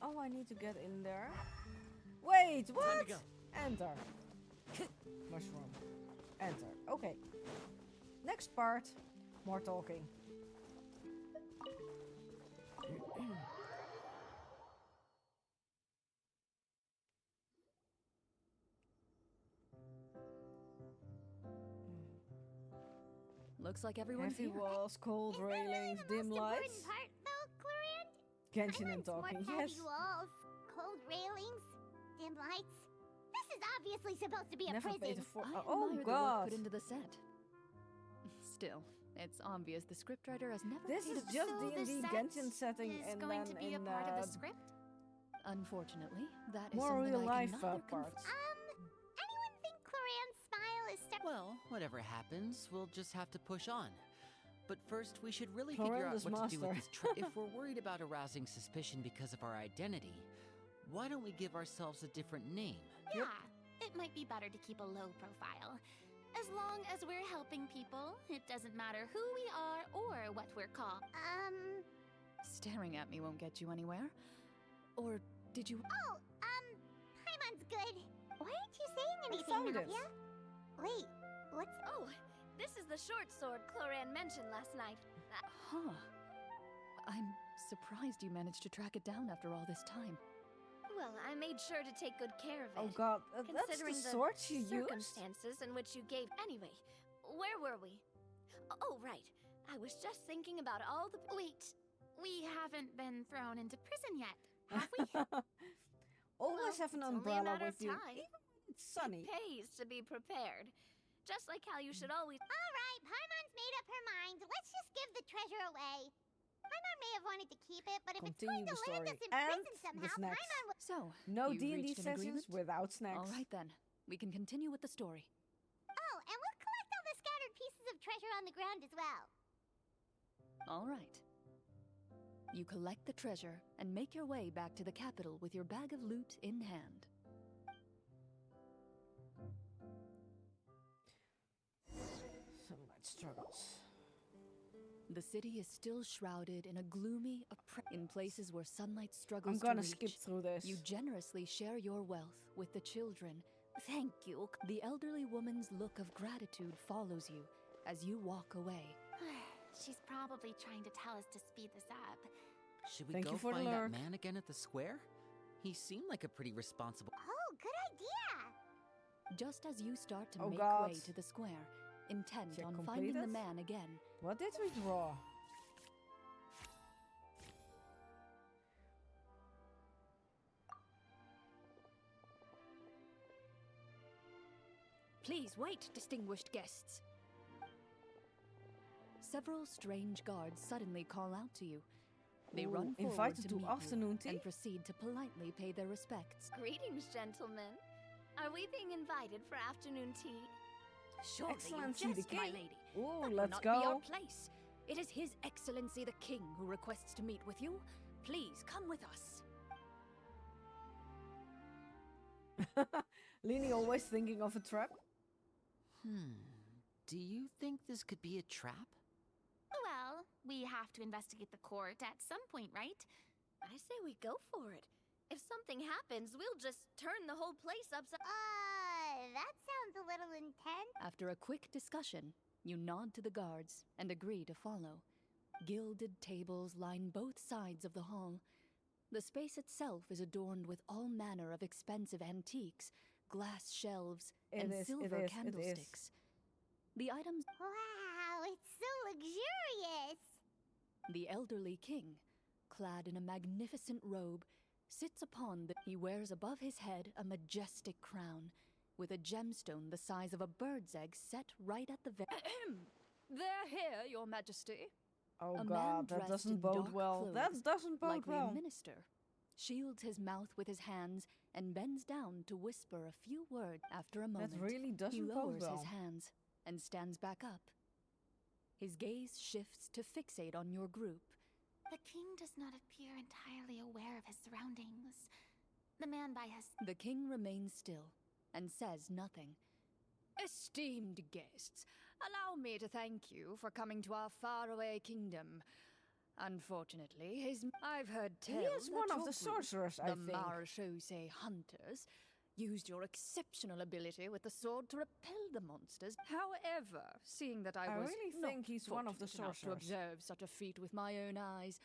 Oh, I need to get in there. Wait, what? Time to go. Enter. Mushroom. Enter. Okay. Next part. More talking. Looks like everyone's Heavy here. walls, cold railings, dim lights. Part, though, Clarion? Genshin and Paimon's more talking. heavy Yes. walls, cold railings, dim lights. This is obviously supposed to be a Never prison. paid a for. I Oh admire the work God. put into the set. Still, it's obvious the scriptwriter has never This paid is a- just So the D&D set Genshin setting is and going then to be a in part of the script? Unfortunately, that is more something real I life can neither parts. Anyone think Clarian's smile is Well, whatever happens, we'll just have to push on. But first, we should really figure out Horrendous what to do with master. this if we're worried about arousing suspicion because of our identity, why don't we give ourselves a different name? Yeah, it might be better to keep a low profile. As long as we're helping people, it doesn't matter who we are or what we're called. Staring at me won't get you anywhere. Or did you? Paimon's good. Why aren't you saying anything, found it. Navia? Wait, what's... Oh, this is the short sword Cloran mentioned last night. Huh. I'm surprised you managed to track it down after all this time. Well, I made sure to take good care of it. Oh God, that's the Considering sword she used? circumstances in which you gave. Anyway, where were we? Oh, right. I was just thinking about all the. Wait, we haven't been thrown into prison yet, have we? Always have an It's only a umbrella matter with of you, time. even when it's sunny. It pays to be prepared. Just like how you should always. All right, Paimon's made up her mind. Let's just give the treasure away. Paimon may have wanted to keep it, but if it's going Continue to the land story us in and prison the somehow, snacks. Paimon will... So, No you D&D reached an sessions agreement? without snacks. All right then, we can continue with the story. Oh, and we'll collect all the scattered pieces of treasure on the ground as well. All right. You collect the treasure and make your way back to the capital with your bag of loot in hand. Sunlight struggles. The city is still shrouded in a gloomy, in places where sunlight struggles I'm gonna to skip reach. through this. You generously share your wealth with the children. Thank you. The elderly woman's look of gratitude follows you as you walk away. She's probably trying to tell us to speed this up. Should we Thank go you for the find that lurk. man again at the square? He seemed like a pretty responsible. Oh, good idea. Just as you start to Oh make God. way to the square, intent Check on finding the completed? man again, What did we draw? please wait, distinguished guests. Several strange guards suddenly call out to you. They Ooh, run forward invited to to meet afternoon you tea? and proceed to politely pay their respects. Greetings, gentlemen. Are we being invited for afternoon tea? Surely Excellency you the jest, my king. lady. Ooh, That will let's not be our go. place. It is His Excellency the King who requests to meet with you. Please come with us. Lini always thinking of a trap. Do you think this could be a trap? Well, we have to investigate the court at some point, right? I say we go for it. If something happens, we'll just turn the whole place upside. That sounds a little intense. After a quick discussion, you nod to the guards and agree to follow. Gilded tables line both sides of the hall. The space itself is adorned with all manner of expensive antiques, glass shelves, and silver candlesticks. The items. Wow, it's so luxurious. The elderly king, clad in a magnificent robe, sits upon the. He wears above his head a majestic crown, with a gemstone the size of a bird's egg set right at the They're here, Your Majesty. Oh A man god, that dressed doesn't in bode dark well. clothes, That doesn't bode likely well. a minister, shields his mouth with his hands and bends down to whisper a few words. After a moment, really he doesn't bode lowers well. his hands and stands back up. His gaze shifts to fixate on your group. The king does not appear entirely aware of his surroundings. The man by his... The king remains still and says nothing. Esteemed guests, allow me to thank you for coming to our faraway kingdom. Unfortunately, I've heard tell He is that one of your the group, sorcerers, I the think. Marechaussee Hunters, used your exceptional ability with the sword to repel the monsters. However, seeing that I was really not think he's one of the fortunate enough to sorcerers. observe such a feat with my own eyes,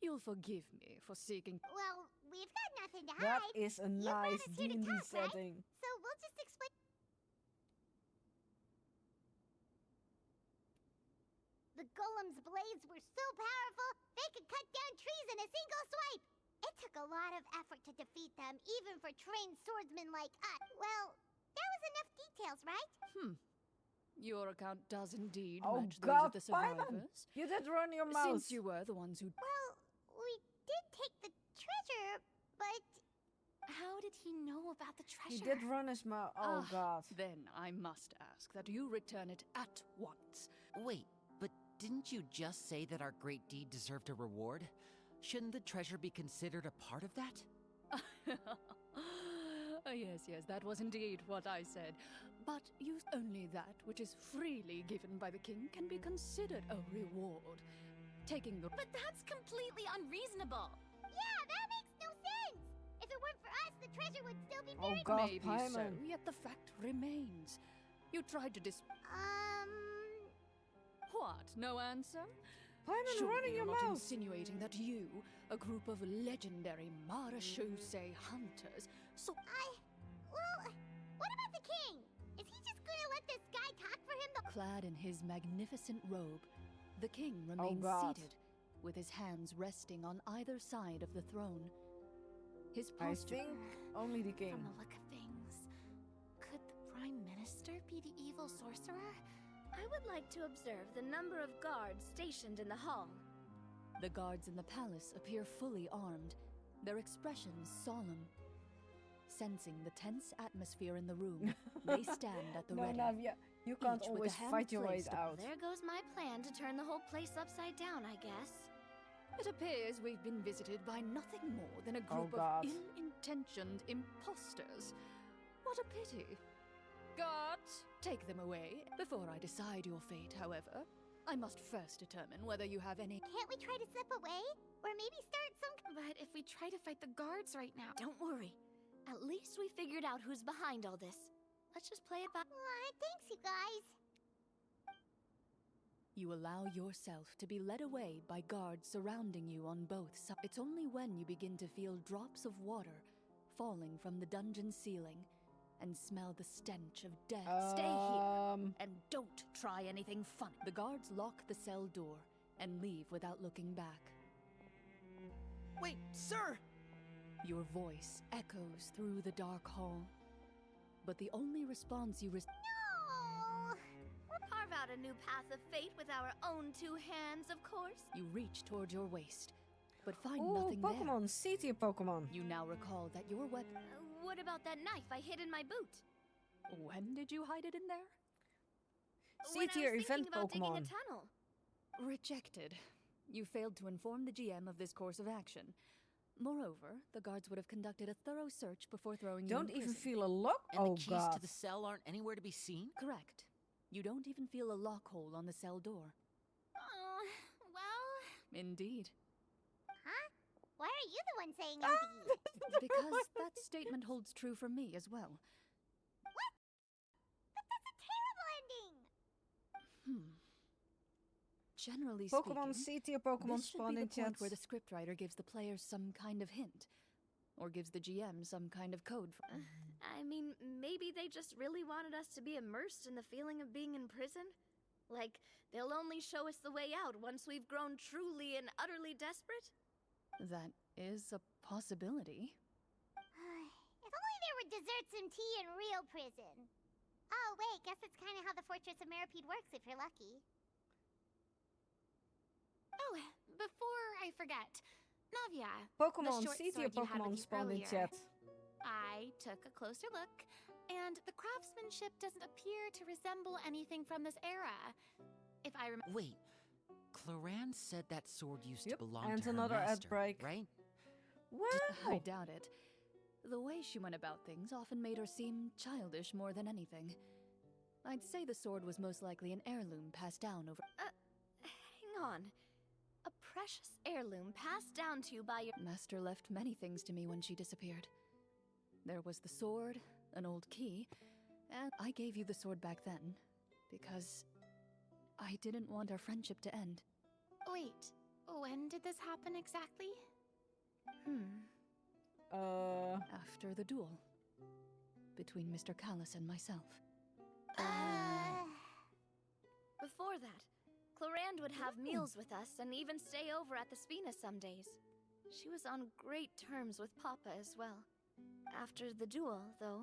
you'll forgive me for seeking. Well, we've got nothing to That hide. is a You brought nice us here to D&D talk, right? setting. So we'll just explain. The golem's blades were so powerful, they could cut down trees in a single swipe. It took a lot of effort to defeat them, even for trained swordsmen like us. Well, there was enough details, right? Your account does indeed Oh match god, those of the Paimon! survivors. You did run your mouth. Since you were the ones who. Well, we did take the treasure, but How did he know about the treasure? He did run his mouth. Oh Ah, god. Then I must ask that you return it at once. Wait, but didn't you just say that our great deed deserved a reward? Shouldn't the treasure be considered a part of that? Yes, that was indeed what I said. But use only that which is freely given by the king can be considered a reward. Taking the. But that's completely unreasonable. yeah, that makes no sense. If it weren't for us, the treasure would still be Oh buried. god, Maybe so, Paimon. yet the fact remains. You tried to What? No answer? Paimon, Surely running your you're not mouth. insinuating that you, a group of legendary Marechaussee hunters, Well, what about the king? Is he just gonna let this guy talk for him? clad in his magnificent robe, the king remains God. seated, with his hands resting on either side of the throne. His I posture. think only the king. From the look of things, could the Prime Minister be the evil sorcerer? I would like to observe the number of guards stationed in the hall. The guards in the palace appear fully armed, their expressions solemn. Sensing the tense atmosphere in the room, they stand at the No, ready. Navia, you can't each with a always hand fight your way placed out. There goes my plan to turn the whole place upside down, I guess. It appears we've been visited by nothing more than a Oh, group God. of ill-intentioned imposters. What a pity. Guards, take them away. Before I decide your fate, however, I must first determine whether you have any. Can't we try to slip away? Or maybe start some... But if we try to fight the guards right now... Don't worry. At least we figured out who's behind all this. Let's just play it by... Thanks, you guys. You allow yourself to be led away by guards surrounding you on both sides. It's only when you begin to feel drops of water falling from the dungeon ceiling and smell the stench of death. Stay here and don't try anything funny. The guards lock the cell door and leave without looking back. Wait, sir! Your voice echoes through the dark hall, but the only response you receive. No! We'll carve out a new path of fate with our own two hands, of course. You reach toward your waist, but find Ooh, nothing Pokemon. See to your Pokemon. there. You now recall that your weapon. What about that knife I hid in my boot? When did you hide it in there? See When to I your was event thinking about digging a Pokemon. tunnel. Rejected. You failed to inform the GM of this course of action. Moreover, the guards would have conducted a thorough search before throwing you in Don't even prison. feel a lock? And Oh the keys god. to the cell aren't anywhere to be seen? Correct. You don't even feel a lock hole on the cell door. Oh, well. Indeed. Huh? Why are you the one saying indeed? Because that statement holds true for me as well. What? But that's a terrible ending! Generally Pokemon, speaking, see to your Pokemon this should spawn be in the point chat. where the scriptwriter gives the players some kind of hint. Or gives the GM some kind of code for I mean, maybe they just really wanted us to be immersed in the feeling of being in prison? Like, they'll only show us the way out once we've grown truly and utterly desperate? That is a possibility. If only there were desserts and tea in real prison. Oh, wait, guess it's kind of how the Fortress of Meripede works if you're lucky. Oh, before I forget, Navia. Pokemon, the short see to your sword you had with Pokemon you spawn in earlier, chat. I took a closer look, and the craftsmanship doesn't appear to resemble anything from this era. If I remember. Wait, Cloran said that sword used to belong and to her another ad master, break. right? Wow! I doubt it. The way she went about things often made her seem childish more than anything. I'd say the sword was most likely an heirloom passed down over. Hang on. A precious heirloom passed down to you by your. Master left many things to me when she disappeared. There was the sword, an old key, and I gave you the sword back then because I didn't want our friendship to end. Wait, when did this happen exactly? After the duel between Mr. Callis and myself. Before that, Clorand would have meals with us and even stay over at the Spina some days. She was on great terms with Papa as well. After the duel, though,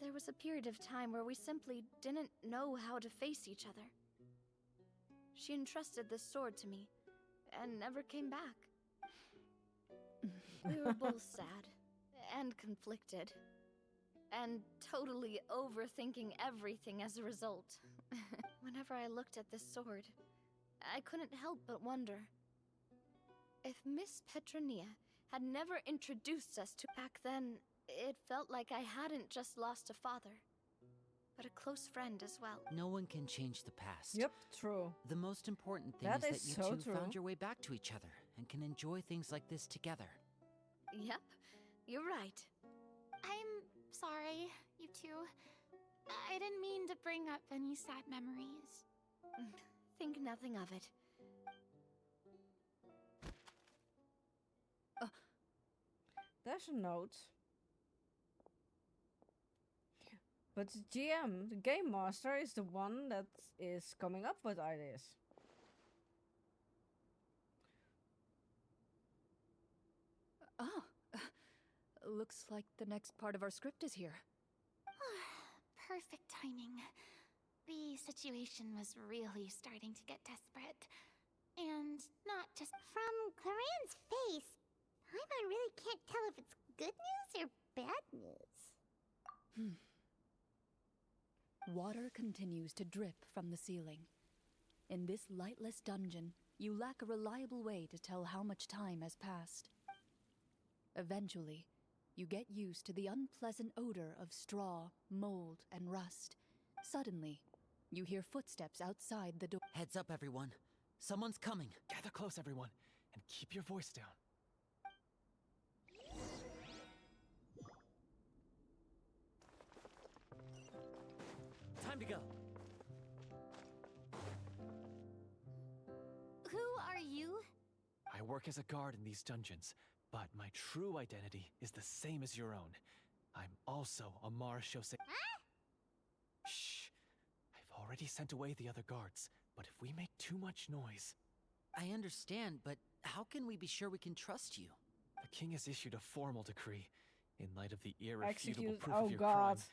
there was a period of time where we simply didn't know how to face each other. She entrusted this sword to me, and never came back. We were both sad, and conflicted, and totally overthinking everything as a result. Whenever I looked at this sword, I couldn't help but wonder if Miss Petronia had never introduced us to. Back then, it felt like I hadn't just lost a father, but a close friend as well. No one can change the past. Yep, true. The most important thing That is is that you so two true. found your way back to each other and can enjoy things like this together. Yep, you're right. I'm sorry, you two. I didn't mean to bring up any sad memories. Think nothing of it. There's a note. But the GM, the Game Master, is the one that is coming up with ideas. Oh, looks like the next part of our script is here. Perfect timing. The situation was really starting to get desperate. And not just From Corinne's face, I really can't tell if it's good news or bad news. Water continues to drip from the ceiling. In this lightless dungeon, you lack a reliable way to tell how much time has passed. Eventually, you get used to the unpleasant odor of straw, mold, and rust. Suddenly, you hear footsteps outside the door. Heads up, everyone. Someone's coming. Gather close, everyone, and keep your voice down. Time to go. Who are you? I work as a guard in these dungeons, but my true identity is the same as your own. I'm also a Marashose. Huh? Shh. I've already sent away the other guards, but if we make too much noise... I understand, but how can we be sure we can trust you? The king has issued a formal decree. In light of the irrefutable Execute. proof Oh of your god. crime,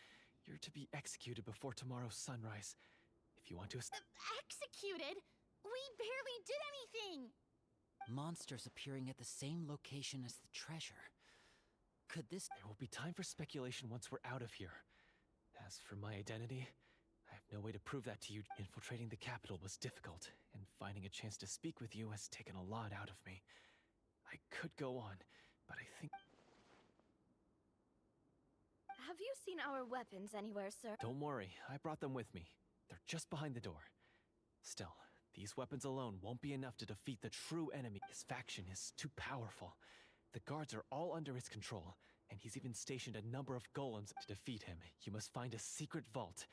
you're to be executed before tomorrow's sunrise. If you want to... Executed? We barely did anything! Monsters appearing at the same location as the treasure. Could this... There will be time for speculation once we're out of here. As for my identity, I have no way to prove that to you. Infiltrating the capital was difficult, and finding a chance to speak with you has taken a lot out of me. I could go on, but I think... Have you seen our weapons anywhere, sir? Don't worry, I brought them with me. They're just behind the door. Still, these weapons alone won't be enough to defeat the true enemy. His faction is too powerful. The guards are all under his control, and he's even stationed a number of golems. To defeat him, you must find a secret vault.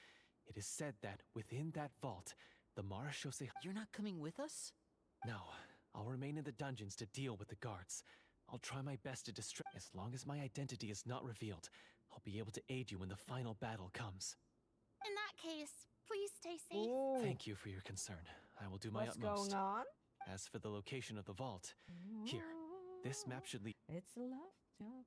It is said that within that vault, the Marechaussee... You're not coming with us? No, I'll remain in the dungeons to deal with the guards. I'll try my best to distract... As long as my identity is not revealed, I'll be able to aid you when the final battle comes. In that case, please stay safe. Ooh. Thank you for your concern. I will do my What's utmost. going on? As for the location of the vault, here, this map should lead... It's a love child.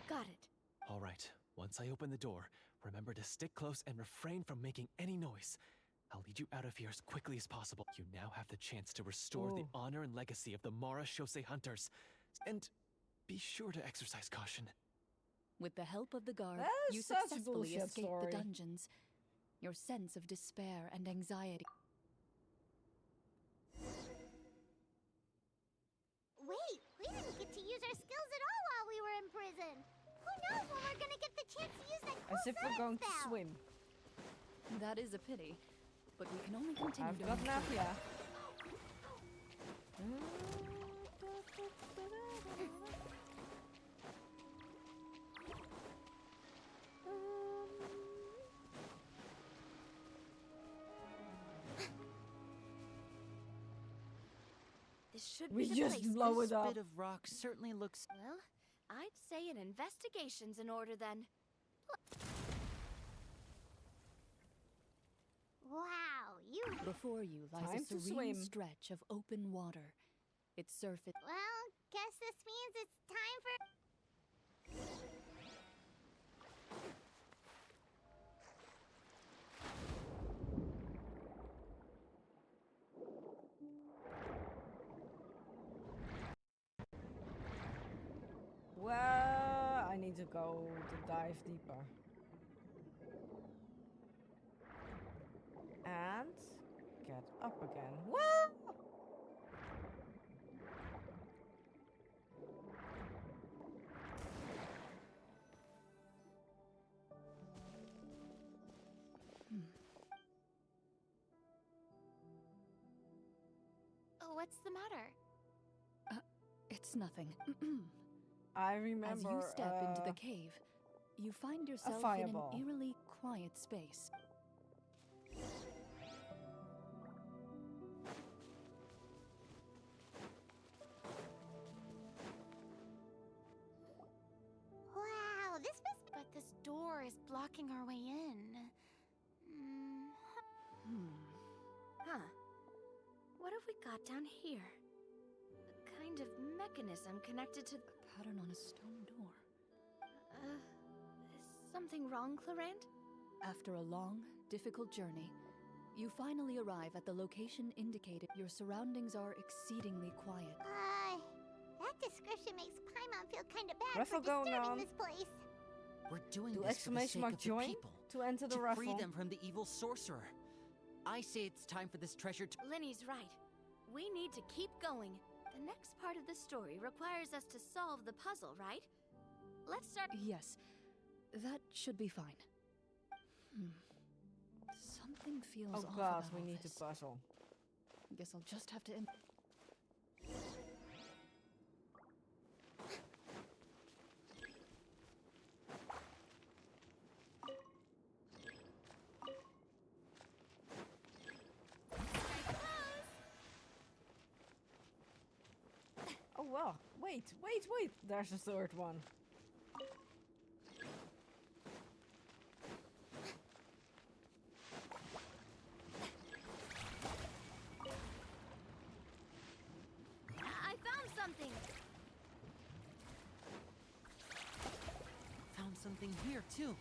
Got it. All right, once I open the door, remember to stick close and refrain from making any noise. I'll lead you out of here as quickly as possible. You now have the chance to restore the honor and legacy of the Marechaussee hunters. And be sure to exercise caution. With the help of the guard, That is you such a successfully bullshit escaped story. the dungeons. Your sense of despair and anxiety... Wait, we didn't get to use our skills at all while we were in prison. Who knows when we're gonna get the chance to use that cool As if we're going to spell? swim. That is a pity, but we can only continue I've to got move Navia. This should We be the just place. blow This it up. bit of rock certainly looks... Well, I'd say an investigation's in order then. Wow, you... Before you lies Time a to serene swim. stretch of open water. Its surface... Well, guess this means it's time for... Well, I need to go to dive deeper. And get up again. Whoa! Oh, what's the matter? It's nothing. I As remember you step into the cave, you find yourself in an fireball. eerily quiet space. Wow, this must... But this door is blocking our way in. Huh. What have we got down here? A kind of mechanism connected to... A pattern on a stone door. Is something wrong, Clarant? After a long, difficult journey, you finally arrive at the location indicated. Your surroundings are exceedingly quiet. That description makes Paimon feel kinda bad Raffle for going disturbing on. this place. We're doing Do this for the exclamation sake mark of the join people. to enter the to raffle. free them from the evil sorcerer. I say it's time for this treasure to... Linny's right. We need to keep going. The next part of the story requires us to solve the puzzle, right? Let's start... Yes, that should be fine. Something feels Oh off god, about we all need this. to puzzle. Guess I'll just have to... Oh well, wait. There's a third one. I found something! Found something here, too.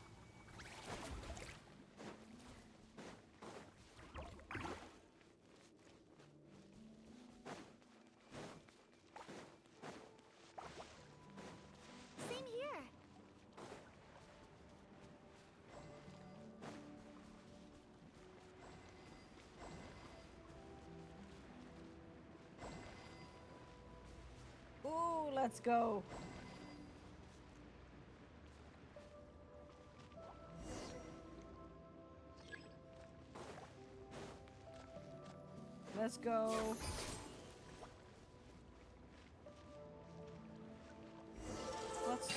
let's go. Let's go. What's...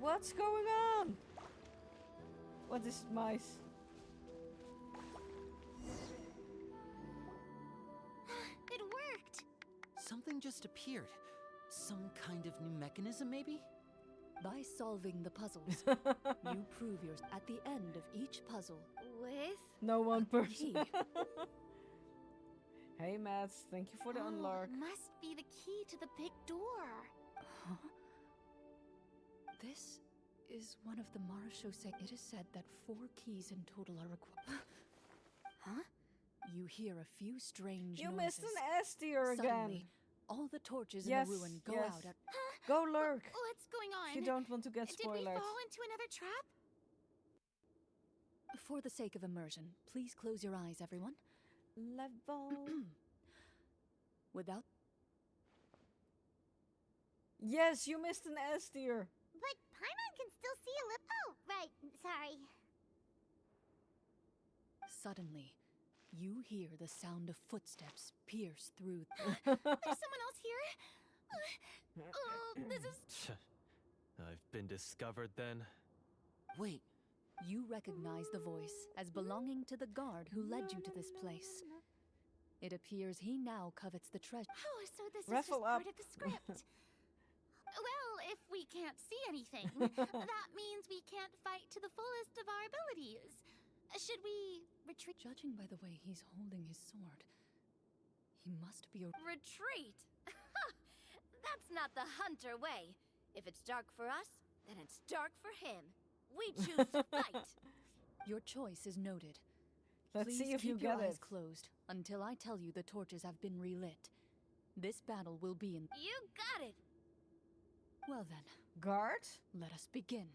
What's going on? What is mice? It worked! Something just appeared. Some kind of new mechanism, maybe? By solving the puzzles, you prove yours at the end of each puzzle. With? No one person. Key. Hey, Mads, thank you for the unlock. Must be the key to the big door. Huh? This is one of the Marashose. It is said that 4 keys in total are required. Huh? You hear a few strange You noises. missed an S tier again. Suddenly, all the torches in the ruin go out at... Go lurk. What's going on? If you don't want to get Did we spoilers. fall into another trap? For the sake of immersion, please close your eyes, everyone. Level. Without... Yes, you missed an S tier. But Paimon can still see a little. Oh, right. Sorry. Suddenly, you hear the sound of footsteps pierce through... There's someone else here? Oh, this is... I've been discovered then. Wait. You recognize the voice as belonging to the guard who led you to this place. It appears he now covets the treasure. Oh, so this is Raffle just up. part of the script. Well, if we can't see anything, that means we can't fight to the fullest of our abilities. Should we retreat? Judging by the way he's holding his sword, he must be a... Retreat? That's not the hunter way. If it's dark for us, then it's dark for him. We choose to fight. Your choice is noted. Let's Please see if you keep your get eyes it. closed until I tell you the torches have been relit. This battle will be in... You got it. Well then, Guard? let us begin.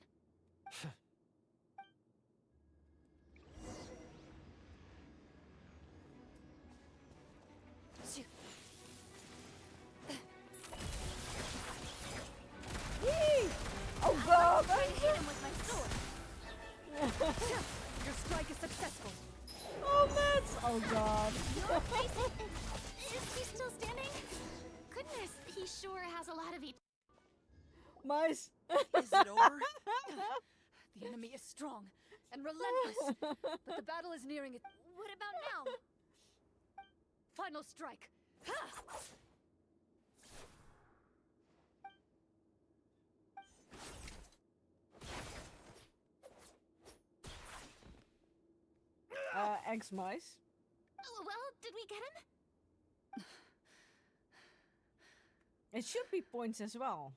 Yee! Oh god! I hit him with my sword. Your strike is successful. Oh, Mads! Oh god. Is he still standing? Goodness, he sure has a lot of each. Mice! Is it over? The enemy is strong and relentless, but the battle is nearing its... What about now? Final strike. Ex-mice. Well, did we get him? It should be points as well.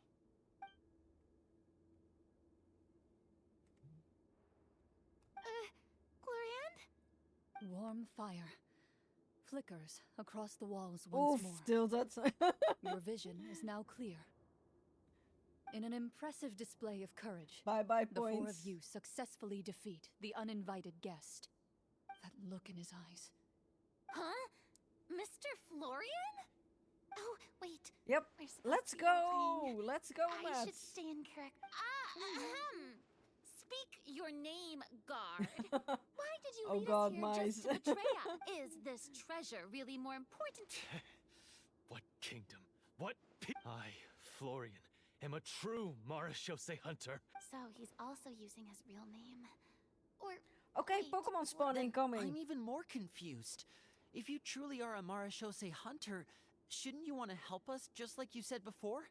Glorian? Warm fire flickers across the walls once Oof, more. still that's... Your vision is now clear. In an impressive display of courage, Bye-bye the 4 of points. you successfully defeat the uninvited guest. That look in his eyes. Huh? Mr. Florian? Oh, wait. Yep. We're supposed Let's to be role-playing. go! Let's go, I should Mads! stay in character. Speak your name, guard. Why did you Oh lead god, us here mice. just to betray us? Is this treasure really more important? What kingdom? What I, Florian, am a true Marashose hunter. So he's also using his real name. Or Okay, wait, Pokemon spawn incoming. I'm even more confused. If you truly are a Marashose hunter, shouldn't you want to help us just like you said before?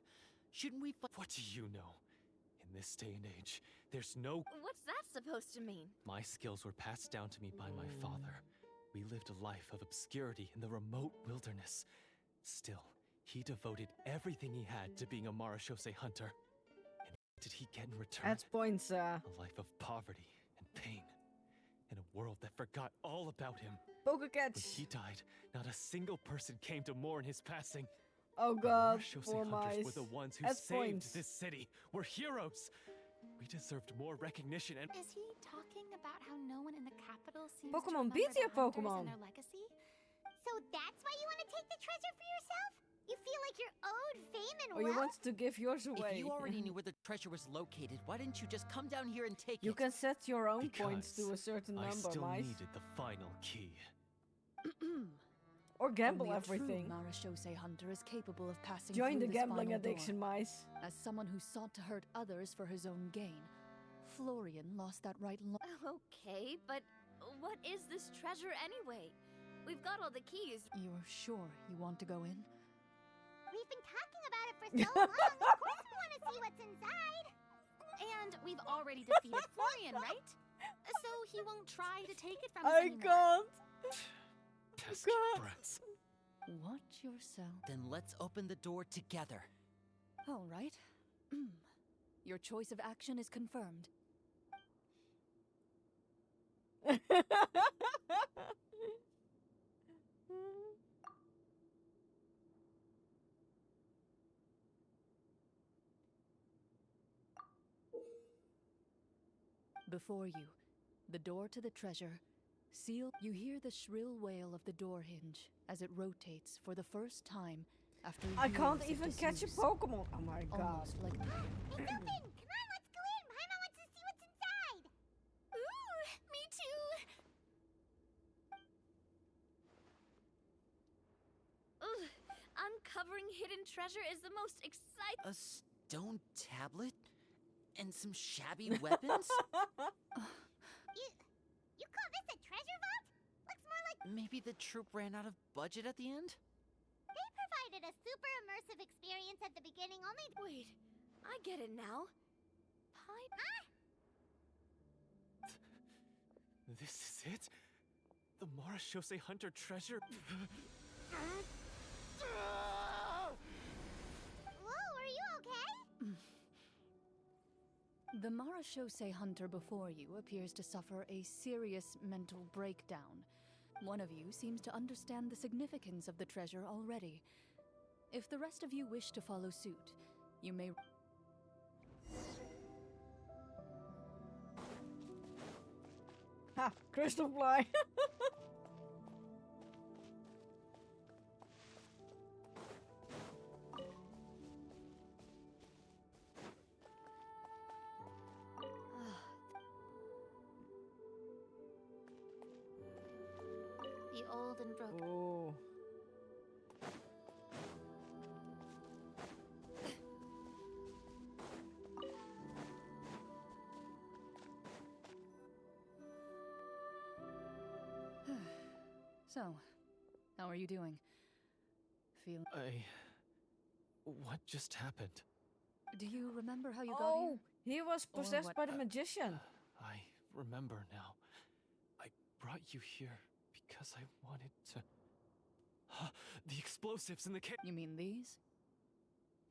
Shouldn't we What do you know? In this day and age, there's no... What's that supposed to mean? My skills were passed down to me by my father. We lived a life of obscurity in the remote wilderness. Still, he devoted everything he had to being a Marashose hunter. And what did he get in return? That's points, A life of poverty and pain. In a world that forgot all about him. Pokecatch. When he died, not a single person came to mourn his passing. Oh The god, Marashose poor hunters mice. were the ones who As saved points. this city. We're heroes. We deserved more recognition and. Is he talking about how no one in the capital seems Pokemon, to remember beat the your hunters Pokemon. and their legacy? So that's why you want to take the treasure for yourself? You feel like you're owed fame and Or you wealth? want to give yours away. If you already knew where the treasure was located, why didn't you just come down here and take You it? can set your own points to a certain I number, still mice. needed the final key. Or gamble Only a everything. true Marashose hunter is capable of passing Join through the this gambling final door. addiction, mice. As someone who sought to hurt others for his own gain, Florian lost that right Okay, but what is this treasure anyway? We've got all the keys. You're sure you want to go in? We've been talking about it for so long. Of course we want to see what's inside. And we've already defeated Florian, right? So he won't try to take it from us I anymore. can't. Pesky brats. Watch yourself. Then let's open the door together. All right. Your choice of action is confirmed. Before you, the door to the treasure, sealed. You hear the shrill wail of the door hinge as it rotates for the first time after I can't years of even catch a disuse. Pokemon. Oh my god. Almost like It's open! Come on, let's go in! Paimon wants to see what's inside! Ooh, me too. Ugh, uncovering hidden treasure is the most exciting. A stone tablet? And some shabby weapons? You call this a treasure vault? Looks more like Maybe the troop ran out of budget at the end? they provided a super immersive experience at the beginning only. Wait, I get it now. This is it? The Marashose hunter treasure? Whoa, are you okay? The Marashose hunter before you appears to suffer a serious mental breakdown. One of you seems to understand the significance of the treasure already. If the rest of you wish to follow suit, you may... Ha! Crystal fly. The old and broken. Oh. So, how are you doing? Feel... What just happened? Do you remember how you got Oh, here? he was Or possessed what- by the magician. I remember now. I brought you here because I wanted to... The explosives in the cave. You mean these?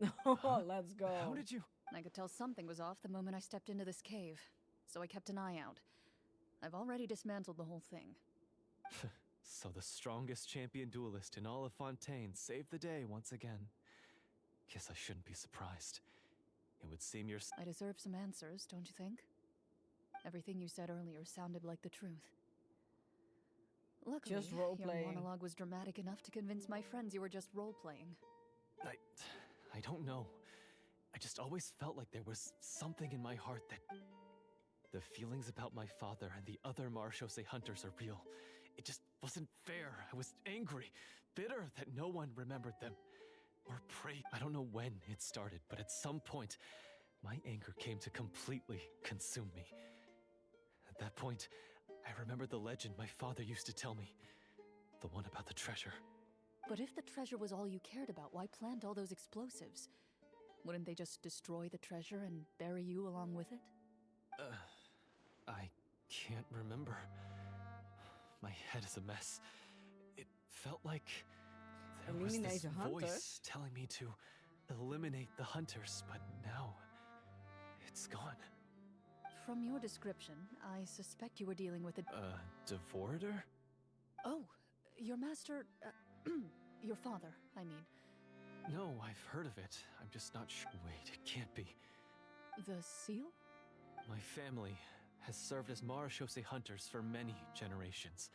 Let's go. How did you... I could tell something was off the moment I stepped into this cave, so I kept an eye out. I've already dismantled the whole thing. So the strongest champion duelist in all of Fontaine saved the day once again. Guess I shouldn't be surprised. It would seem you're... I deserve some answers, don't you think? Everything you said earlier sounded like the truth. Luckily, Just your role-playing. monologue was dramatic enough to convince my friends you were just role-playing. I don't know. I just always felt like there was something in my heart that... The feelings about my father and the other Marashose hunters are real. It just wasn't fair. I was angry, bitter that no one remembered them. Or prayed. I don't know when it started, but at some point, my anger came to completely consume me. At that point, I remembered the legend my father used to tell me. The one about the treasure. But if the treasure was all you cared about, why plant all those explosives? Wouldn't they just destroy the treasure and bury you along with it? I can't remember. My head is a mess. It felt like there was Eliminate this the hunters? voice telling me to eliminate the hunters, but now it's gone. From your description, I suspect you were dealing with a... Devorator? Oh, your master... your father, I mean. No, I've heard of it. I'm just not sure. Wait, it can't be. The seal? My family has served as Marashose hunters for many generations.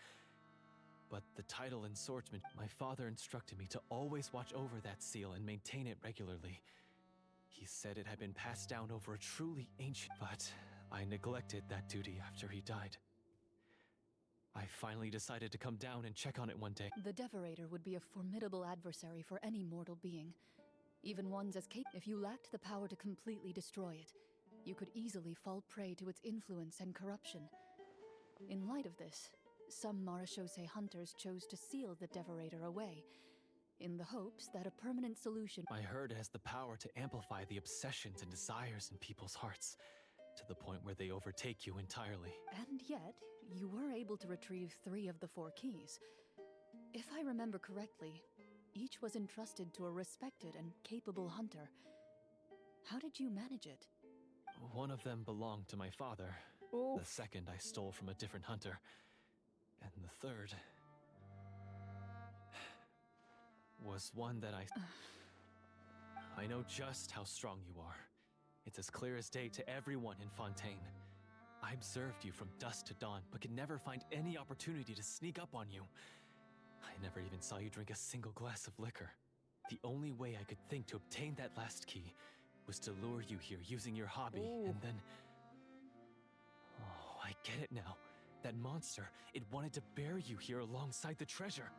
But the title in swordsman, my father instructed me to always watch over that seal and maintain it regularly. He said it had been passed down over a truly ancient, but I neglected that duty after he died. I finally decided to come down and check on it one day. The Devorator would be a formidable adversary for any mortal being. Even ones as capable. If you lacked the power to completely destroy it, you could easily fall prey to its influence and corruption. In light of this, some Marashose hunters chose to seal the Devorator away, in the hopes that a permanent solution— I heard it has the power to amplify the obsessions and desires in people's hearts, to the point where they overtake you entirely. And yet, you were able to retrieve 3 of the 4 keys. If I remember correctly, each was entrusted to a respected and capable hunter. How did you manage it? One of them belonged to my father. Oof. The second I stole from a different hunter. And the third was one that I know just how strong you are. It's as clear as day to everyone in Fontaine. I observed you from dusk to dawn, but could never find any opportunity to sneak up on you. I never even saw you drink a single glass of liquor. The only way I could think to obtain that last key was to lure you here using your hobby, and then... Oh, I get it now. That monster, it wanted to bury you here alongside the treasure.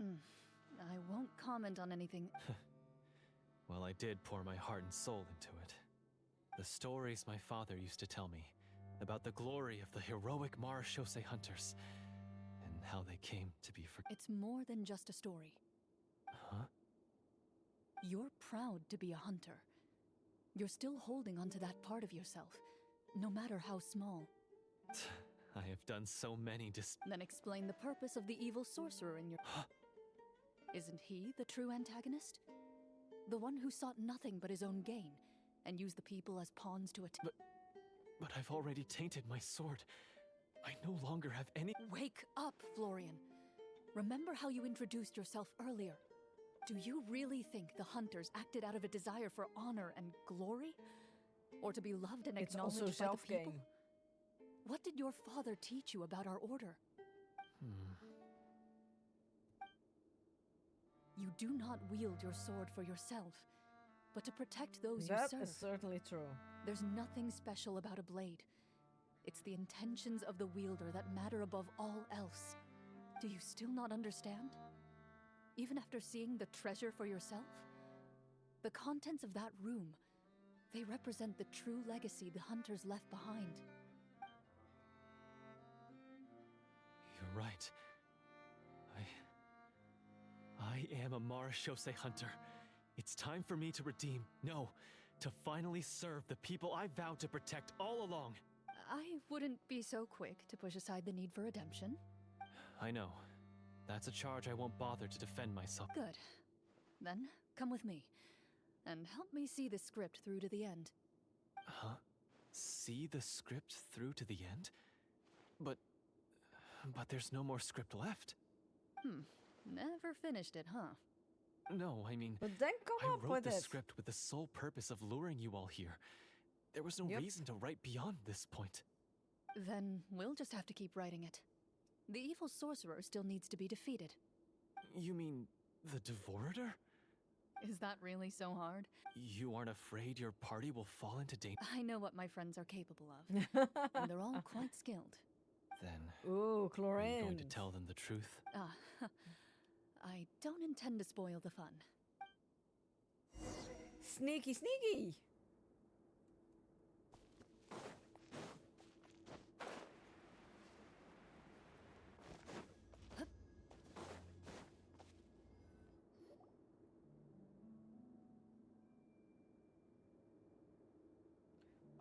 I won't comment on anything. Well, I did pour my heart and soul into it. The stories my father used to tell me about the glory of the heroic Marashose hunters and how they came to be It's more than just a story. Huh? You're proud to be a hunter. You're still holding onto that part of yourself, no matter how small. I have done so many Then explain the purpose of the evil sorcerer in your... Isn't he the true antagonist? The one who sought nothing but his own gain, and used the people as pawns to attack... But I've already tainted my sword. I no longer have any... Wake up, Florian. Remember how you introduced yourself earlier. Do you really think the hunters acted out of a desire for honor and glory? Or to be loved and It's acknowledged also by the self-gain. people? What did your father teach you about our order? You do not wield your sword for yourself, but to protect those you That serve. is certainly true. There's nothing special about a blade. It's the intentions of the wielder that matter above all else. Do you still not understand? Even after seeing the treasure for yourself? The contents of that room, they represent the true legacy the hunters left behind. You're right. I am a Marashose hunter. It's time for me to redeem, no, to finally serve the people I vowed to protect all along. I wouldn't be so quick to push aside the need for redemption. I know. That's a charge I won't bother to defend myself. Good. Then, come with me, and help me see the script through to the end. Huh? See the script through to the end? But there's no more script left. Never finished it, huh? No, I mean... But then come I up wrote with the it. script with the sole purpose of luring you all here. There was no reason to write beyond this point. Then we'll just have to keep writing it. The evil sorcerer still needs to be defeated. You mean the Devorator? Is that really so hard? You aren't afraid your party will fall into danger? I know what my friends are capable of, and they're all quite skilled. Then, Ooh, are you going chlorine. to tell them the truth? I don't intend to spoil the fun. Sneaky, sneaky.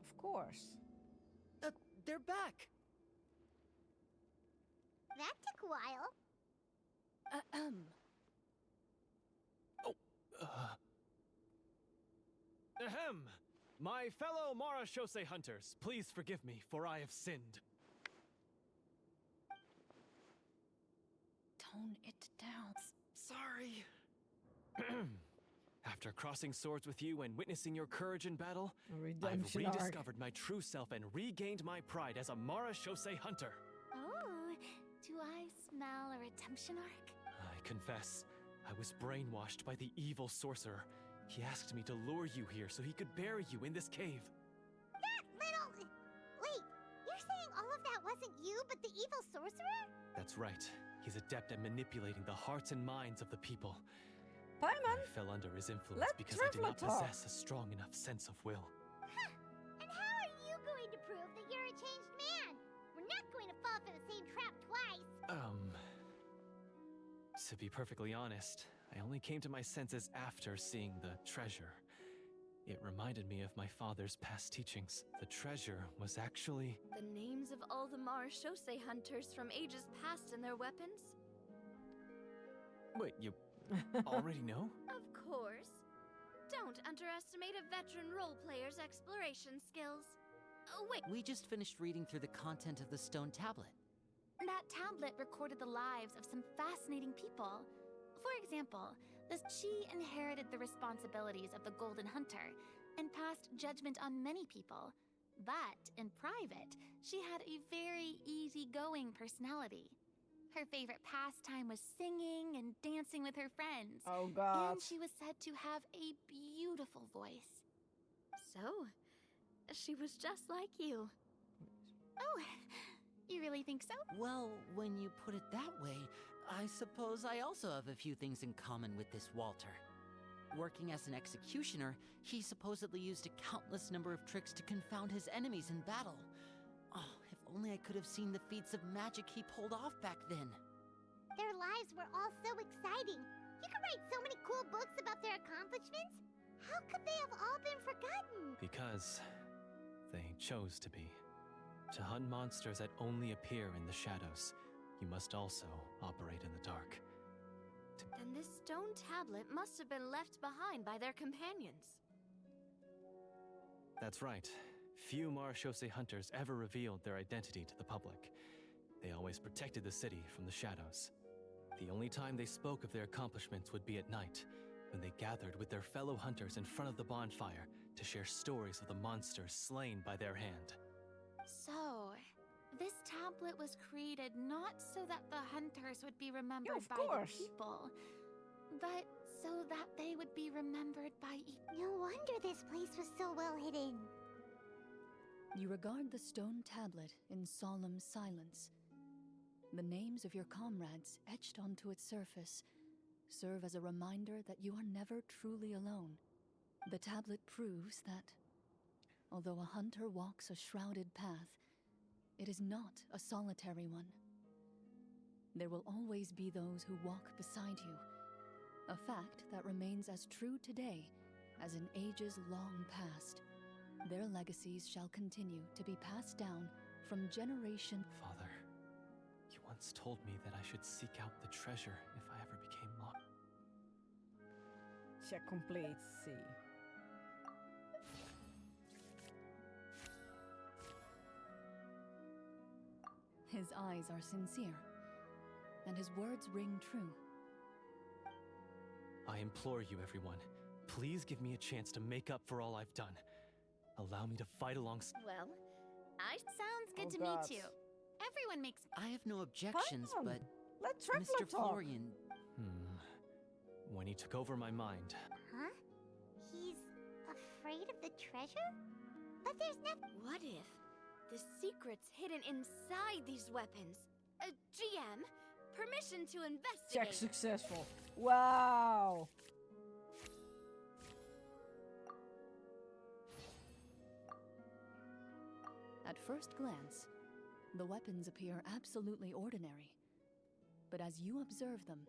Of course. They're back! That took a while. Ahem! My fellow Marashose hunters, please forgive me, for I have sinned. Tone it down. Sorry. After crossing swords with you and witnessing your courage in battle, I've Redemption arc. rediscovered my true self and regained my pride as a Marachose hunter. Oh, do I smell a redemption arc? I confess, I was brainwashed by the evil sorcerer. He asked me to lure you here so he could bury you in this cave. That little... Wait, you're saying all of that wasn't you, but the evil sorcerer? That's right. He's adept at manipulating the hearts and minds of the people. Paimon, I fell under his influence let because I did not Traveler talk. possess a strong enough sense of will. Huh. And how are you going to prove that you're a changed man? We're not going to fall for the same trap twice. To be perfectly honest, I only came to my senses after seeing the treasure. It reminded me of my father's past teachings. The treasure was actually... The names of all the Marachose hunters from ages past and their weapons? Wait, you already know? Of course. Don't underestimate a veteran role player's exploration skills. Oh, wait. We just finished reading through the content of the stone tablet. That tablet recorded the lives of some fascinating people. For example, she inherited the responsibilities of the Golden Hunter and passed judgment on many people. But in private, she had a very easygoing personality. Her favorite pastime was singing and dancing with her friends. Oh, God. And she was said to have a beautiful voice. So, she was just like you. Oh, you really think so? Well, when you put it that way, I suppose I also have a few things in common with this Walter. Working as an executioner, he supposedly used a countless number of tricks to confound his enemies in battle. Oh, if only I could have seen the feats of magic he pulled off back then. Their lives were all so exciting. You could write so many cool books about their accomplishments. How could they have all been forgotten? Because they chose to be. To hunt monsters that only appear in the shadows, you must also operate in the dark. Then this stone tablet must have been left behind by their companions. That's right. Few Marachose hunters ever revealed their identity to the public. They always protected the city from the shadows. The only time they spoke of their accomplishments would be at night, when they gathered with their fellow hunters in front of the bonfire to share stories of the monsters slain by their hand. So, this tablet was created not so that the hunters would be remembered of by course. the people, but so that they would be remembered by No wonder this place was so well hidden. You regard the stone tablet in solemn silence. The names of your comrades etched onto its surface serve as a reminder that you are never truly alone. The tablet proves that, although a hunter walks a shrouded path, it is not a solitary one. There will always be those who walk beside you, a fact that remains as true today as in ages long past. Their legacies shall continue to be passed down from generation. Father, you once told me that I should seek out the treasure if I ever became lost. Check complete. See. His eyes are sincere, and his words ring true. I implore you, everyone, please give me a chance to make up for all I've done. Allow me to fight alongside. Well, Sounds good to God. me too. Everyone makes. I have no objections, Paimon, but let Traveler Mr. talk. Florian, When he took over my mind, Huh? He's afraid of the treasure? But there's nothing. what if the secret's hidden inside these weapons? GM, permission to investigate. Check successful. Wow. At first glance, the weapons appear absolutely ordinary. But as you observe them,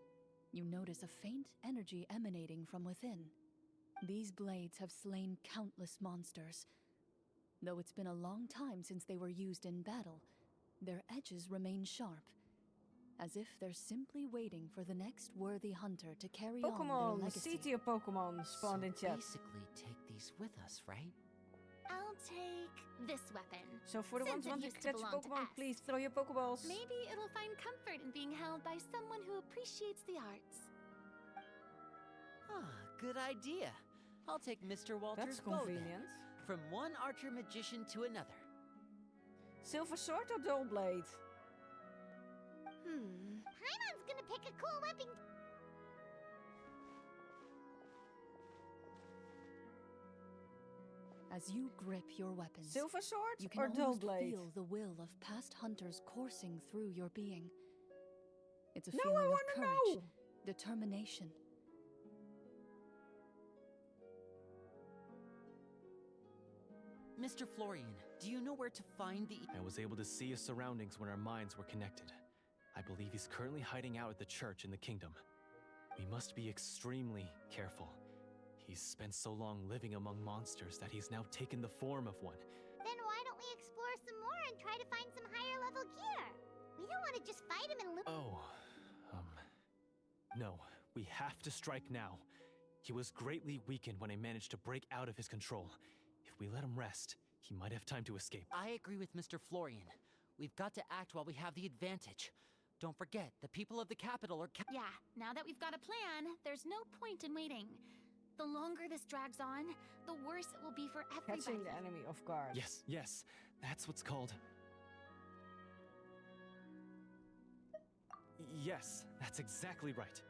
you notice a faint energy emanating from within. These blades have slain countless monsters. Though it's been a long time since they were used in battle, their edges remain sharp, as if they're simply waiting for the next worthy hunter to carry on their Pokemon. legacy. CT of Pokemon spawned so in chat. basically take these with us, right? I'll take this weapon. So for the ones Since it wanting used to to catch belong to Pokemon, us. please throw your Pokeballs. Maybe it'll find comfort in being held by someone who appreciates the arts. Good idea. I'll take Mr. Walter's That's bow then. convenient. From one archer magician to another. Silver sword or dull blade? Paimon's gonna pick a cool weapon. As you grip your weapons, Silver sword you can or dull almost blade? feel the will of past hunters coursing through your being. It's a No, I feeling of wanna courage, know. determination. Mr. Florian, do you know where to find the... I was able to see his surroundings when our minds were connected. I believe he's currently hiding out at the church in the kingdom. We must be extremely careful. He's spent so long living among monsters that he's now taken the form of one. Then why don't we explore some more and try to find some higher level gear? We don't want to just fight him and No, we have to strike now. He was greatly weakened when I managed to break out of his control. If we let him rest, he might have time to escape. I agree with Mr. Florian. We've got to act while we have the advantage. Don't forget, the people of the capital are... Yeah, now that we've got a plan, there's no point in waiting. The longer this drags on, the worse it will be for everybody. Catching the enemy off guard. Yes, that's what's called... Yes, that's exactly right.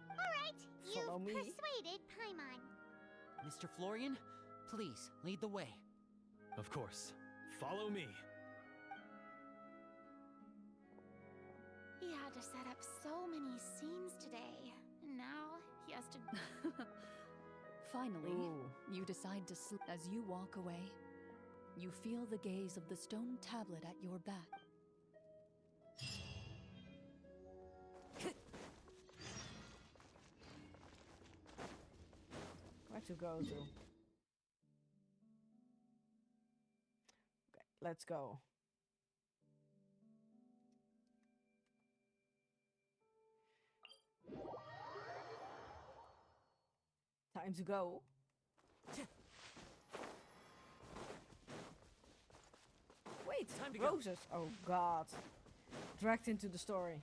Alright, Follow you've me. persuaded Paimon. Mr. Florian, please, lead the way. Of course. Follow me. He had to set up so many scenes today, and now he has to... Finally, Ooh. you decide to sleep. As you walk away, you feel the gaze of the stone tablet at your back. Where to go to? Okay, let's go. Time to go. Wait, Time to go. roses. Oh god. Dragged into the story.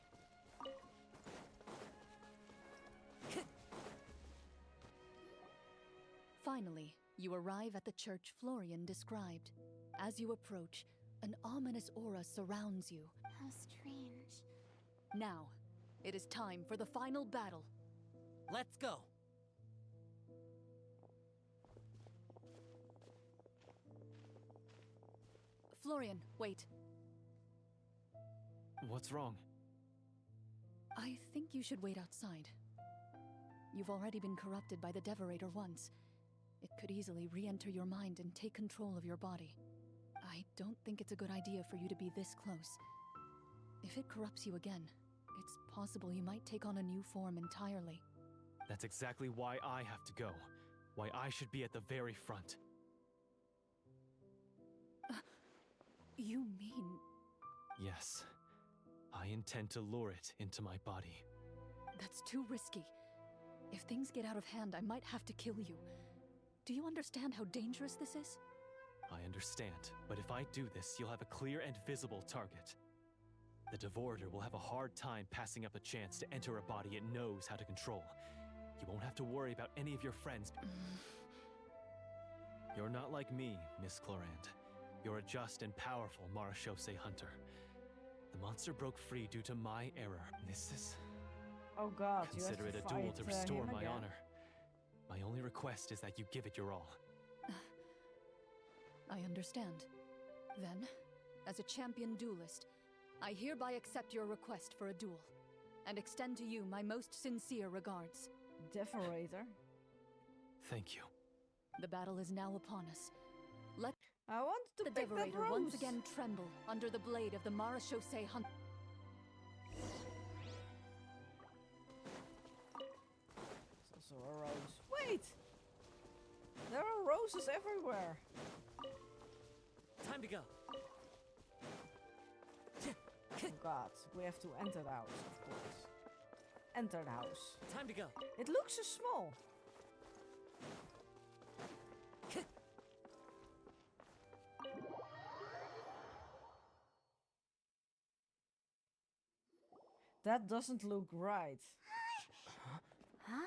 Finally, you arrive at the church Florian described. As you approach, an ominous aura surrounds you. How strange. Now, it is time for the final battle. Let's go. Florian, wait. What's wrong? I think you should wait outside. You've already been corrupted by the Devorator once. It could easily re-enter your mind and take control of your body. I don't think it's a good idea for you to be this close. If it corrupts you again, it's possible you might take on a new form entirely. That's exactly why I have to go. Why I should be at the very front. You mean... Yes. I intend to lure it into my body. That's too risky. If things get out of hand, I might have to kill you. Do you understand how dangerous this is? I understand, but if I do this, you'll have a clear and visible target. The Devorator will have a hard time passing up a chance to enter a body it knows how to control. You won't have to worry about any of your friends. You're not like me, Miss Clorand. You're a just and powerful Marechaussee hunter. The monster broke free due to my error. This is... Oh god, Consider you it have a to duel fight, to restore him my again. honor. My only request is that you give it your all. I understand. Then, as a champion duelist, I hereby accept your request for a duel, and extend to you my most sincere regards. Devorator. Thank you. The battle is now upon us. Let I want to the pick that Devorator rose. once again tremble under the blade of the Marechaussee Hunt. It's also a rose. Wait! There are roses everywhere. Time to go. Oh god, we have to enter the house, of course. Enter the house. Time to go. It looks so small. That doesn't look right. Huh?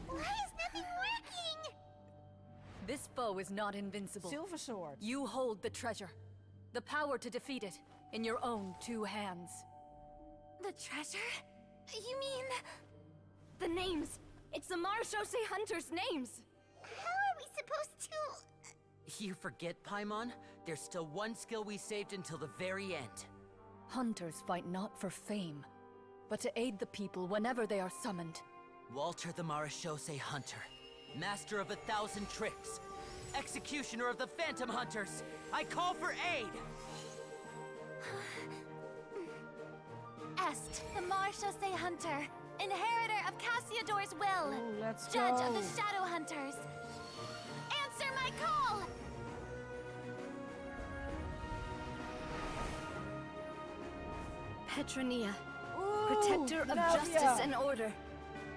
Why is nothing working? This foe is not invincible. Silver sword. You hold the treasure. The power to defeat it in your own 2 hands. The treasure? You mean... the names. It's the Marshose Hunters' names. How are we supposed to... You forget, Paimon? There's still one skill we saved until the very end. Hunters fight not for fame, but to aid the people whenever they are summoned. Walter the Marashose Hunter, master of 1,000 tricks, executioner of the Phantom Hunters, I call for aid! Est, the Marshose Hunter, inheritor of Cassiodor's will, Ooh, let's judge go. of the Shadow Hunters. Answer my call! Petronia, Ooh, protector of Navia. justice and order.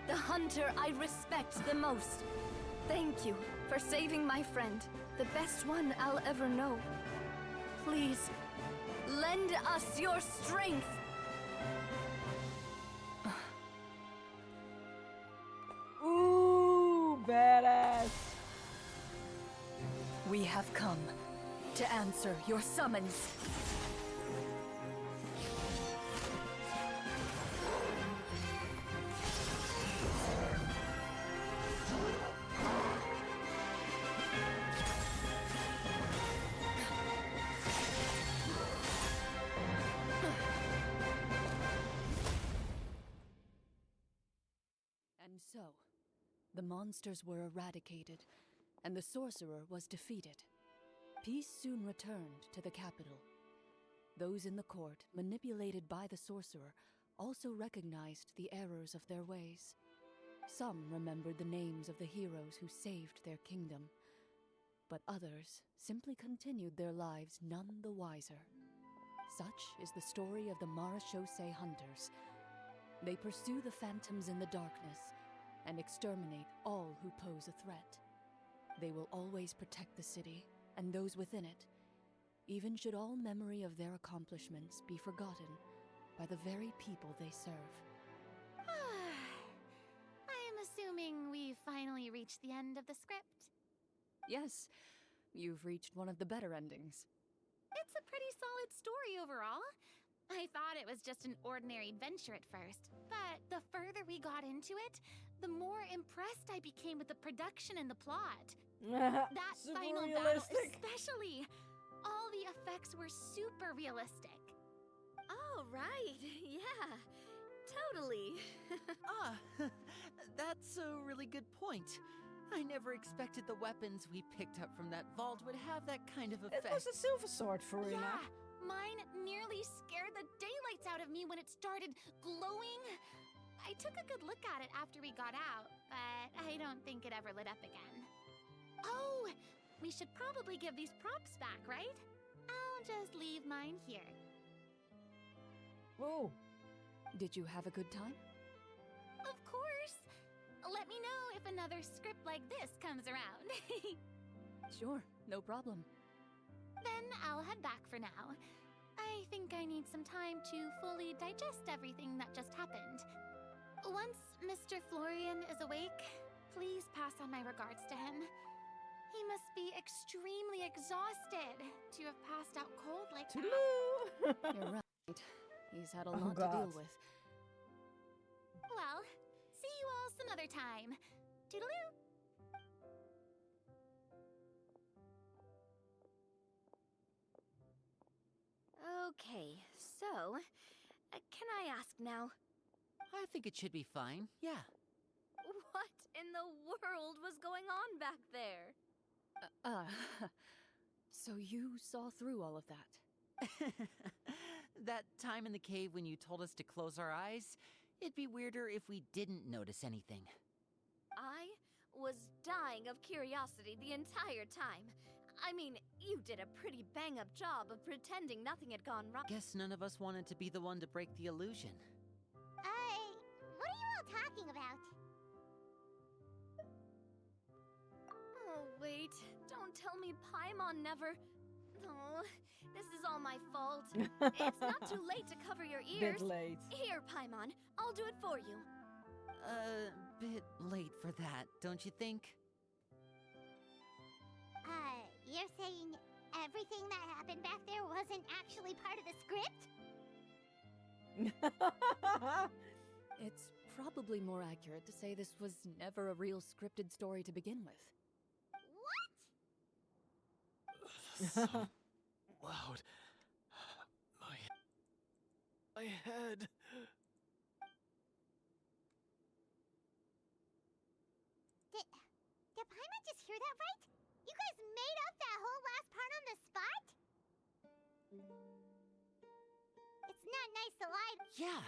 The hunter I respect the most. Thank you for saving my friend, the best one I'll ever know. Please, lend us your strength. Ooh, badass. We have come to answer your summons. And so, the monsters were eradicated, and the sorcerer was defeated. Peace soon returned to the capital. Those in the court, manipulated by the sorcerer, also recognized the errors of their ways. Some remembered the names of the heroes who saved their kingdom, but others simply continued their lives none the wiser. Such is the story of the Marashose Hunters. They pursue the phantoms in the darkness and exterminate all who pose a threat. They will always protect the city and those within it, even should all memory of their accomplishments be forgotten by the very people they serve. I am assuming we've finally reached the end of the script. Yes, you've reached one of the better endings. It's a pretty solid story overall. I thought it was just an ordinary adventure at first, but the further we got into it, the more impressed I became with the production and the plot. That Super final realistic. battle especially. All the effects were super realistic. Oh, right. Yeah, totally. That's a really good point. I never expected the weapons we picked up from that vault would have that kind of effect. It was a silver sword, Farina. Yeah, mine nearly scared the daylights out of me when it started glowing. I took a good look at it after we got out, but I don't think it ever lit up again. Oh, we should probably give these props back, right? I'll just leave mine here. Whoa. Did you have a good time? Of course. Let me know if another script like this comes around. Sure, no problem. Then I'll head back for now. I think I need some time to fully digest everything that just happened. Once Mr. Florian is awake, please pass on my regards to him. He must be extremely exhausted to have passed out cold like that. You're right. He's had a Oh, lot to God. deal with. Well, see you all some other time. Toodaloo! Okay, so, can I ask now? I think it should be fine, yeah. What in the world was going on back there? So you saw through all of that? That time in the cave when you told us to close our eyes, it'd be weirder if we didn't notice anything. I was dying of curiosity the entire time. I mean, You did a pretty bang-up job of pretending nothing had gone wrong. Guess none of us wanted to be the one to break the illusion. What are you all talking about? Oh, wait. Don't tell me Paimon never... Oh, this is all my fault. It's not too late to cover your ears. Bit late. Here, Paimon. I'll do it for you. Bit late for that, don't you think? You're saying everything that happened back there wasn't actually part of the script? It's probably more accurate to say this was never a real scripted story to begin with. So loud. My head. Did Paimon just hear that right? You guys made up that whole last part on the spot? It's not nice to lie. Yeah,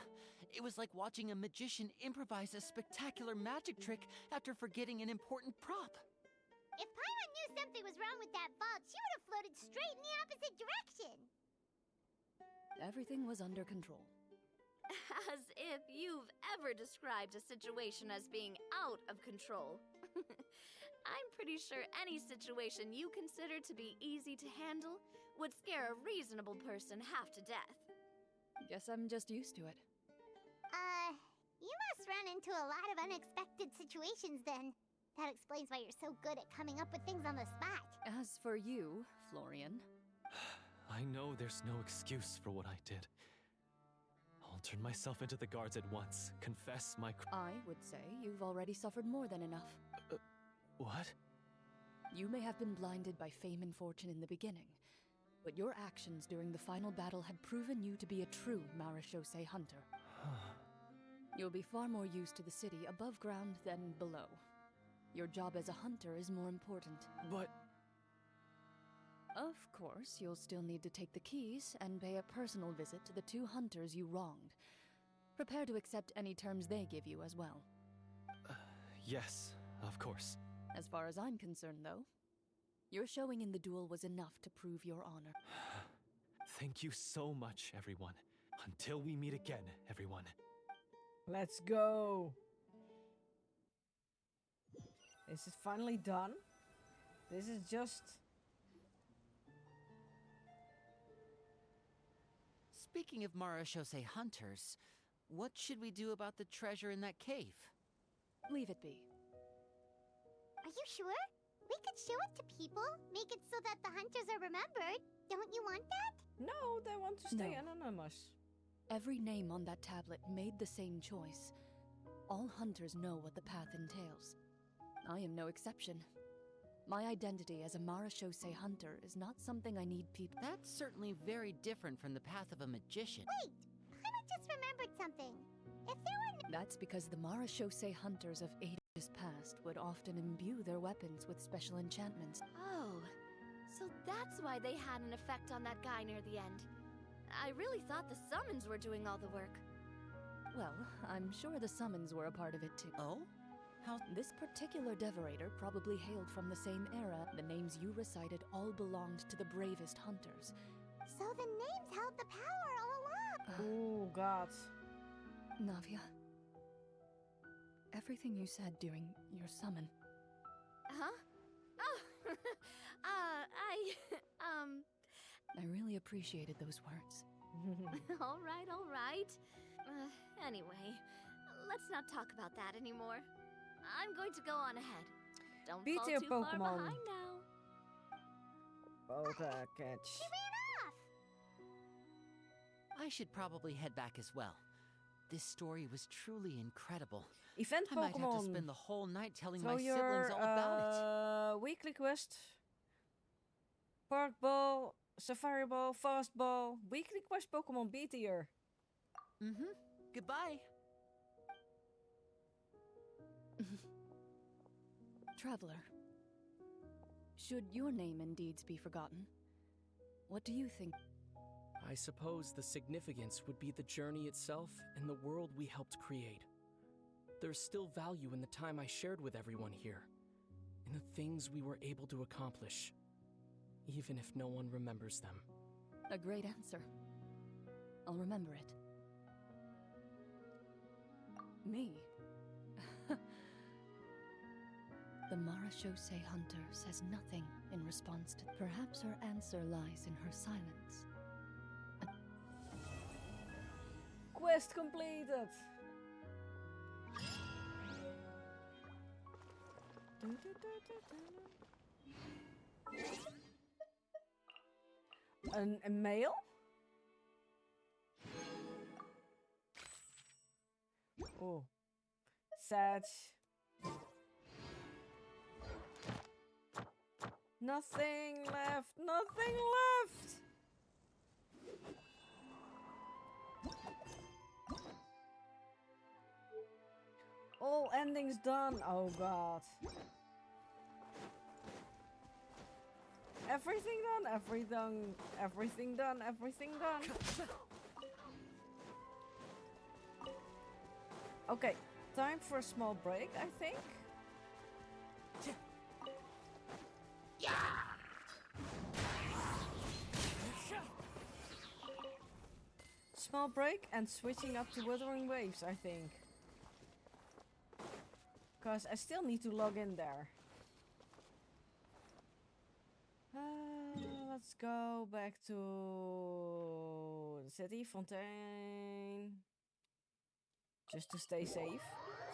it was like watching a magician improvise a spectacular magic trick after forgetting an important prop. If Paimon knew something was wrong with that vault, she would have floated straight in the opposite direction. Everything was under control. As if you've ever described a situation as being out of control. I'm pretty sure any situation you consider to be easy to handle would scare a reasonable person half to death. Guess I'm just used to it. You must run into a lot of unexpected situations then. That explains why you're so good at coming up with things on the spot. As for you, Florian... I know there's no excuse for what I did. I'll turn myself into the guards at once, confess my I would say you've already suffered more than enough. What? You may have been blinded by fame and fortune in the beginning, but your actions during the final battle had proven you to be a true Marechaussee hunter. You'll be far more used to the city above ground than below. Your job as a hunter is more important. But... Of course, you'll still need to take the keys and pay a personal visit to the 2 hunters you wronged. Prepare to accept any terms they give you as well. Yes, of course. As far as I'm concerned, though, your showing in the duel was enough to prove your honor. Thank you so much, everyone. Until we meet again, everyone. Let's go. This is finally done. This is just... Speaking of Marechaussee hunters, what should we do about the treasure in that cave? Leave it be. Are you sure? We could show it to people, make it so that the hunters are remembered. Don't you want that? No, they want to stay No. anonymous. Every name on that tablet made the same choice. All hunters know what the path entails. I am no exception. My identity as a Marechaussee hunter is not something I need people... That's certainly very different from the path of a magician. Wait, I just remembered something. If there were That's because the Marechaussee hunters of ages past would often imbue their weapons with special enchantments. Oh, so that's why they had an effect on that guy near the end. I really thought the summons were doing all the work. Well, I'm sure the summons were a part of it too. Oh? How? This particular devorator probably hailed from the same era. The names you recited all belonged to the bravest hunters. So the names held the power all along. Oh, God. Navia, everything you said during your summon. Huh? Oh, I really appreciated those words. all right. Anyway, let's not talk about that anymore. I'm going to go on ahead. Don't Beat fall your too far Pokemon. behind now. Catch. She ran off. I should probably head back as well. This story was truly incredible. Event I might have to Pokemon. spend the whole night telling Throw my your siblings all about it. weekly quest. Park Ball, Safari Ball, Fast Ball. Weekly quest Pokemon B tier. Mm-hmm. Goodbye. Traveler, should your name and deeds be forgotten, what do you think? I suppose the significance would be the journey itself and the world we helped create. There's still value in the time I shared with everyone here, in the things we were able to accomplish. even if no one remembers them. A great answer. I'll remember it. Me? The Marachose hunter says nothing in response to... Perhaps her answer lies in her silence. Quest completed! A male? Oh. Sad. Nothing left! Nothing left! All endings done. Oh god. Everything done, everything done, everything done. Okay, time for a small break, I think. Small break and switching up to Wuthering Waves, I think. Because I still need to log in there. Let's go back to the city, Fontaine. Just to stay safe.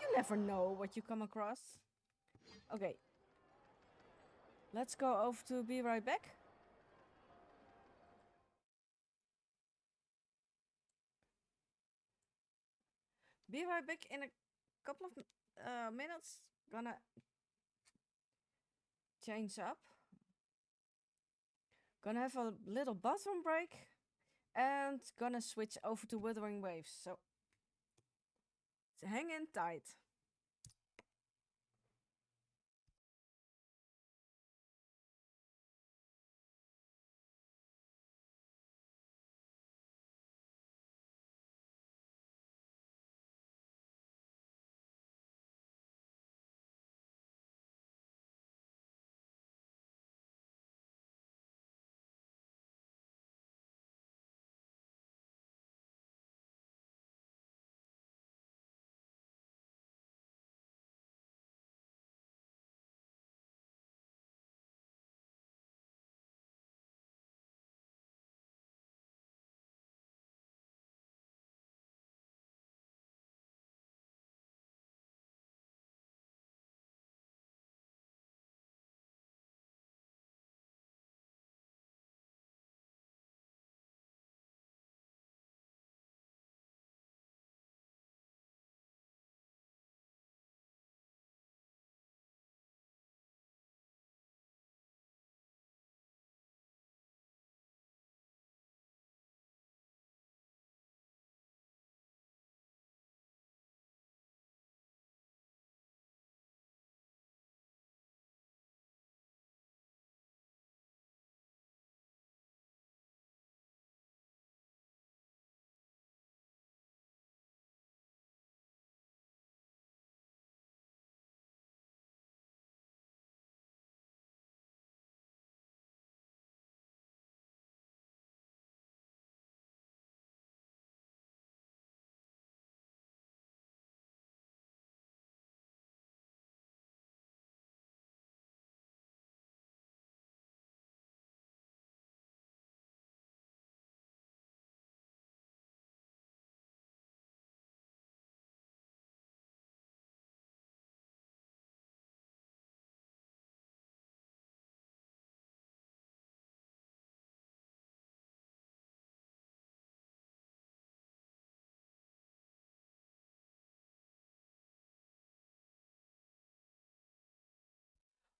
You never know what you come across. Okay. Let's go over to Be Right Back. Be right back in a couple of minutes. Gonna change up. Gonna have a little bathroom break. And gonna switch over to Wuthering Waves. So hang in tight.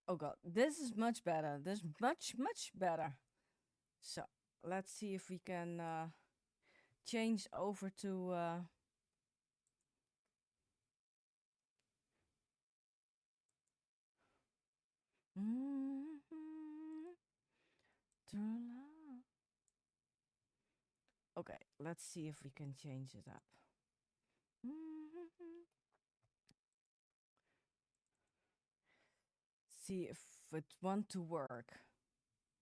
Oh god, this is much better. This is much better. So, let's see if we can change over to... Okay, let's see if we can change it up. See if it want to work.